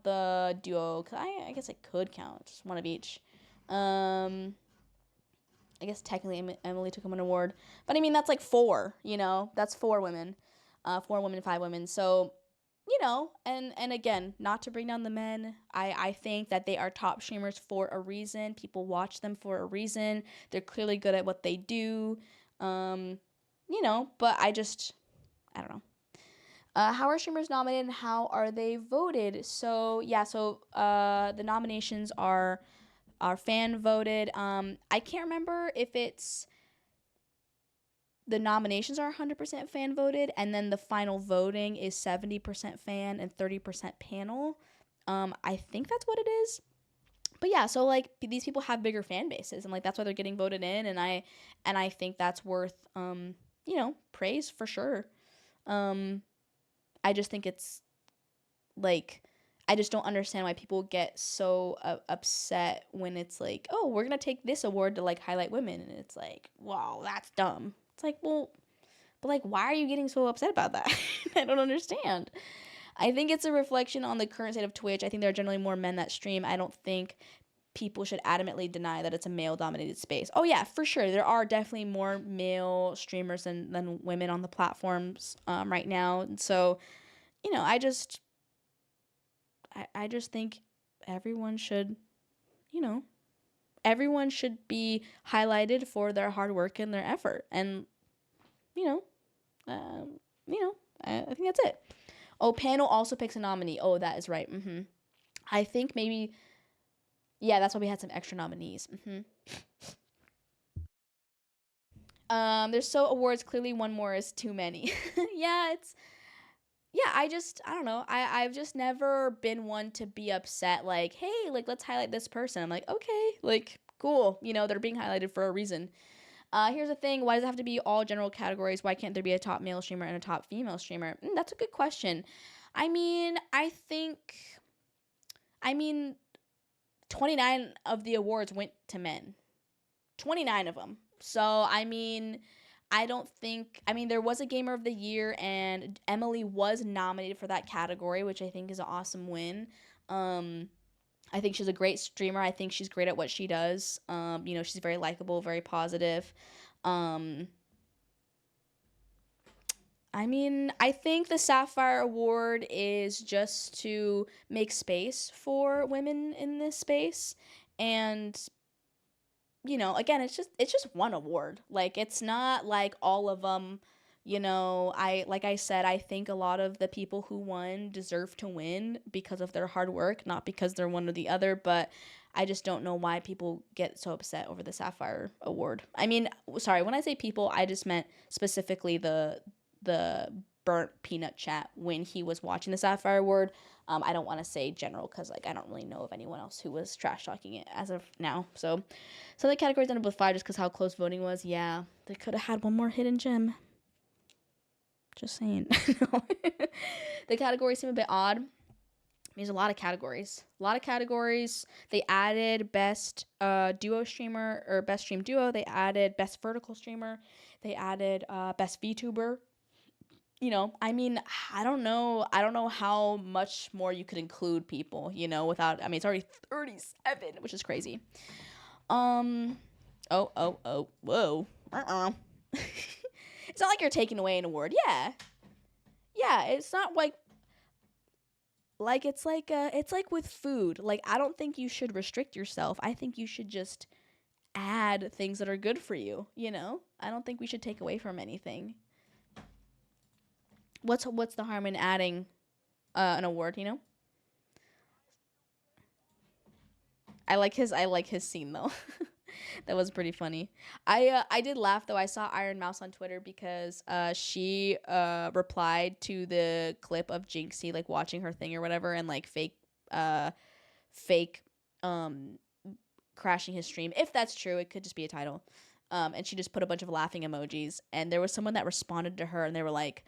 the duo, because I guess I could count just one of each. I guess technically Emily took home an award, but I mean that's like four. That's four women, 4 women, 5 women. So, and again, not to bring down the men. I think that they are top streamers for a reason. People watch them for a reason. They're clearly good at what they do. But I don't know. How are streamers nominated and how are they voted? So yeah, the nominations are fan voted. I can't remember if it's the nominations are 100% fan voted, and then the final voting is 70% fan and 30% panel. I think that's what it is. But yeah, so like these people have bigger fan bases, and like that's why they're getting voted in, and I think that's worth praise for sure. I just think it's like, I just don't understand why people get so upset when it's like, oh, we're gonna take this award to like highlight women, and it's like, wow, that's dumb. It's like, well, but like, why are you getting so upset about that? I don't understand. I think it's a reflection on the current state of Twitch. I think there are generally more men that stream. I don't think people should adamantly deny that it's a male dominated space. Oh yeah, for sure, there are definitely more male streamers than women on the platforms right now. And so, I just think everyone should be highlighted for their hard work and their effort, and I think that's it. Oh, panel also picks a nominee. Oh, that is right. I think maybe, yeah, that's why we had some extra nominees. There's so awards, clearly one more is too many. I don't know. I've just never been one to be upset, like, hey, like, let's highlight this person. I'm like, okay, like, cool. They're being highlighted for a reason. Here's the thing. Why does it have to be all general categories? Why can't there be a top male streamer and a top female streamer? That's a good question. I mean, 29 of the awards went to men. 29 of them. So, I mean, there was a Gamer of the Year, and Emily was nominated for that category, which I think is an awesome win. I think she's a great streamer. I think she's great at what she does. She's very likable, very positive. I think the Sapphire Award is just to make space for women in this space. And, again, it's just one award. Like, it's not like all of them. Like I said, I think a lot of the people who won deserve to win because of their hard work, not because they're one or the other, but I just don't know why people get so upset over the Sapphire Award. Sorry, when I say people, I just meant specifically the Burnt Peanut chat when he was watching the Sapphire Award. I don't want to say general, because like I don't really know of anyone else who was trash talking it as of now. So the categories ended up with 5 just because how close voting was. Yeah, they could have had one more hidden gem. Just saying. The categories seem a bit odd. There's a lot of categories. They added best duo streamer, or best stream duo. They added best vertical streamer. They added best VTuber. I mean, I don't know how much more you could include people, without, I mean, it's already 37, which is crazy. Um, whoa. It's not like you're taking away an award. Yeah. Yeah, it's not it's like with food. Like, I don't think you should restrict yourself. I think you should just add things that are good for you. I don't think we should take away from anything. What's the harm in adding an award? I like his scene though. That was pretty funny. I did laugh though. I saw Iron Mouse on Twitter because she replied to the clip of Jinxie like watching her thing or whatever, and like fake um crashing his stream. If that's true, it could just be a title. And she just put a bunch of laughing emojis, and there was someone that responded to her, and they were like,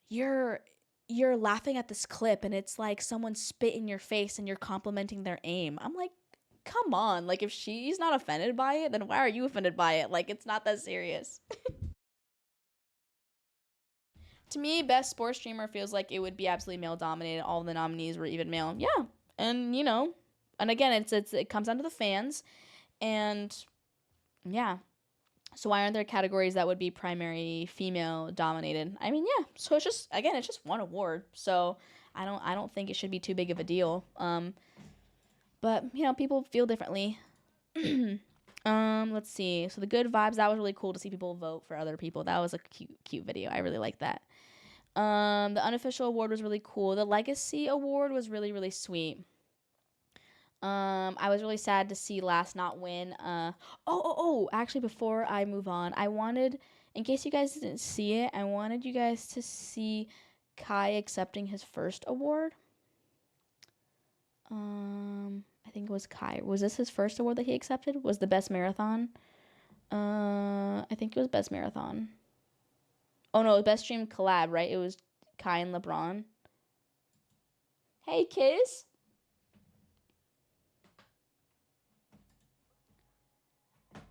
"You're laughing at this clip, and it's like someone spit in your face, and you're complimenting their aim." I'm like, come on. Like, if she's not offended by it, then why are you offended by it? Like, it's not that serious. To me, best sports streamer feels like it would be absolutely male dominated. All the nominees were even male. Yeah, and and again, it comes down to the fans, and yeah. So why aren't there categories that would be primary female dominated? I mean, yeah. So it's just one award. So I don't think it should be too big of a deal. But people feel differently. Let's see. So the good vibes, that was really cool to see people vote for other people. That was a cute video. I really like that. The unofficial award was really cool. The legacy award was really, really sweet. I was really sad to see Last not win. Actually, before I move on, I wanted, in case you guys didn't see it, I wanted you guys to see Kai accepting his first award. I think it was Kai. Was this his first award that he accepted? Was the best marathon? I think it was best marathon. Oh no, best stream collab, right? It was Kai and LeBron. Hey, Kiss.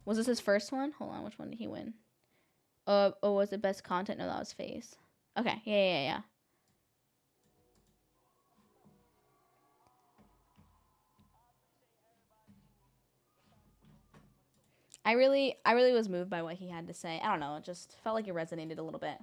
Was this his first one? Hold on, which one did he win? Was it best content? No, that was FaZe. Okay, yeah. I really was moved by what he had to say. I don't know, it just felt like it resonated a little bit.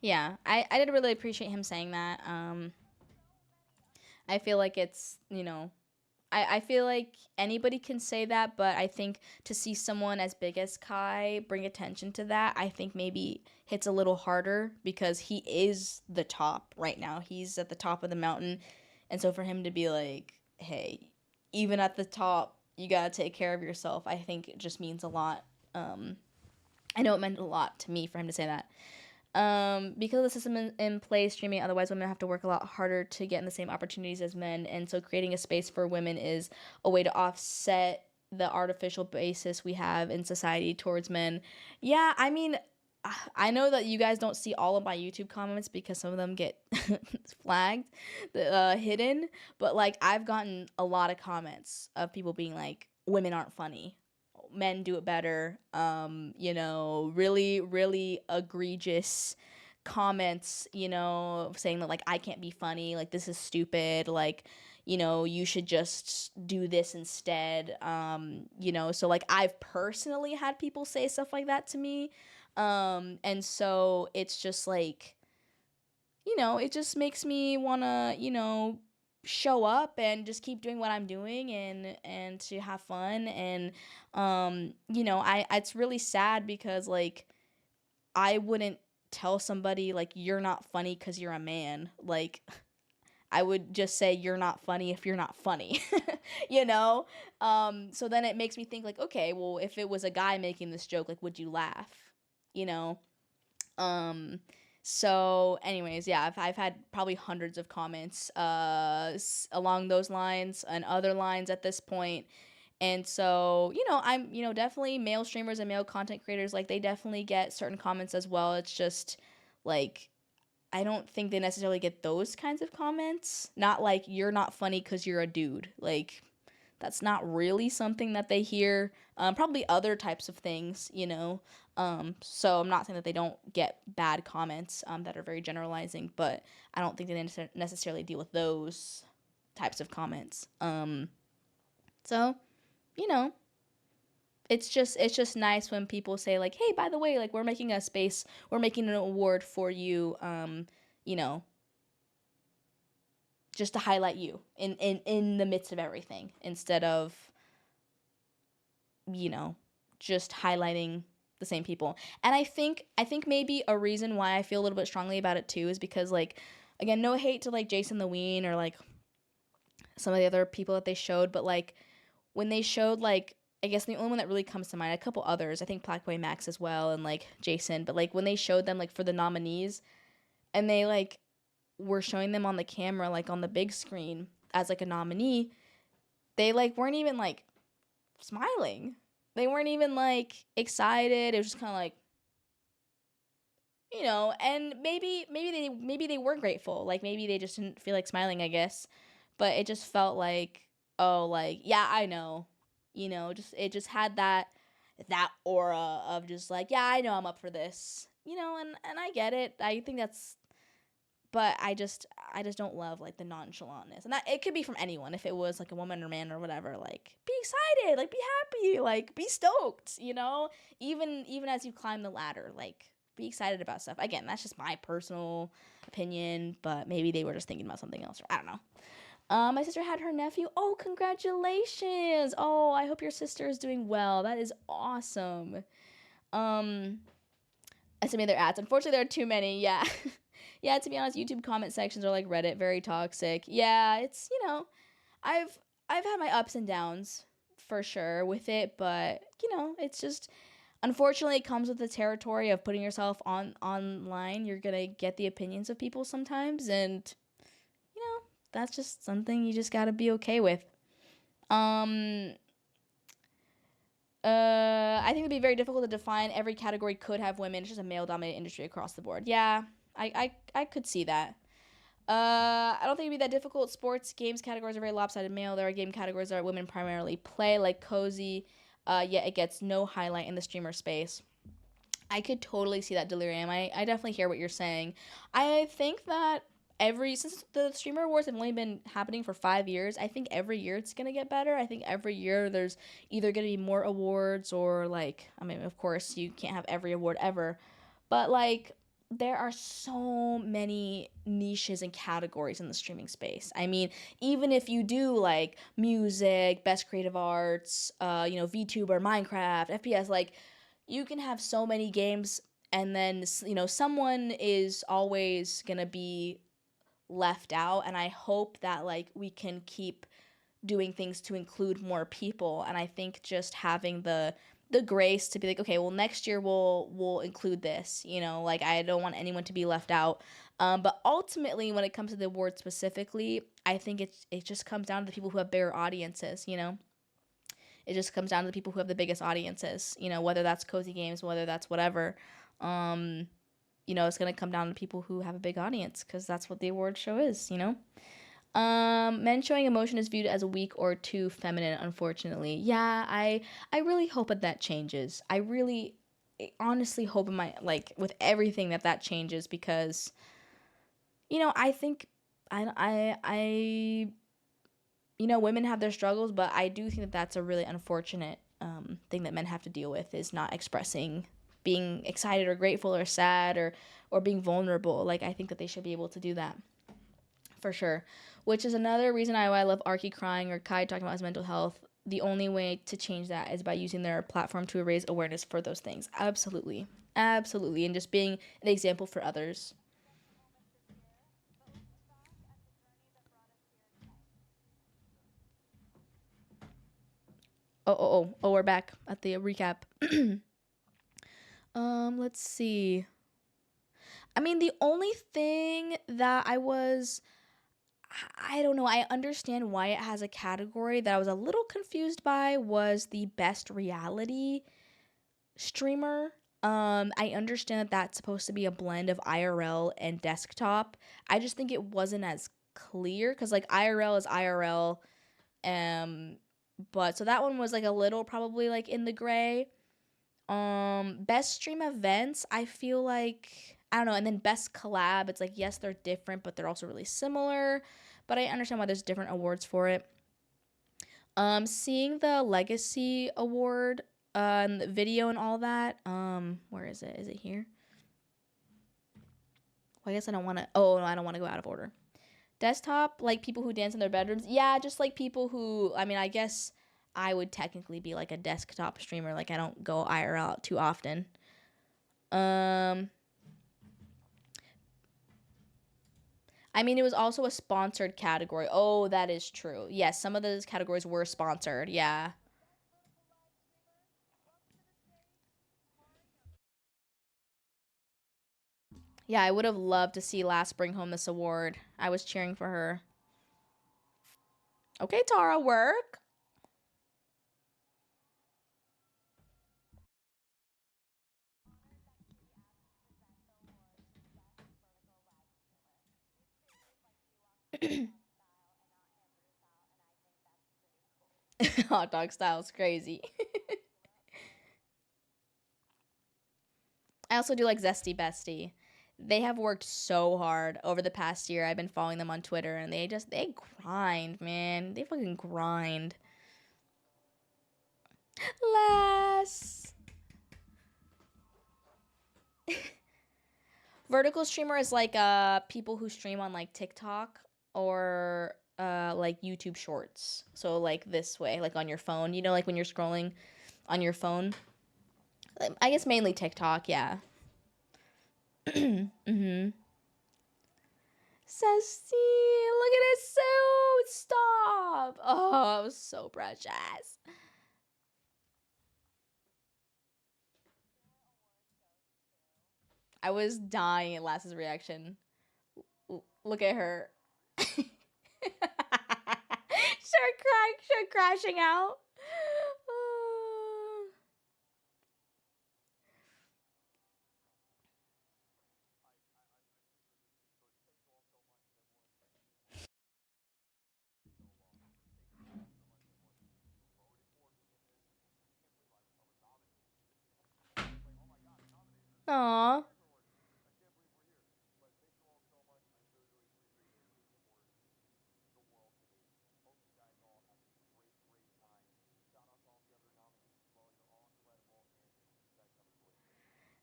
Yeah, I did really appreciate him saying that. I feel like I feel like anybody can say that, but I think to see someone as big as Kai bring attention to that, I think maybe hits a little harder because he is the top right now. He's at the top of the mountain. And so for him to be like, hey, even at the top, you got to take care of yourself, I think it just means a lot. I know it meant a lot to me for him to say that. Because of the system in place, streaming, otherwise women have to work a lot harder to get in the same opportunities as men, and so creating a space for women is a way to offset the artificial basis we have in society towards men. Yeah, I mean, I know that you guys don't see all of my YouTube comments because some of them get flagged, hidden, but like I've gotten a lot of comments of people being like, women aren't funny, men do it better. Really, really egregious comments, saying that like I can't be funny, like this is stupid, like, you should just do this instead. So like I've personally had people say stuff like that to me. And so it's just like, it just makes me want to, show up and just keep doing what I'm doing and to have fun. And it's really sad because like I wouldn't tell somebody like you're not funny cuz you're a man. Like I would just say you're not funny if you're not funny. you know? So then it makes me think like, okay, well if it was a guy making this joke, like would you laugh? You know? So anyways, yeah, I've had probably hundreds of comments along those lines and other lines at this point. And so, I'm, definitely male streamers and male content creators, like they definitely get certain comments as well. It's just like I don't think they necessarily get those kinds of comments. Not like you're not funny cuz you're a dude. Like that's not really something that they hear. Probably other types of things, So I'm not saying that they don't get bad comments that are very generalizing, but I don't think they necessarily deal with those types of comments. So, you know, it's just nice when people say like, hey, by the way, like we're making an award for you, you know, just to highlight you in the midst of everything instead of just highlighting the same people. And I think maybe a reason why I feel a little bit strongly about it too is because like again, no hate to like Jason the Ween or like some of the other people that they showed, but like when they showed like I guess the only one that really comes to mind, a couple others, I think Blackboy Max as well and like Jason, but like when they showed them like for the nominees and they like were showing them on the camera like on the big screen as like a nominee, they like weren't even like smiling. They weren't even like excited. It was just kind of like, and maybe they were grateful. Like maybe they just didn't feel like smiling, I guess. But it just felt like, oh, like yeah, I know. Just it just had that aura of just like, yeah, I know I'm up for this. And I get it. I think that's but I just don't love like the nonchalantness, and that it could be from anyone. If it was like a woman or man or whatever, like be excited, like be happy, like be stoked, even as you climb the ladder, like be excited about stuff. Again, that's just my personal opinion, but maybe they were just thinking about something else, or I don't know. My sister had her nephew. Oh, congratulations! Oh, I hope your sister is doing well. That is awesome. I submit their ads. Unfortunately, there are too many. Yeah. Yeah, to be honest, YouTube comment sections are like Reddit, very toxic. Yeah, it's, I've had my ups and downs for sure with it, but, it's just unfortunately it comes with the territory of putting yourself online. You're going to get the opinions of people sometimes, and that's just something you just got to be okay with. I think it'd be very difficult to define. Every category could have women. It's just a male-dominated industry across the board. Yeah, I could see that. I don't think it'd be that difficult. Sports, games categories are very lopsided male. There are game categories that women primarily play, like cozy, yet it gets no highlight in the streamer space. I could totally see that, Delirium. I definitely hear what you're saying. I think that since the streamer awards have only been happening for 5 years, I think every year it's gonna get better. I think every year there's either gonna be more awards or like, I mean, of course you can't have every award ever, but like there are so many niches and categories in the streaming space. I mean, even if you do like music, best creative arts, VTuber, Minecraft, FPS, like you can have so many games, and then someone is always gonna be left out. And I hope that like we can keep doing things to include more people. And I think just having the grace to be like, okay, well next year we'll include this, like I don't want anyone to be left out. But ultimately when it comes to the award specifically, I think it just comes down to the people who have bigger audiences. It just comes down to the people who have the biggest audiences, whether that's cozy games, whether that's whatever. It's going to come down to people who have a big audience, because that's what the award show is. Men showing emotion is viewed as weak or too feminine, unfortunately. Yeah, I really hope that changes. I honestly hope with everything that changes, because I think I women have their struggles, but I do think that that's a really unfortunate thing that men have to deal with, is not expressing being excited or grateful or sad or being vulnerable. Like, I think that they should be able to do that for sure. Which is another reason why I love Arky crying or Kai talking about his mental health. The only way to change that is by using their platform to raise awareness for those things. Absolutely. Absolutely. And just being an example for others. Oh, we're back at the recap. Let's see. I mean, the only thing that I don't know, I understand why it has a category that I was a little confused by was the best reality streamer. I understand that that's supposed to be a blend of IRL and desktop. I just think it wasn't as clear because like IRL is IRL. Um, but so that one was like a little probably like in the gray. Best stream events, I feel like I don't know, and then best collab, it's like yes, they're different, but they're also really similar. But I understand why there's different awards for it. Seeing the Legacy Award, and the video and all that. Where is it? Is it here? Well, I guess I don't want to. Oh no, I don't want to go out of order. Desktop, like people who dance in their bedrooms. Yeah, just like people who. I mean, I guess I would technically be like a desktop streamer. Like I don't go IRL too often. Um, I mean, it was also a sponsored category. Oh, that is true. Yes, some of those categories were sponsored. Yeah. Yeah, I would have loved to see Last bring home this award. I was cheering for her. Okay, Tara, work. Hot dog style is crazy. I also do like Zesty Bestie. They have worked so hard over the past year. I've been following them on Twitter and they grind, man. They fucking grind. Last vertical streamer is like people who stream on like TikTok or like YouTube shorts. So like this way, like on your phone, like when you're scrolling on your phone. I guess mainly TikTok, yeah. Mhm. Sassy, look at his suit. Stop. Oh, it was so precious. I was dying at Lass's reaction. Look at her. Start crying, start crashing out. Aw.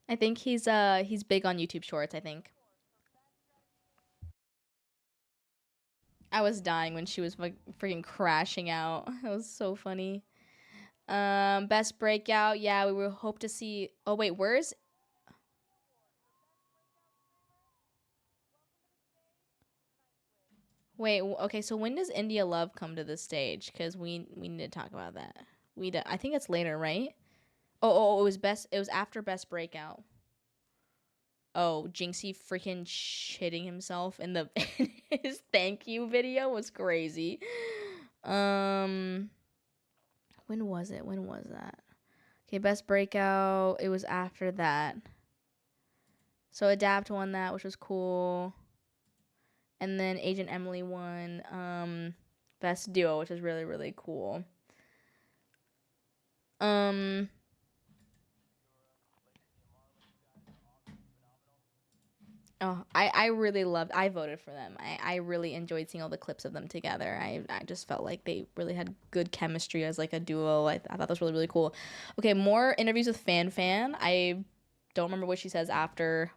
I think he's big on YouTube Shorts, I think. I was dying when she was like freaking crashing out. It was so funny. Best breakout. Yeah, we will hope to see. Oh wait, where's? Wait, okay. So when does India Love come to the stage? Because we need to talk about that. I think it's later, right? Oh, it was best. It was after best breakout. Oh, Jinxie freaking shitting himself in the his thank you video was crazy. Um, when was it? When was that? Okay, best breakout. It was after that. So Adapt won that, which was cool. And then Agent Emily won best duo, which is really really cool. Um Oh, I really loved. I voted for them. I really enjoyed seeing all the clips of them together. I just felt like they really had good chemistry as like a duo. I thought that was really really cool. Okay, more interviews with Fan Fan. I don't remember what she says after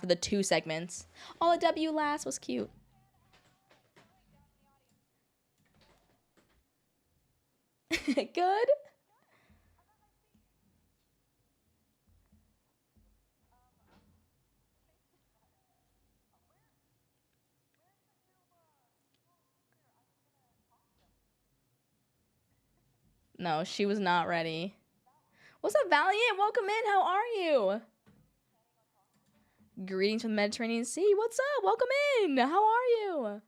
the two segments. All a W last was cute. Good. No, she was not ready. What's up, Valiant? Welcome in. How are you? Greetings from the Mediterranean Sea. What's up? Welcome in. How are you?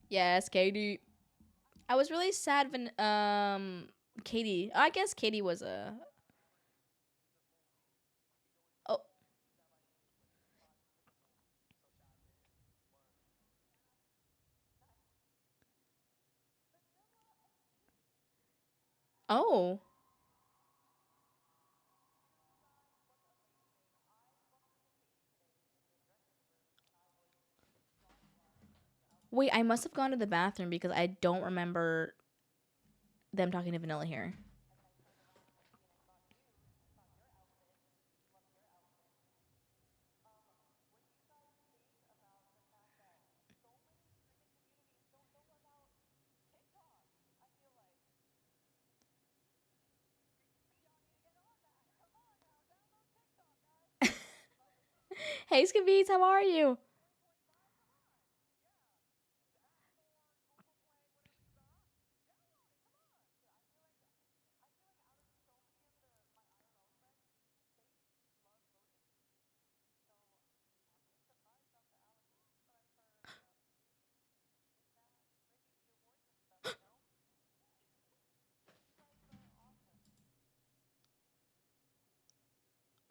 Yes, Katie. I was really sad when Katie. I guess Katie was a. Oh, oh. Wait, I must have gone to the bathroom because I don't remember them talking to Vanilla here. Hey, Skabeats, how are you?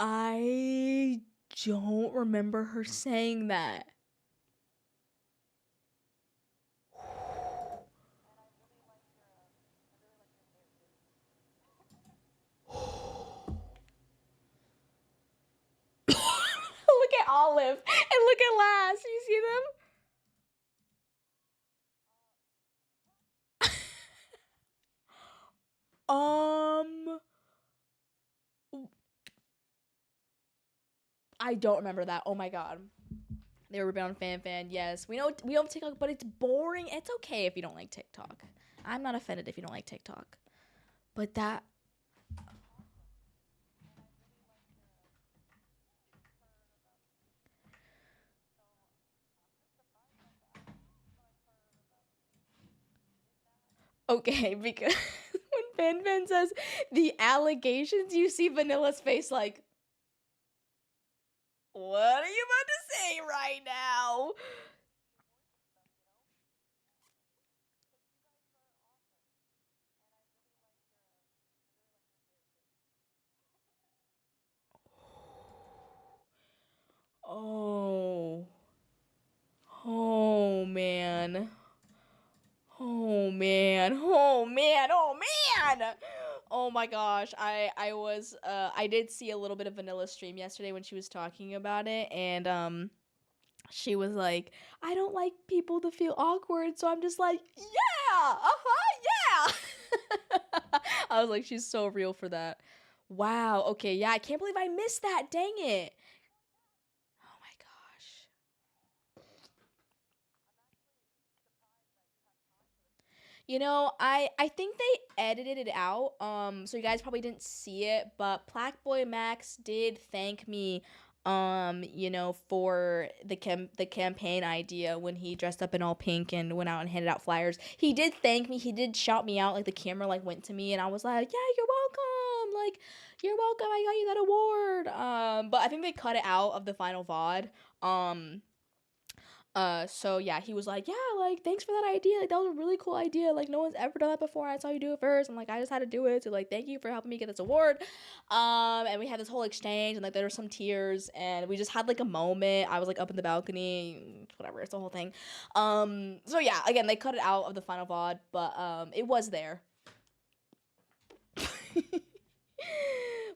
I don't remember her saying that. Look at Olive and look at Lass. You see them? I don't remember that. Oh my god. They were on Fan Fan. Yes, we don't TikTok, but it's boring. It's okay if you don't like TikTok. I'm not offended if you don't like TikTok. But that okay because when Fan Fan says the allegations, you see Vanilla's face like, what are you about to say right now? Oh, oh man. Oh man. Oh man. Oh man. Oh my gosh. I did see a little bit of Vanilla stream yesterday when she was talking about it, and she was like, I don't like people to feel awkward, so I'm just like, yeah. Uh-huh. Yeah. I was like, she's so real for that. Wow. Okay. Yeah, I can't believe I missed that. Dang it. Oh my gosh. You know, I think they edited it out. So you guys probably didn't see it, but Black Boy Max did thank me, for the campaign idea when he dressed up in all pink and went out and handed out flyers. He did thank me. He did shout me out. Like the camera like went to me, and I was like, "Yeah, you're welcome. Like, you're welcome. I got you that award." But I think they cut it out of the final VOD. So yeah, he was like, yeah, like thanks for that idea. Like that was a really cool idea. Like no one's ever done that before. I saw you do it first. I'm like, I just had to do it. So like, thank you for helping me get this award. And we had this whole exchange, and like there were some tears, and we just had like a moment. I was like up in the balcony, whatever. It's the whole thing. So yeah, again, they cut it out of the final VOD, but it was there.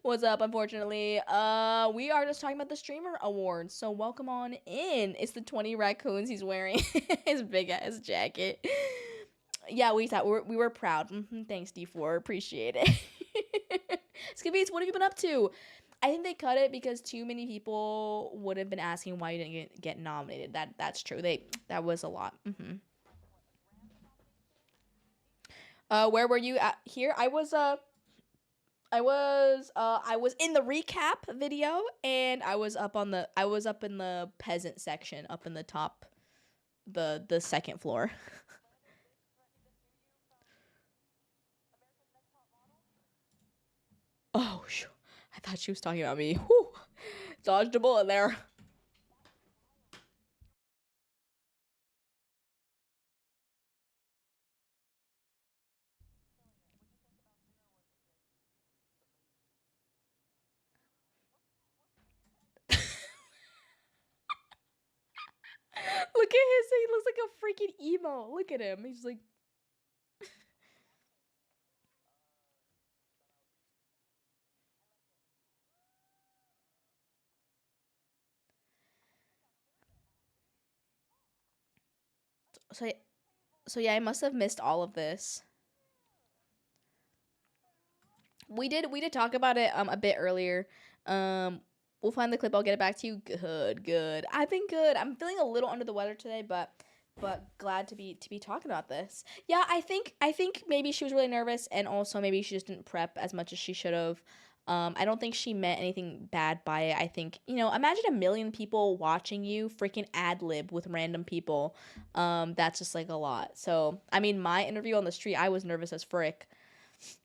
What's up? Unfortunately, we are just talking about the streamer awards. So welcome on in. It's the 20 raccoons he's wearing. His big ass jacket. Yeah, we were proud. Thanks, D4. Appreciate it. Skibbies, what have you been up to? I think they cut it because too many people would have been asking why you didn't get nominated. That's true. That was a lot. Where were you at here? I was in the recap video, and I was up in the peasant section, up in the top, the second floor. Oh, I thought she was talking about me. Whew. Dodged a bullet there. Look at his, he looks like a freaking emo. Look at him. He's like, so, so yeah, I must have missed all of this. We did talk about it a bit earlier. We'll find the clip. I'll get it back to you. Good. I've been good. I'm feeling a little under the weather today, but glad to be talking about this. Yeah, I think maybe she was really nervous, and also maybe she just didn't prep as much as she should have. I don't think she meant anything bad by it. I think, imagine 1,000,000 people watching you freaking ad lib with random people. That's just like a lot. So, I mean, my interview on the street, I was nervous as frick.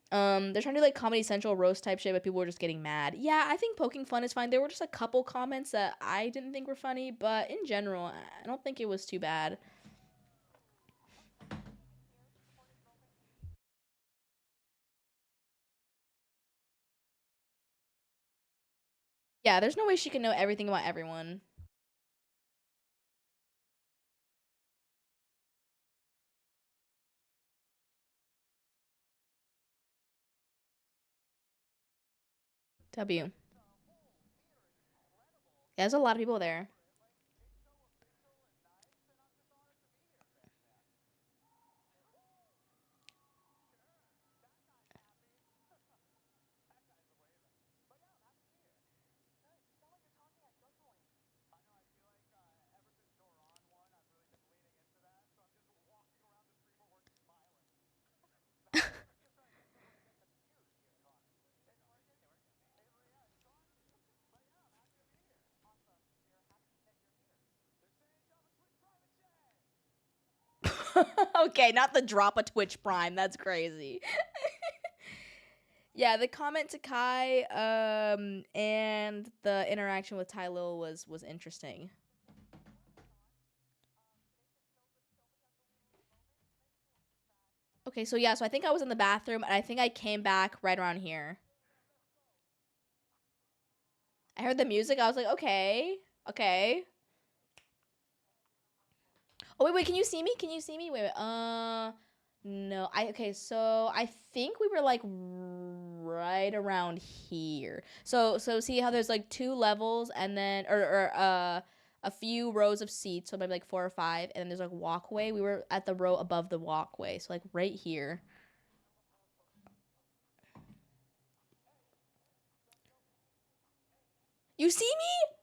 They're trying to do like Comedy Central roast type shit, but people were just getting mad. Yeah, I think poking fun is fine. There were just a couple comments that I didn't think were funny, but in general, I don't think it was too bad. Yeah, there's no way she can know everything about everyone. W. Yeah, there's a lot of people there. Okay, not the drop a Twitch Prime. That's crazy. Yeah, the comment to Kai, and the interaction with Ty Lil was interesting. Okay, so yeah, so I think I was in the bathroom, and I think I came back right around here. I heard the music. I was like, okay, okay. Oh wait, can you see me? Can you see me? Wait. No. Okay. So I think we were like right around here. So see how there's like two levels, and then or a few rows of seats, so maybe like 4 or 5, and then there's like walkway. We were at the row above the walkway, so like right here. You see me?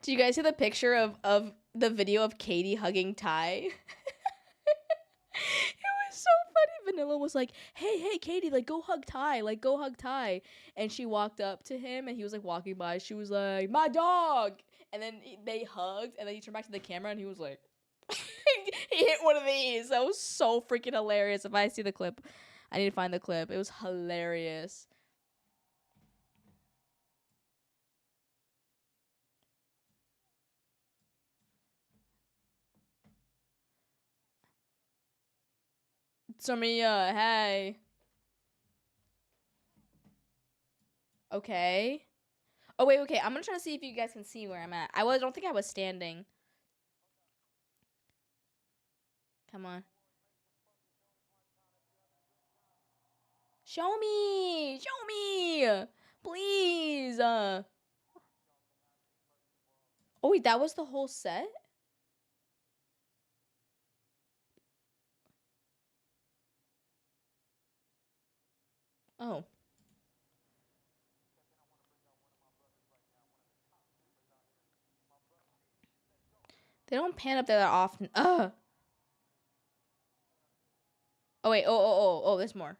Do you guys see the picture of the video of Katie hugging Ty? It was so funny. Vanilla was like, hey, Katie, like, go hug Ty. Like, go hug Ty. And she walked up to him, and he was, like, walking by. She was like, my dog. And then they hugged, and then he turned back to the camera, and he was like, he hit one of these. That was so freaking hilarious. If I see the clip, I need to find the clip. It was hilarious. Samia, hey. Okay. Oh, wait, okay. I'm gonna try to see if you guys can see where I'm at. I don't think I was standing. Come on. Show me! Show me! Please! Oh, wait, that was the whole set? Oh. They don't pan up there that often. Ugh! Oh, wait. Oh, there's more.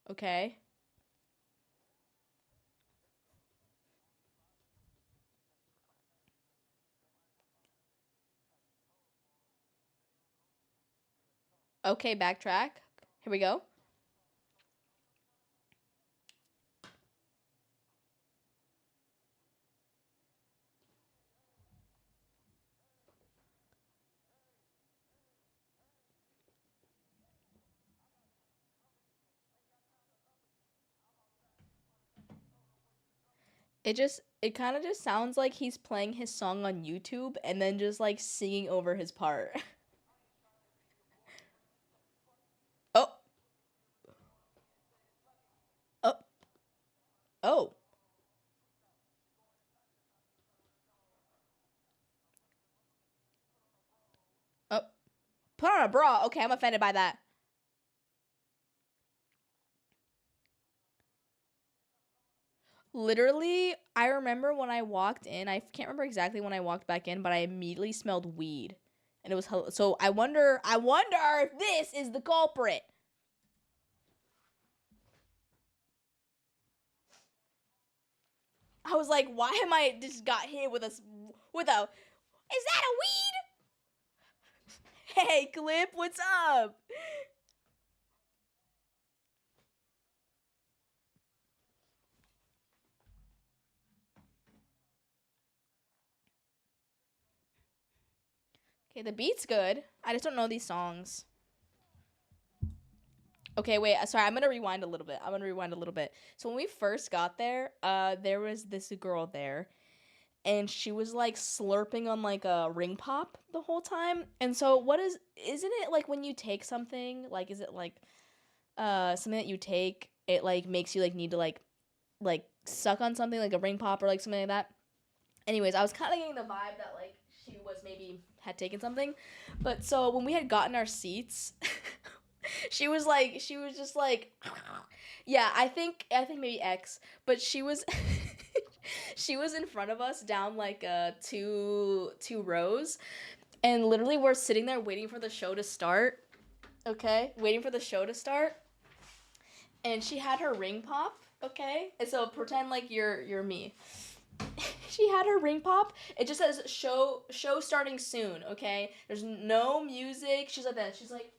Okay. Okay, backtrack. Here we go. It kind of just sounds like he's playing his song on YouTube and then just like singing over his part. Oh, oh, oh, oh. Put on a bra. Okay, I'm offended by that. Literally, I remember when I walked in, I can't remember exactly when I walked back in, but I immediately smelled weed. And it was so I wonder if this is the culprit. I was like, why am I just got hit with a is that a weed? Hey, Clip, what's up? Okay, the beat's good. I just don't know these songs. Okay, wait. Sorry, I'm gonna rewind a little bit. So when we first got there, there was this girl there, and she was like slurping on like a ring pop the whole time. And so, isn't it like when you take something, like, is it like something that you take, it like makes you like need to like suck on something like a ring pop or like something like that? Anyways, I was kind of getting the vibe that like she was maybe had taken something. But so when we had gotten our seats, she was just like, yeah, I think maybe X, but she was she was in front of us down like two rows, and literally we're sitting there waiting for the show to start. Okay, waiting for the show to start, and she had her ring pop. Okay, and so pretend like you're me. She had her ring pop. It just says show starting soon. Okay, there's no music. She's like that. She's like.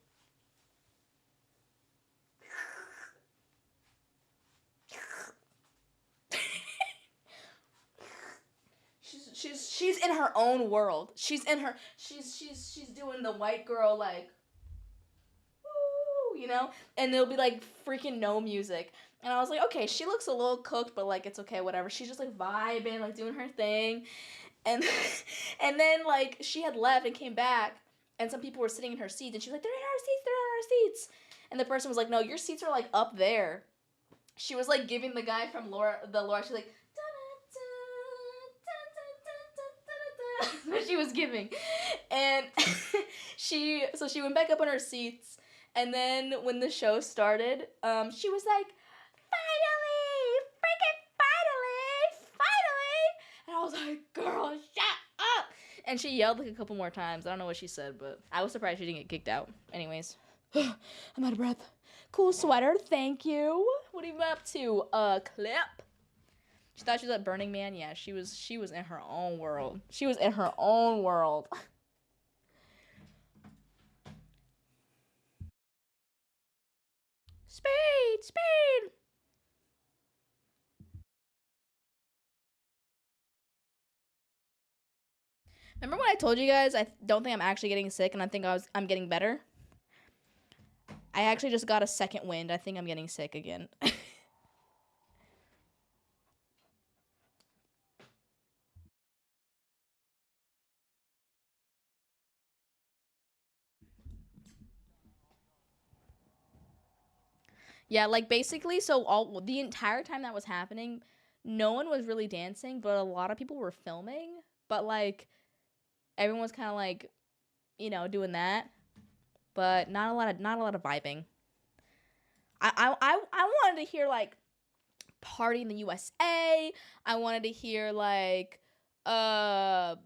She's in her own world. She's doing the white girl like woo, and there'll be like freaking no music. And I was like, okay, she looks a little cooked, but like it's okay, whatever. She's just like vibing, like doing her thing. And and then like she had left and came back, and some people were sitting in her seats, and she was like, they're in our seats, they're in our seats. And the person was like, no, your seats are like up there. She was like giving the guy from Laura, she's like, what she was giving. And she went back up on her seats, and then when the show started, she was like, finally, freaking finally. And I was like, girl, shut up. And she yelled like a couple more times. I don't know what she said, but I was surprised she didn't get kicked out. Anyways, I'm out of breath. Cool sweater, thank you. What are you up to? Clip. She thought she was at Burning Man. Yeah, she was in her own world. She was in her own world. Speed. Remember when I told you guys I don't think I'm actually getting sick, and I think I'm getting better? I actually just got a second wind. I think I'm getting sick again. Yeah, like basically, so all the entire time that was happening, no one was really dancing, but a lot of people were filming. But like everyone was kind of like, doing that, but not a lot of vibing. I wanted to hear like Party in the USA. I wanted to hear like some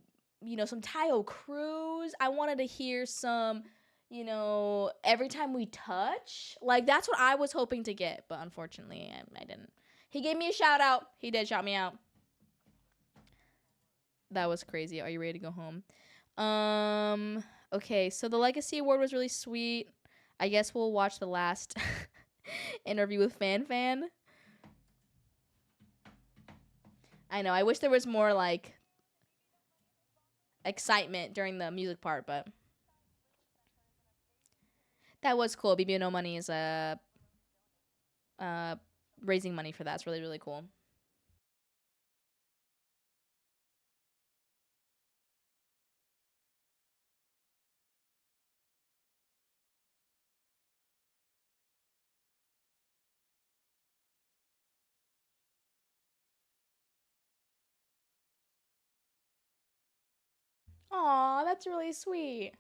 Tayo Cruz. I wanted to hear some Every Time We Touch. Like that's what I was hoping to get, but unfortunately I didn't. He gave me a shout out. He did shout me out. That was crazy. Are you ready to go home? Okay, so the Legacy Award was really sweet. I guess we'll watch the last interview with Fan Fan. I know. I wish there was more like excitement during the music part, but that was cool. BB No Money is uh raising money for that. It's really really cool. Aw, that's really sweet.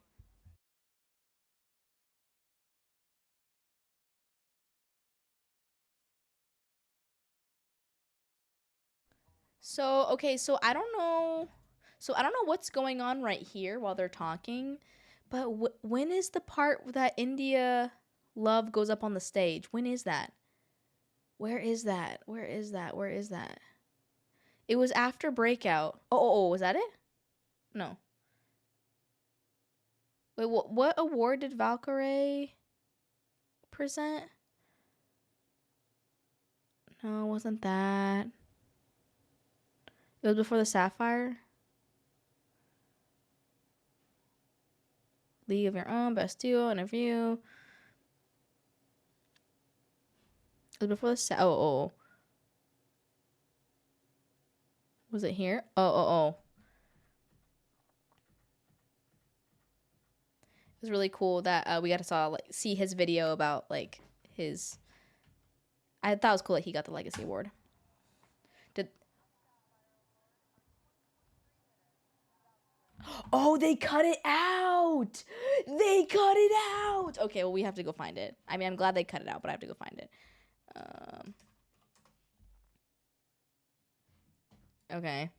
So okay, so I don't know. So I don't know what's going on right here while they're talking, but when is the part that India Love goes up on the stage? When is that? Where is that? Where is that? Where is that? It was after Breakout. Oh, was that it? No. Wait, what award did Valkyrie present? No, it wasn't that. It was before the Sapphire. League of Your Own, Best Duo, Interview. It was before the oh. Was it here? Oh. It was really cool that we got to see his video about like his. I thought it was cool that he got the Legacy Award. Did Oh, they cut it out. They cut it out. Okay, well we have to go find it. I mean, I'm glad they cut it out, but I have to go find it. Um okay.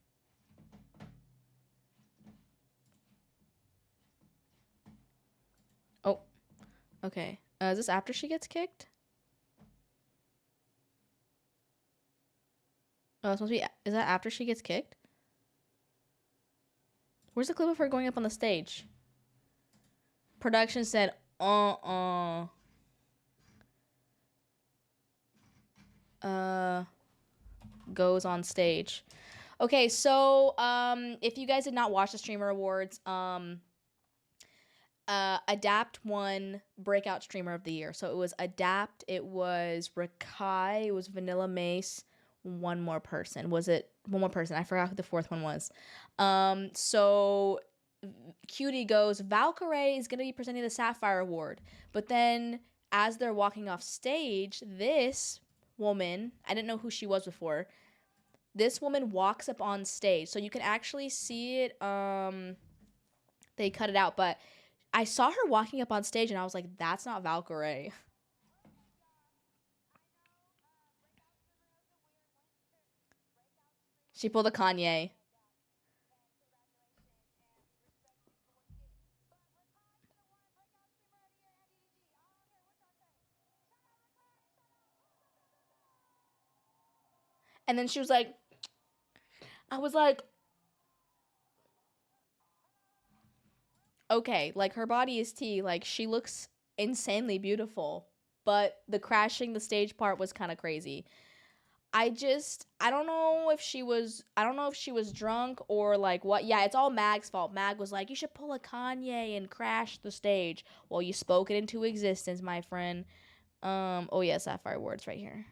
Oh, okay. Is this after she gets kicked? Oh, it's supposed to be. Is that after she gets kicked? Where's the clip of her going up on the stage? Production said, uh, goes on stage. Okay, so if you guys did not watch the Streamer Awards, Adapt won Breakout Streamer of the Year. So it was Adapt, it was Rakai, it was Vanilla Mace, one more person. Was it one more person? I forgot who the fourth one was. So Cutie goes, Valkyrie is going to be presenting the Sapphire Award. But then as they're walking off stage, this woman, I didn't know who she was before, this woman walks up on stage. So you can actually see it. They cut it out, but I saw her walking up on stage and I was like, that's not Valkyrie. She pulled a Kanye. And then she was like, I was like, okay, like her body is tea. Like she looks insanely beautiful, but the crashing the stage part was kind of crazy. I don't know if she was drunk or like what. Yeah, it's all Mag's fault. Mag was like, you should pull a Kanye and crash the stage. Well, you spoke it into existence, my friend. Oh yeah, Sapphire Awards right here.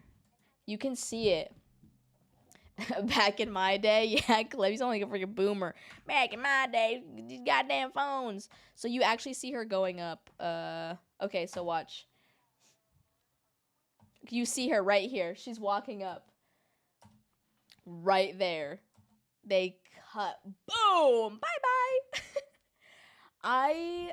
You can see it. Back in my day, yeah, Cliff, he's only a freaking boomer. Back in my day, these goddamn phones. So you actually see her going up. Okay, so watch. You see her right here. She's walking up. Right there. They cut. Boom! Bye-bye!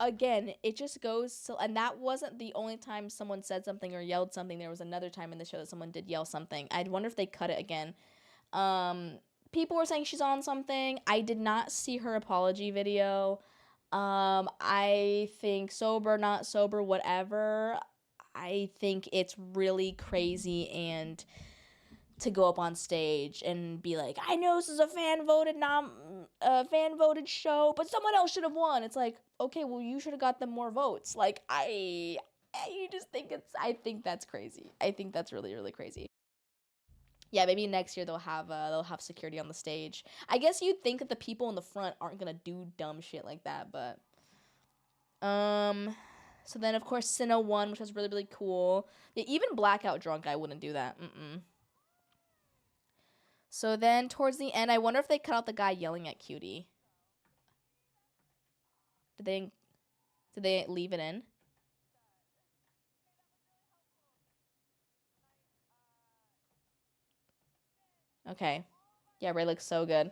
Again, it just goes so, and that wasn't the only time someone said something or yelled something. There was another time in the show that someone did yell something. I'd wonder if they cut it again. People were saying she's on something. I did not see her apology video. I think sober, not sober, whatever. I think it's really crazy and to go up on stage and be like, I know this is a fan voted show, but someone else should have won. It's like, okay, well, you should have got them more votes. Like, I just think I think that's crazy. I think that's really, really crazy. Yeah, maybe next year they'll have security on the stage. I guess you'd think that the people in the front aren't gonna do dumb shit like that, but so then of course Sinnoh won, which was really, really cool. Yeah, even blackout drunk, I wouldn't do that. So then towards the end, I wonder if they cut out the guy yelling at Cutie. Did they leave it in? Okay. Yeah, Ray looks so good.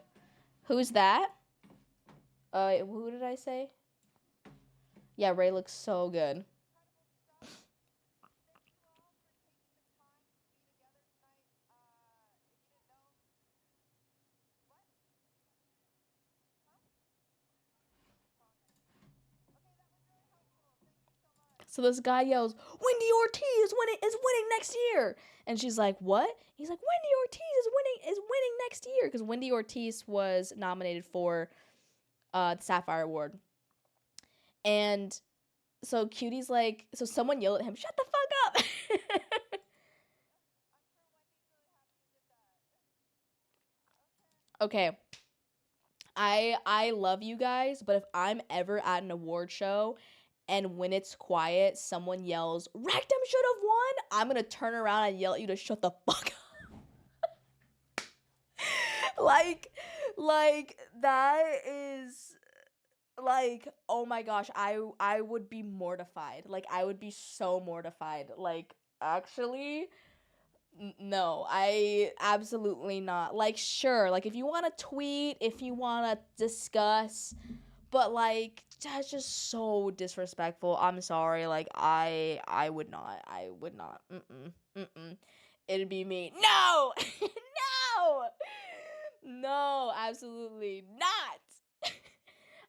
Who's that? Who did I say? Yeah, Ray looks so good. So this guy yells, Wendy Ortiz is winning next year. And she's like, what? He's like, Wendy Ortiz is winning next year. Because Wendy Ortiz was nominated for the Sapphire Award. And so Cutie's like, so someone yelled at him, shut the fuck up. Okay. I love you guys, but if I'm ever at an award show and when it's quiet, someone yells, Rectum should have won, I'm gonna turn around and yell at you to shut the fuck up. like that is like, oh my gosh, I would be mortified. Like, I would be so mortified. Like, actually, no, I absolutely not. Like, sure, like if you want to tweet, if you want to discuss, but like that's just so disrespectful. I'm sorry. Like I would not. I would not. Mm-mm. It'd be me. No. No. No, absolutely not.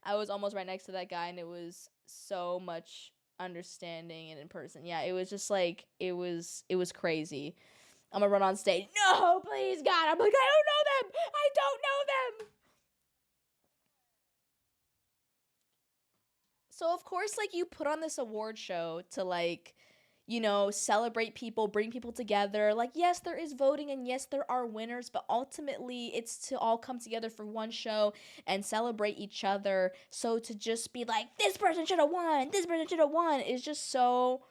I was almost right next to that guy and it was so much understanding and in person. Yeah, it was just like it was crazy. I'm gonna run on stage. No, please, God. I'm like, I don't know them. I don't know them. So of course, like, you put on this award show to, like, celebrate people, bring people together. Like, yes, there is voting and yes, there are winners, but ultimately it's to all come together for one show and celebrate each other. So to just be like, this person should have won, this person should have won is just so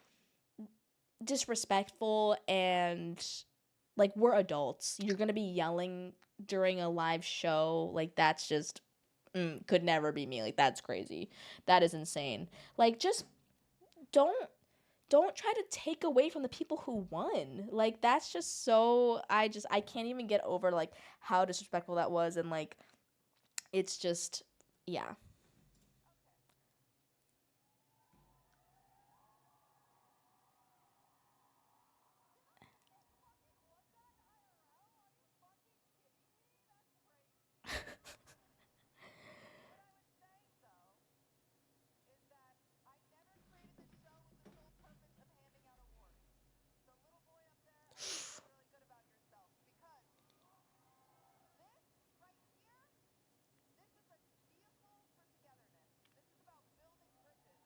disrespectful. And like, we're adults. You're gonna be yelling during a live show. Like, that's just could never be me. Like, that's crazy. That is insane. Like, just don't try to take away from the people who won. Like, that's just so, I can't even get over like how disrespectful that was. And like, it's just, yeah.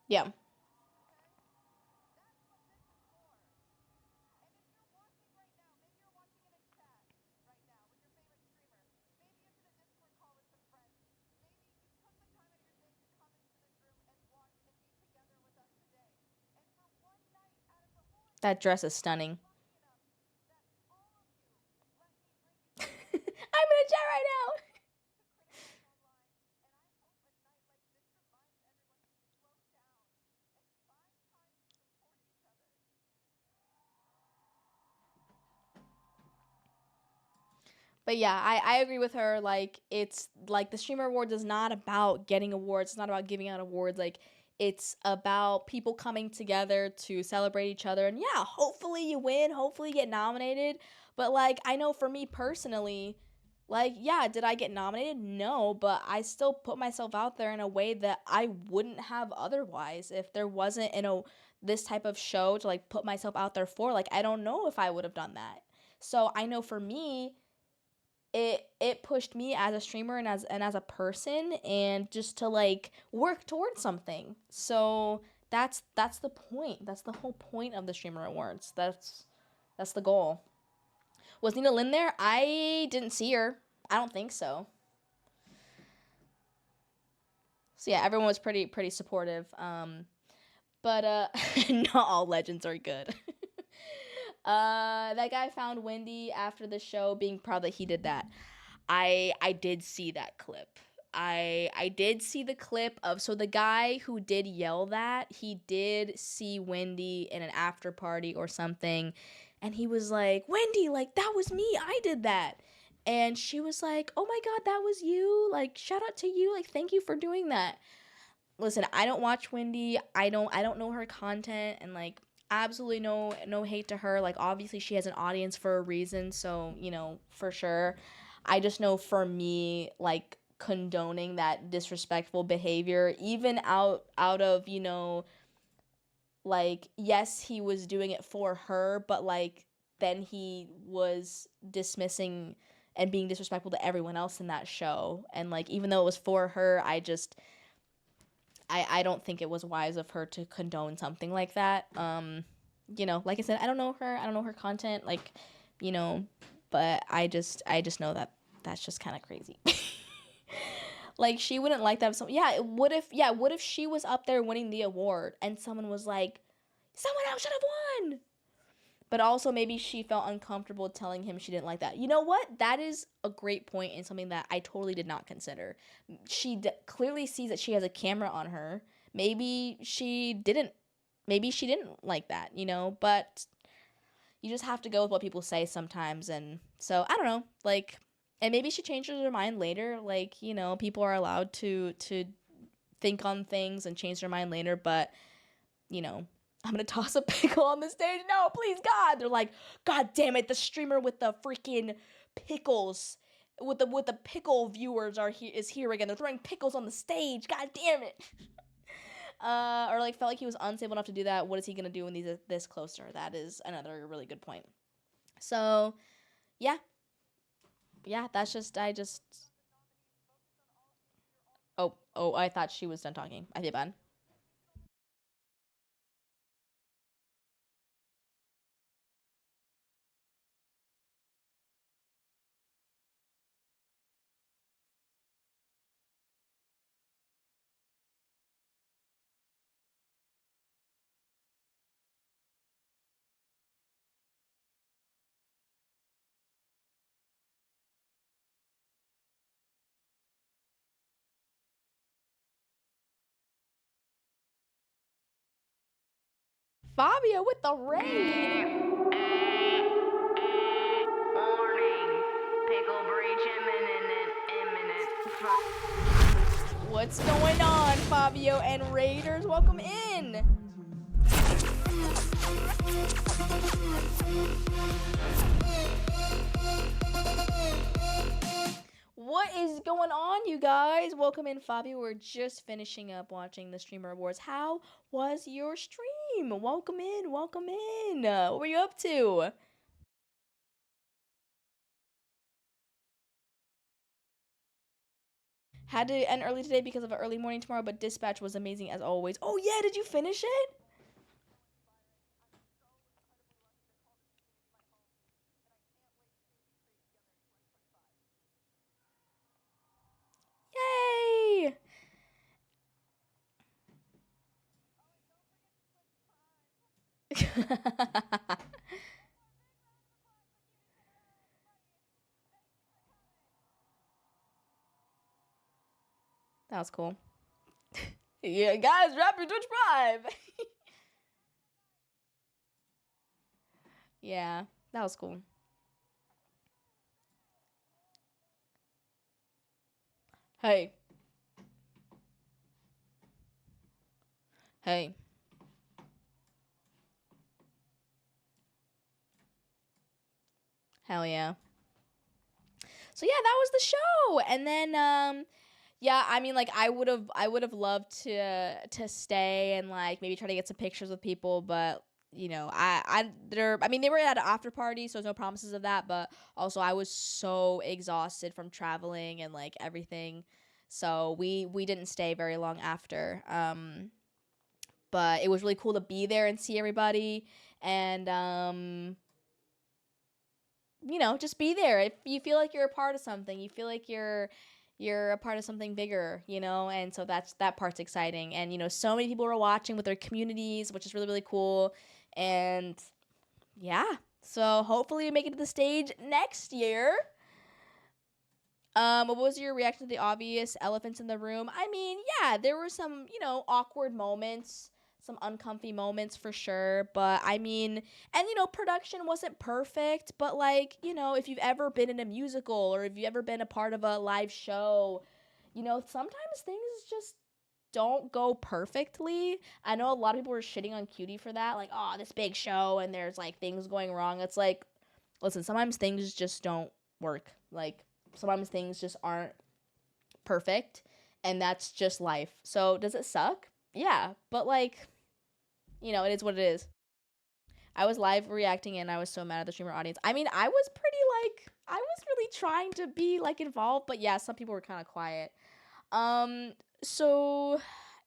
Yeah. That dress is stunning. I'm gonna chat right now. But yeah, I agree with her. Like, it's like the streamer awards is not about getting awards. It's not about giving out awards. Like, it's about people coming together to celebrate each other. And yeah, hopefully you win. Hopefully you get nominated. But like, I know for me personally, like, yeah, did I get nominated? No, but I still put myself out there in a way that I wouldn't have otherwise if there wasn't, this type of show to like put myself out there for. Like, I don't know if I would have done that. So I know for me, it pushed me as a streamer and as a person, and just to like work towards something. So that's the point. That's the whole point of the streamer awards. That's the goal. Was Nina Lynn there? I didn't see her. I don't think so. So yeah, everyone was pretty supportive. But not all legends are good. That guy found Wendy after the show, being proud that he did that. I did see that clip. I did see the clip of, so the guy who did yell that, he did see Wendy in an after party or something, and he was like, "Wendy, like that was me. I did that." And she was like, "Oh my god, that was you. Like shout out to you. Like thank you for doing that." Listen, I don't watch Wendy. I don't know her content, and like absolutely no hate to her. Like obviously she has an audience for a reason, so, for sure. I just know for me, like condoning that disrespectful behavior, even out of, like yes, he was doing it for her, but like then he was dismissing and being disrespectful to everyone else in that show. And like even though it was for her, I don't think it was wise of her to condone something like that. Like I said, I don't know her. I don't know her content. Like, you know, but I just know that that's just kind of crazy. Like she wouldn't like that. If what if she was up there winning the award and someone was like, someone else should have won. But also maybe she felt uncomfortable telling him she didn't like that. You know what? That is a great point and something that I totally did not consider. She clearly sees that she has a camera on her. Maybe she didn't. Maybe she didn't like that, But you just have to go with what people say sometimes, and so I don't know. Like, and maybe she changes her mind later. Like, people are allowed to think on things and change their mind later. But you know, I'm gonna toss a pickle on the stage. No, please, God. They're like, God damn it, the streamer with the freaking pickles, with the pickle viewers is here again. They're throwing pickles on the stage. God damn it. Or like felt like he was unstable enough to do that. What is he gonna do when he's this closer? That is another really good point. So yeah, yeah. That's just I just. Oh, I thought she was done talking. I feel bad. Fabio with the raid. Warning. Pickle breach imminent. What's going on, Fabio and Raiders? Welcome in. What is going on, you guys? Welcome in, Fabio. We're just finishing up watching the Streamer Awards. How was your stream? Welcome in. Welcome in. What were you up to? Had to end early today because of an early morning tomorrow, but dispatch was amazing as always. Oh yeah, did you finish it? Yay! That was cool. Yeah, guys, drop your Twitch Prime. Yeah, that was cool. Hey. Hey. Hell yeah. So yeah, that was the show. And then yeah, I mean, like, I would have loved to stay and like maybe try to get some pictures with people, but you know, I mean, they were at an after party, so there's no promises of that. But also, I was so exhausted from traveling and like everything, so we didn't stay very long after. But it was really cool to be there and see everybody, and you know, just be there. If you feel like you're a part of something, you feel like you're a part of something bigger, you know, and so that part's exciting. And you know, so many people are watching with their communities, which is really really cool. And yeah, so hopefully we make it to the stage next year. What was your reaction to the obvious elephants in the room? I mean, yeah, there were some, you know, awkward moments, some uncomfy moments for sure. But I mean, and you know, production wasn't perfect, but like, you know, if you've ever been in a musical or if you've ever been a part of a live show, you know, sometimes things just don't go perfectly. I know a lot of people were shitting on Cutie for that, like, oh, this big show and there's like things going wrong. It's like, listen, sometimes things just don't work. Like, sometimes things just aren't perfect, and that's just life. So does it suck? Yeah, but like, you know, it is what it is. I was live reacting and I was so mad at the streamer audience. I mean, I was pretty like, I was really trying to be like involved, but yeah, some people were kind of quiet. Um so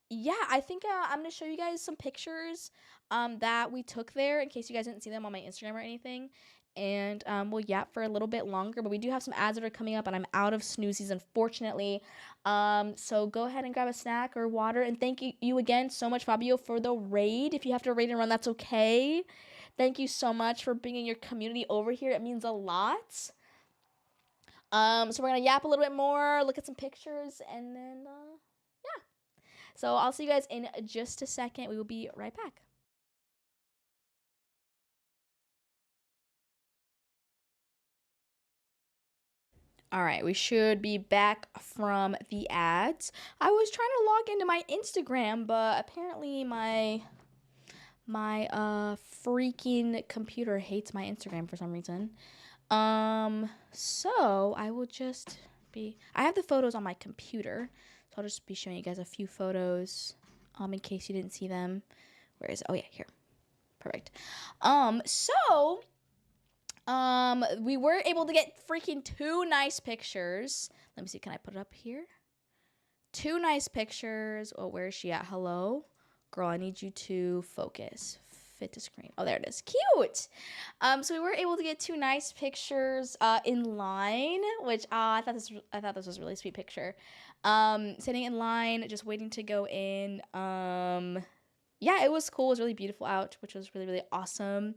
yeah, I think I'm going to show you guys some pictures that we took there in case you guys didn't see them on my Instagram or anything. And we'll yap for a little bit longer, but we do have some ads that are coming up, and I'm out of snoozies, unfortunately. So go ahead and grab a snack or water. And thank you again so much, Fabio, for the raid. If you have to raid and run, that's okay. Thank you so much for bringing your community over here. It means a lot. So we're gonna yap a little bit more, look at some pictures, and then yeah. So I'll see you guys in just a second. We will be right back. All right, we should be back from the ads. I was trying to log into my Instagram, but apparently my freaking computer hates my Instagram for some reason. So I will just be, I have the photos on my computer, so I'll just be showing you guys a few photos in case you didn't see them. Where is it? Oh yeah, here. Perfect. So we were able to get freaking 2 nice pictures. Let me see, can I put it up here? 2 nice pictures. Oh, where is she at? Hello? Girl, I need you to focus. Fit to screen. Oh, there it is. Cute. So we were able to get 2 nice pictures in line, which I thought this was a really sweet picture. Sitting in line, just waiting to go in. Yeah, it was cool. It was really beautiful out, which was really, really awesome.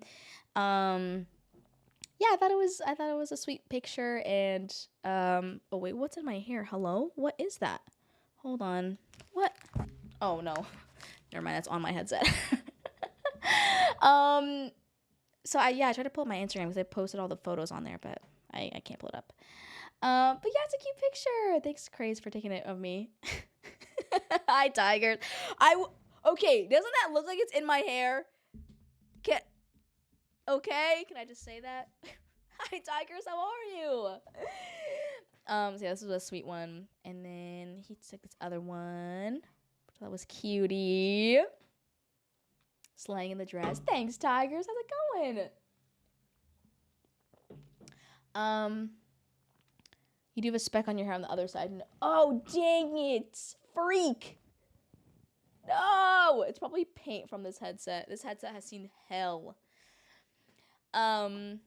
Yeah, I thought it was a sweet picture. And oh wait, what's in my hair? Hello? What is that? Hold on. What? Oh no. Never mind, that's on my headset. So I tried to pull up my Instagram because I posted all the photos on there, but I can't pull it up. But yeah, it's a cute picture. Thanks, Craze, for taking it of me. Hi, tigers. Okay, doesn't that look like it's in my hair? Okay, can I just say that? Hi, tigers. How are you? So yeah, this was a sweet one, and then he took this other one. That was cutie. Slaying in the dress. Thanks, tigers. How's it going? You do have a speck on your hair on the other side. No. Oh, dang it. Freak. No, it's probably paint from this headset. This headset has seen hell. So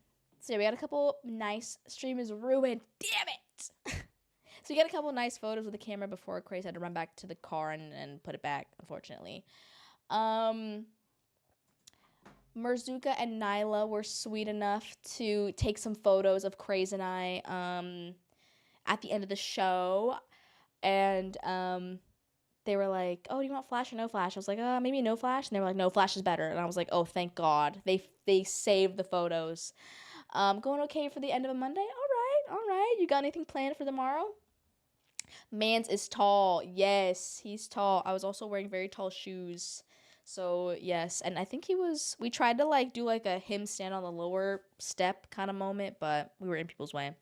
yeah, we got a couple nice, stream is ruined. Damn it. So we got a couple nice photos with the camera before Craze had to run back to the car and put it back, unfortunately. Merzuka and Nyla were sweet enough to take some photos of Craze and I at the end of the show. And they were like, oh, do you want flash or no flash? I was like, maybe no flash. And they were like, no, flash is better. And I was like, oh, thank God. They saved the photos. Going okay for the end of a Monday? All right. You got anything planned for tomorrow? Mans is tall. Yes, he's tall. I was also wearing very tall shoes. So, yes. And I think we tried to like do like a him stand on the lower step kind of moment, but we were in people's way.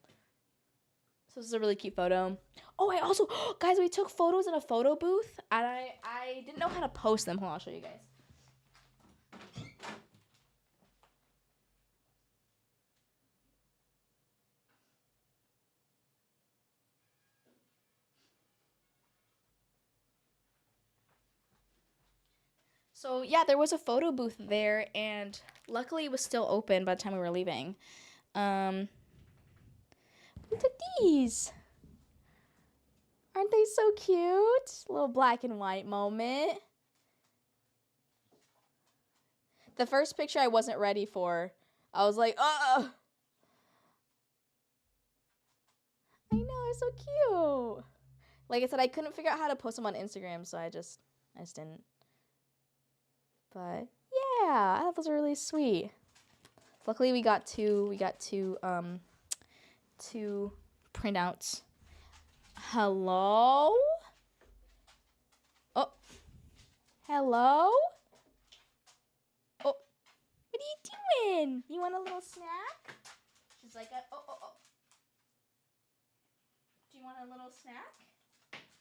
So this is a really cute photo. Oh, I also, guys, we took photos in a photo booth, and I didn't know how to post them. Hold on, I'll show you guys. So yeah, there was a photo booth there, and luckily it was still open by the time we were leaving. Look at these. Aren't they so cute? A little black and white moment. The first picture I wasn't ready for. I was like, ugh. I know, they're so cute. Like I said, I couldn't figure out how to post them on Instagram, so I just didn't. But yeah, I thought those were really sweet. Luckily, we got two printouts. Hello? Oh. Hello? Oh. What are you doing? You want a little snack? She's like, oh. Do you want a little snack?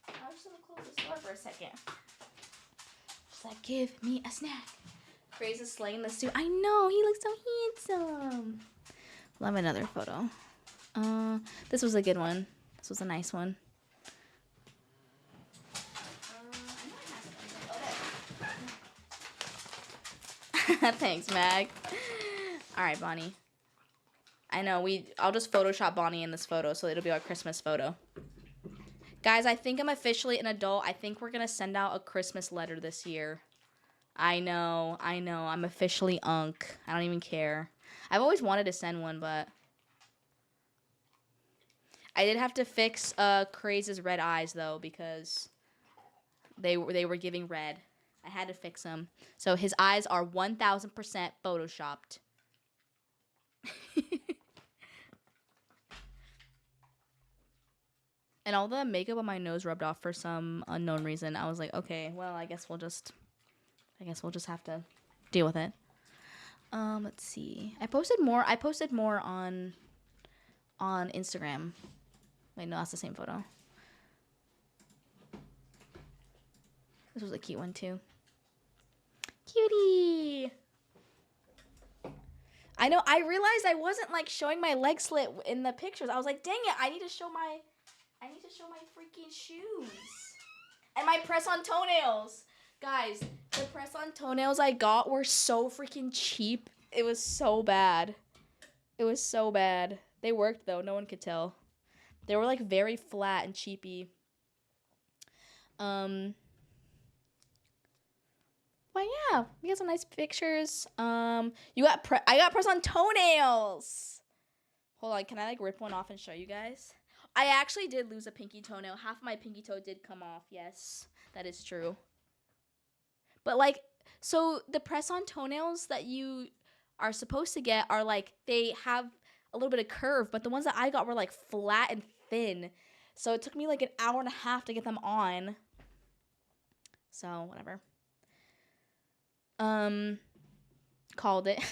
I was just gonna close the door for a second. She's like, give me a snack. Grace is slaying the suit. I know, he looks so handsome. Love another photo. This was a good one. This was a nice one. Thanks, Mag. All right, Bonnie. I know, I'll just Photoshop Bonnie in this photo, so it'll be our Christmas photo. Guys, I think I'm officially an adult. I think we're going to send out a Christmas letter this year. I know. I'm officially unk. I don't even care. I've always wanted to send one, but I did have to fix Craze's red eyes, though, because they were giving red. I had to fix them. So his eyes are 1,000% Photoshopped. And all the makeup on my nose rubbed off for some unknown reason. I was like, okay, well, I guess we'll just have to deal with it. Let's see. I posted more on Instagram. Wait, no, that's the same photo. This was a cute one too. Cutie. I know, I realized I wasn't like showing my leg slit in the pictures. I was like, dang it, I need to show my freaking shoes. And my press-on toenails. Guys, the press-on toenails I got were so freaking cheap. It was so bad. It was so bad. They worked, though. No one could tell. They were, like, very flat and cheapy. But, yeah. We got some nice pictures. I got press-on toenails. Hold on. Can I, like, rip one off and show you guys? I actually did lose a pinky toenail. Half of my pinky toe did come off. Yes, that is true. But, like, so the press-on toenails that you are supposed to get are, like, they have a little bit of curve. But the ones that I got were, like, flat and thin. So it took me, like, an hour and a half to get them on. So, whatever. Called it.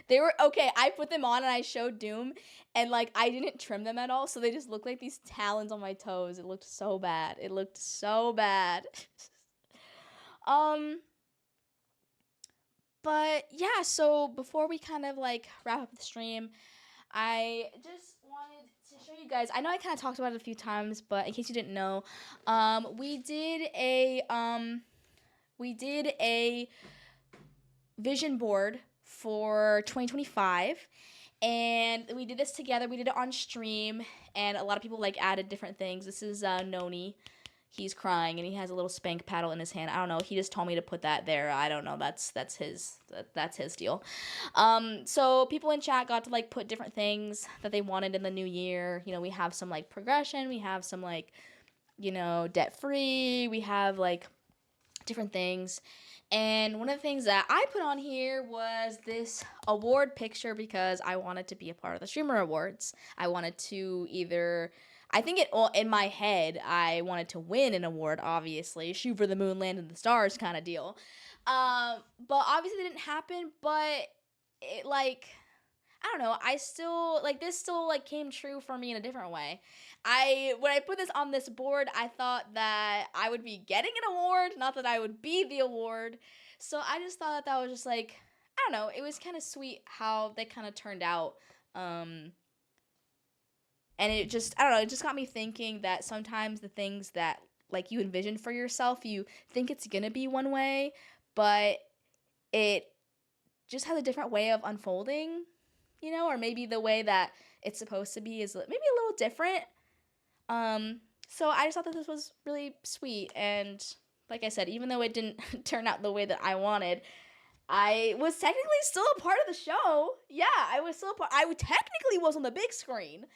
They were, okay, I put them on and I showed Doom, and, like, I didn't trim them at all, so they just looked like these talons on my toes. It looked so bad. It looked so bad. But, yeah, so before we kind of, like, wrap up the stream, I just wanted to show you guys, I know I kind of talked about it a few times, but in case you didn't know, we did a vision board for 2025, and we did this together. We did it on stream, and a lot of people, like, added different things. This is Noni. He's crying, and he has a little spank paddle in his hand. I don't know. He just told me to put that there. I don't know. That's his deal. So people in chat got to, like, put different things that they wanted in the new year. You know, we have some, like, progression. We have some, like, you know, debt-free. We have, like, different things. And one of the things that I put on here was this award picture because I wanted to be a part of the Streamer Awards. I wanted to I think it all in my head. I wanted to win an award, obviously, shoot for the moon, land in the stars kind of deal. But obviously it didn't happen. But it like I don't know. I still like this still like came true for me in a different way. When I put this on this board, I thought that I would be getting an award, not that I would be the award. So I just thought that was just like I don't know. It was kind of sweet how they kind of turned out. Um, and it just I don't know. It just got me thinking that sometimes the things that like you envision for yourself, you think it's gonna be one way, but it just has a different way of unfolding, or maybe the way that it's supposed to be is maybe a little different. So I just thought that this was really sweet, and like I said, even though it didn't turn out the way that I wanted, I was technically still a part of the show. Yeah, I was still a part. I technically was on the big screen.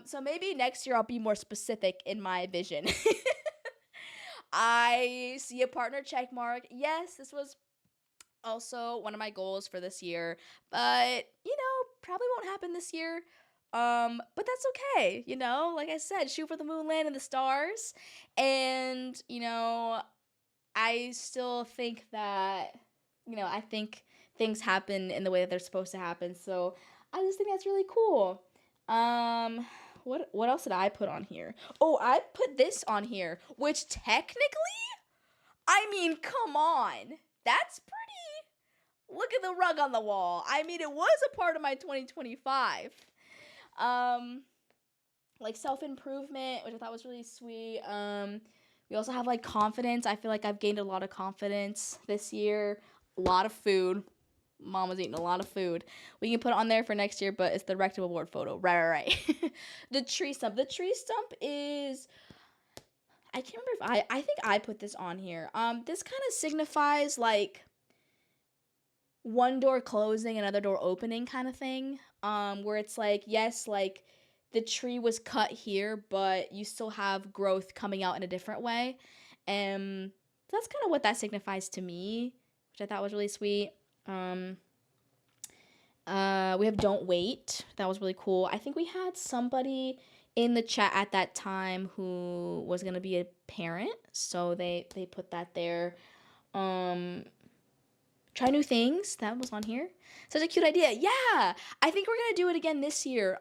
So maybe next year I'll be more specific in my vision. I see a partner check mark. Yes, this was also one of my goals for this year, but probably won't happen this year. But that's okay, like I said, shoot for the moon, land in the stars. And I still think that I think things happen in the way that they're supposed to happen, so I just think that's really cool. What else did I put on here? Oh, I put this on here, which technically, I mean, come on, that's pretty. Look at the rug on the wall. I mean, it was a part of my 2025. Like self-improvement, which I thought was really sweet. We also have like confidence. I feel like I've gained a lot of confidence this year. A lot of food. Mom was eating a lot of food. We can put it on there for next year, but it's the rectum award photo. Right. The tree stump. The tree stump is, I can't remember if I think I put this on here. This kind of signifies like one door closing, another door opening kind of thing. Where it's like, yes, like the tree was cut here, but you still have growth coming out in a different way. And that's kind of what that signifies to me, which I thought was really sweet. We have Don't Wait. That was really cool. I think we had somebody in the chat at that time who was going to be a parent, so they put that there. Try new things. That was on here. Such a cute idea. Yeah, I think we're going to do it again this year.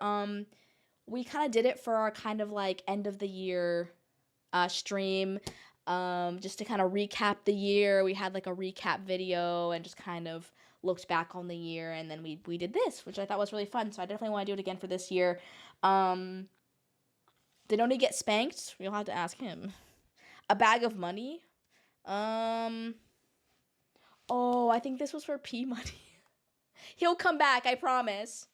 We kind of did it for our kind of like end of the year stream, just to kind of recap the year. We had like a recap video and just kind of looked back on the year, and then we did this, which I thought was really fun. So I definitely want to do it again for this year. Did Oni get spanked? You'll have to ask him. A bag of money. Oh, I think this was for P Money. He'll come back, I promise.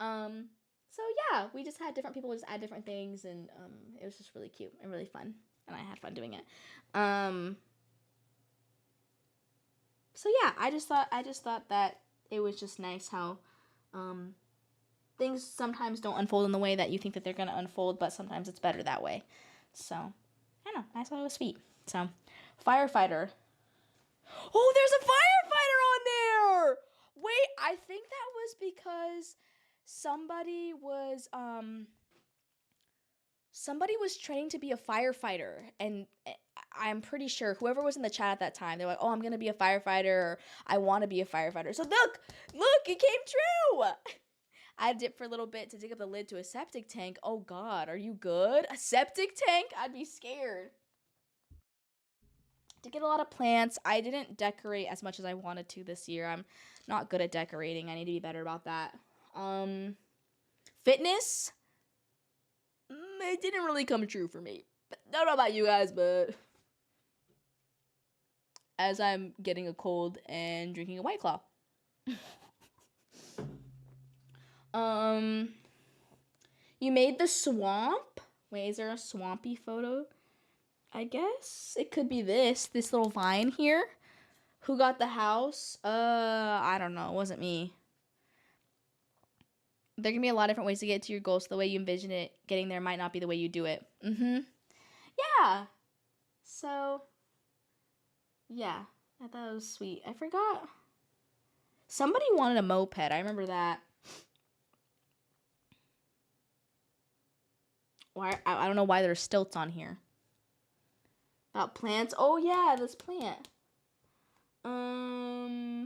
So yeah, we just had different people just add different things, and it was just really cute and really fun, and I had fun doing it. So yeah, I just thought that it was just nice how things sometimes don't unfold in the way that you think that they're gonna unfold, but sometimes it's better that way. So I don't know, I thought it was sweet. So firefighter. Oh, there's a firefighter on there. Wait, I think that was because somebody was training to be a firefighter, and I'm pretty sure whoever was in the chat at that time, they're like, oh, I'm gonna be a firefighter, or I want to be a firefighter. So look, it came true. I dipped for a little bit to dig up the lid to a septic tank. Oh God, are you good? A septic tank? I'd be scared. To get a lot of plants. I didn't decorate as much as I wanted to this year. I'm not good at decorating. I need to be better about that. Fitness. It didn't really come true for me. I don't know about you guys, but as I'm getting a cold and drinking a White Claw. You made the swamp? Wait, is there a swampy photo? I guess it could be this little vine here. Who got the house? I don't know. It wasn't me. There can be a lot of different ways to get to your goals. So the way you envision it, getting there might not be the way you do it. Yeah. So, yeah. I thought it was sweet. I forgot. Somebody wanted a moped. I remember that. Why? I don't know why there's stilts on here. About plants. Oh yeah, this plant. Yeah.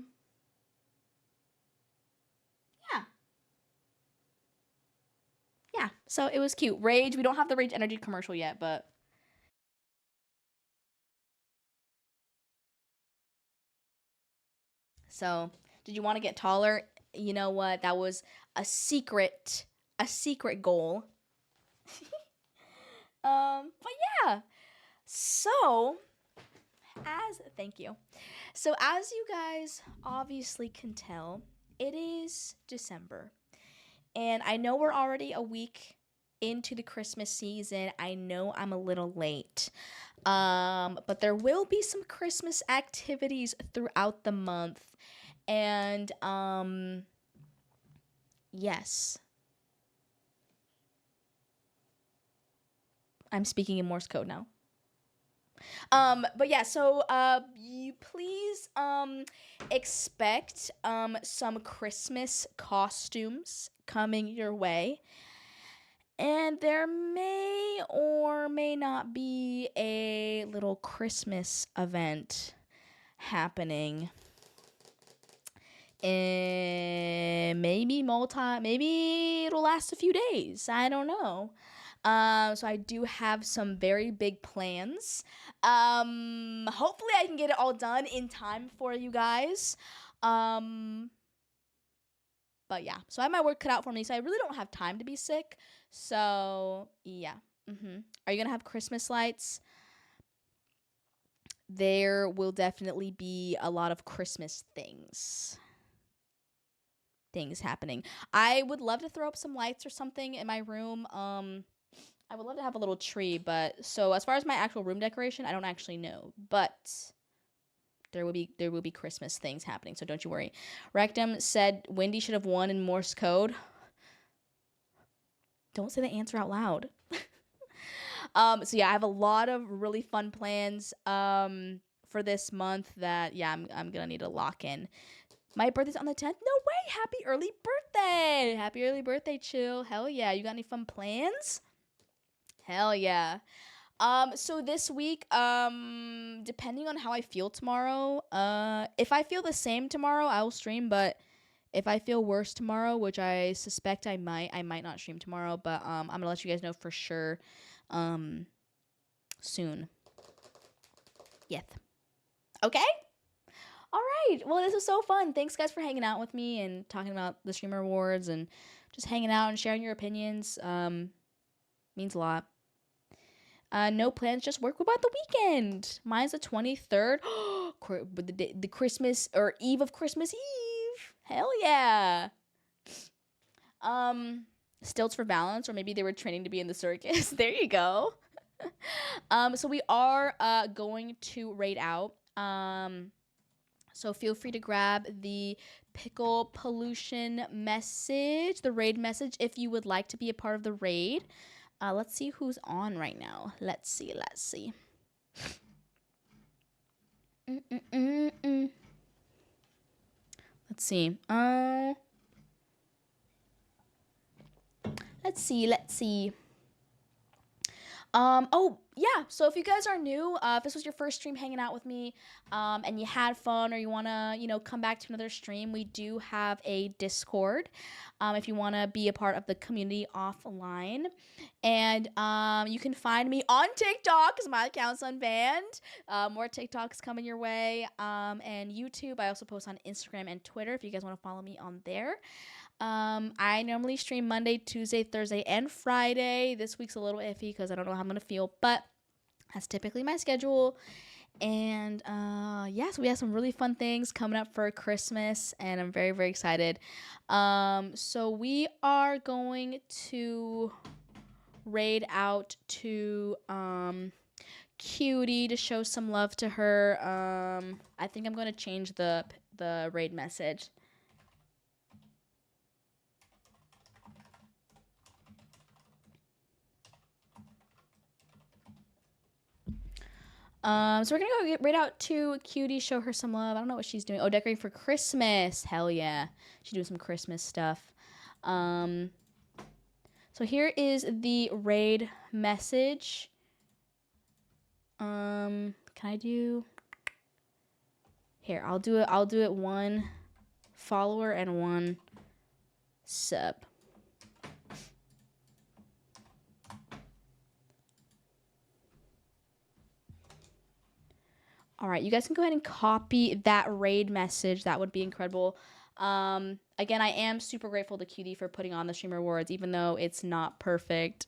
Yeah. So it was cute. Rage. We don't have the Rage Energy commercial yet, but. So, did you want to get taller? You know what? That was a secret goal. But yeah. So, thank you. So, as you guys obviously can tell, it is December. And I know we're already a week into the Christmas season. I know I'm a little late. But there will be some Christmas activities throughout the month. And yes. I'm speaking in Morse code now. But yeah, so you please expect some Christmas costumes coming your way. And there may or may not be a little Christmas event happening. And maybe it'll last a few days. I don't know. So I do have some very big plans. Hopefully I can get it all done in time for you guys. But yeah, so I have my work cut out for me. So I really don't have time to be sick. So yeah. Are you gonna have Christmas lights? There will definitely be a lot of Christmas things happening. I would love to throw up some lights or something in my room. I would love to have a little tree, but so as far as my actual room decoration, I don't actually know. But there will be Christmas things happening, so don't you worry. Rectum said Wendy should have won in Morse code. Don't say the answer out loud. So yeah, I have a lot of really fun plans for this month that I'm gonna need to lock in. My birthday's on the 10th. No way! Happy early birthday! Happy early birthday, Chill. Hell yeah! You got any fun plans? Hell yeah. So this week, depending on how I feel tomorrow, if I feel the same tomorrow, I will stream, but if I feel worse tomorrow, which I suspect I might not stream tomorrow, but I'm gonna let you guys know for sure soon. Yes. Okay? All right. Well, this was so fun. Thanks, guys, for hanging out with me and talking about the Streamer Awards and just hanging out and sharing your opinions. Means a lot. No plans, just work about the weekend. Mine's the 23rd. the Christmas or Eve of Christmas Eve. Hell yeah. Stilts for balance, or maybe they were training to be in the circus. There you go. So we are going to raid out. So feel free to grab the pickle pollution message, the raid message, if you would like to be a part of the raid. Let's see who's on right now. Let's see. Let's see. Let's see. Oh, yeah. So if you guys are new, if this was your first stream hanging out with me, and you had fun or you want to, come back to another stream, we do have a Discord, if you want to be a part of the community offline. And, you can find me on TikTok because my account's unbanned. More TikToks coming your way. And YouTube. I also post on Instagram and Twitter if you guys want to follow me on there. I normally stream Monday, Tuesday, Thursday, and Friday. This week's a little iffy because I don't know how I'm going to feel, but that's typically my schedule. And so we have some really fun things coming up for Christmas, and I'm very, very excited. So we are going to raid out to Cutie to show some love to her. I think I'm going to change the raid message. So we're gonna go get right out to Cutie, show her some love. I don't know what she's doing. Oh, decorating for Christmas. Hell yeah. She's doing some Christmas stuff. So here is the raid message. Can I do here? I'll do it 1 follower and 1 sub. All right, you guys can go ahead and copy that raid message. That would be incredible. Again, I am super grateful to QD for putting on the streamer awards, even though it's not perfect.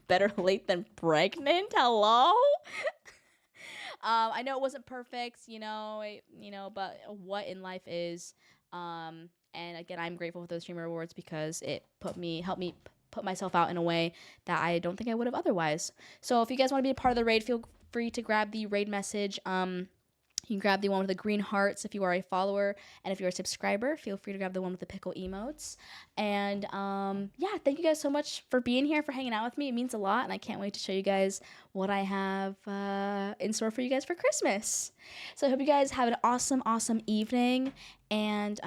Better late than pregnant. Hello. I know it wasn't perfect, but what in life is. And again, I'm grateful for those streamer awards because it helped me put myself out in a way that I don't think I would have otherwise. So if you guys want to be a part of the raid, feel free to grab the raid message. You can grab the one with the green hearts if you are a follower, and if you're a subscriber, feel free to grab the one with the pickle emotes. And yeah, thank you guys so much for being here, for hanging out with me. It means a lot, and I can't wait to show you guys what I have in store for you guys for Christmas. So I hope you guys have an awesome, awesome evening, and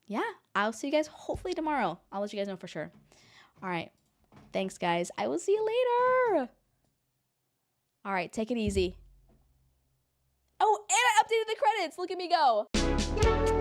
yeah, I'll see you guys hopefully tomorrow. I'll let you guys know for sure. All right, thanks guys. I will see you later. All right, take it easy. Oh, and I updated the credits. Look at me go.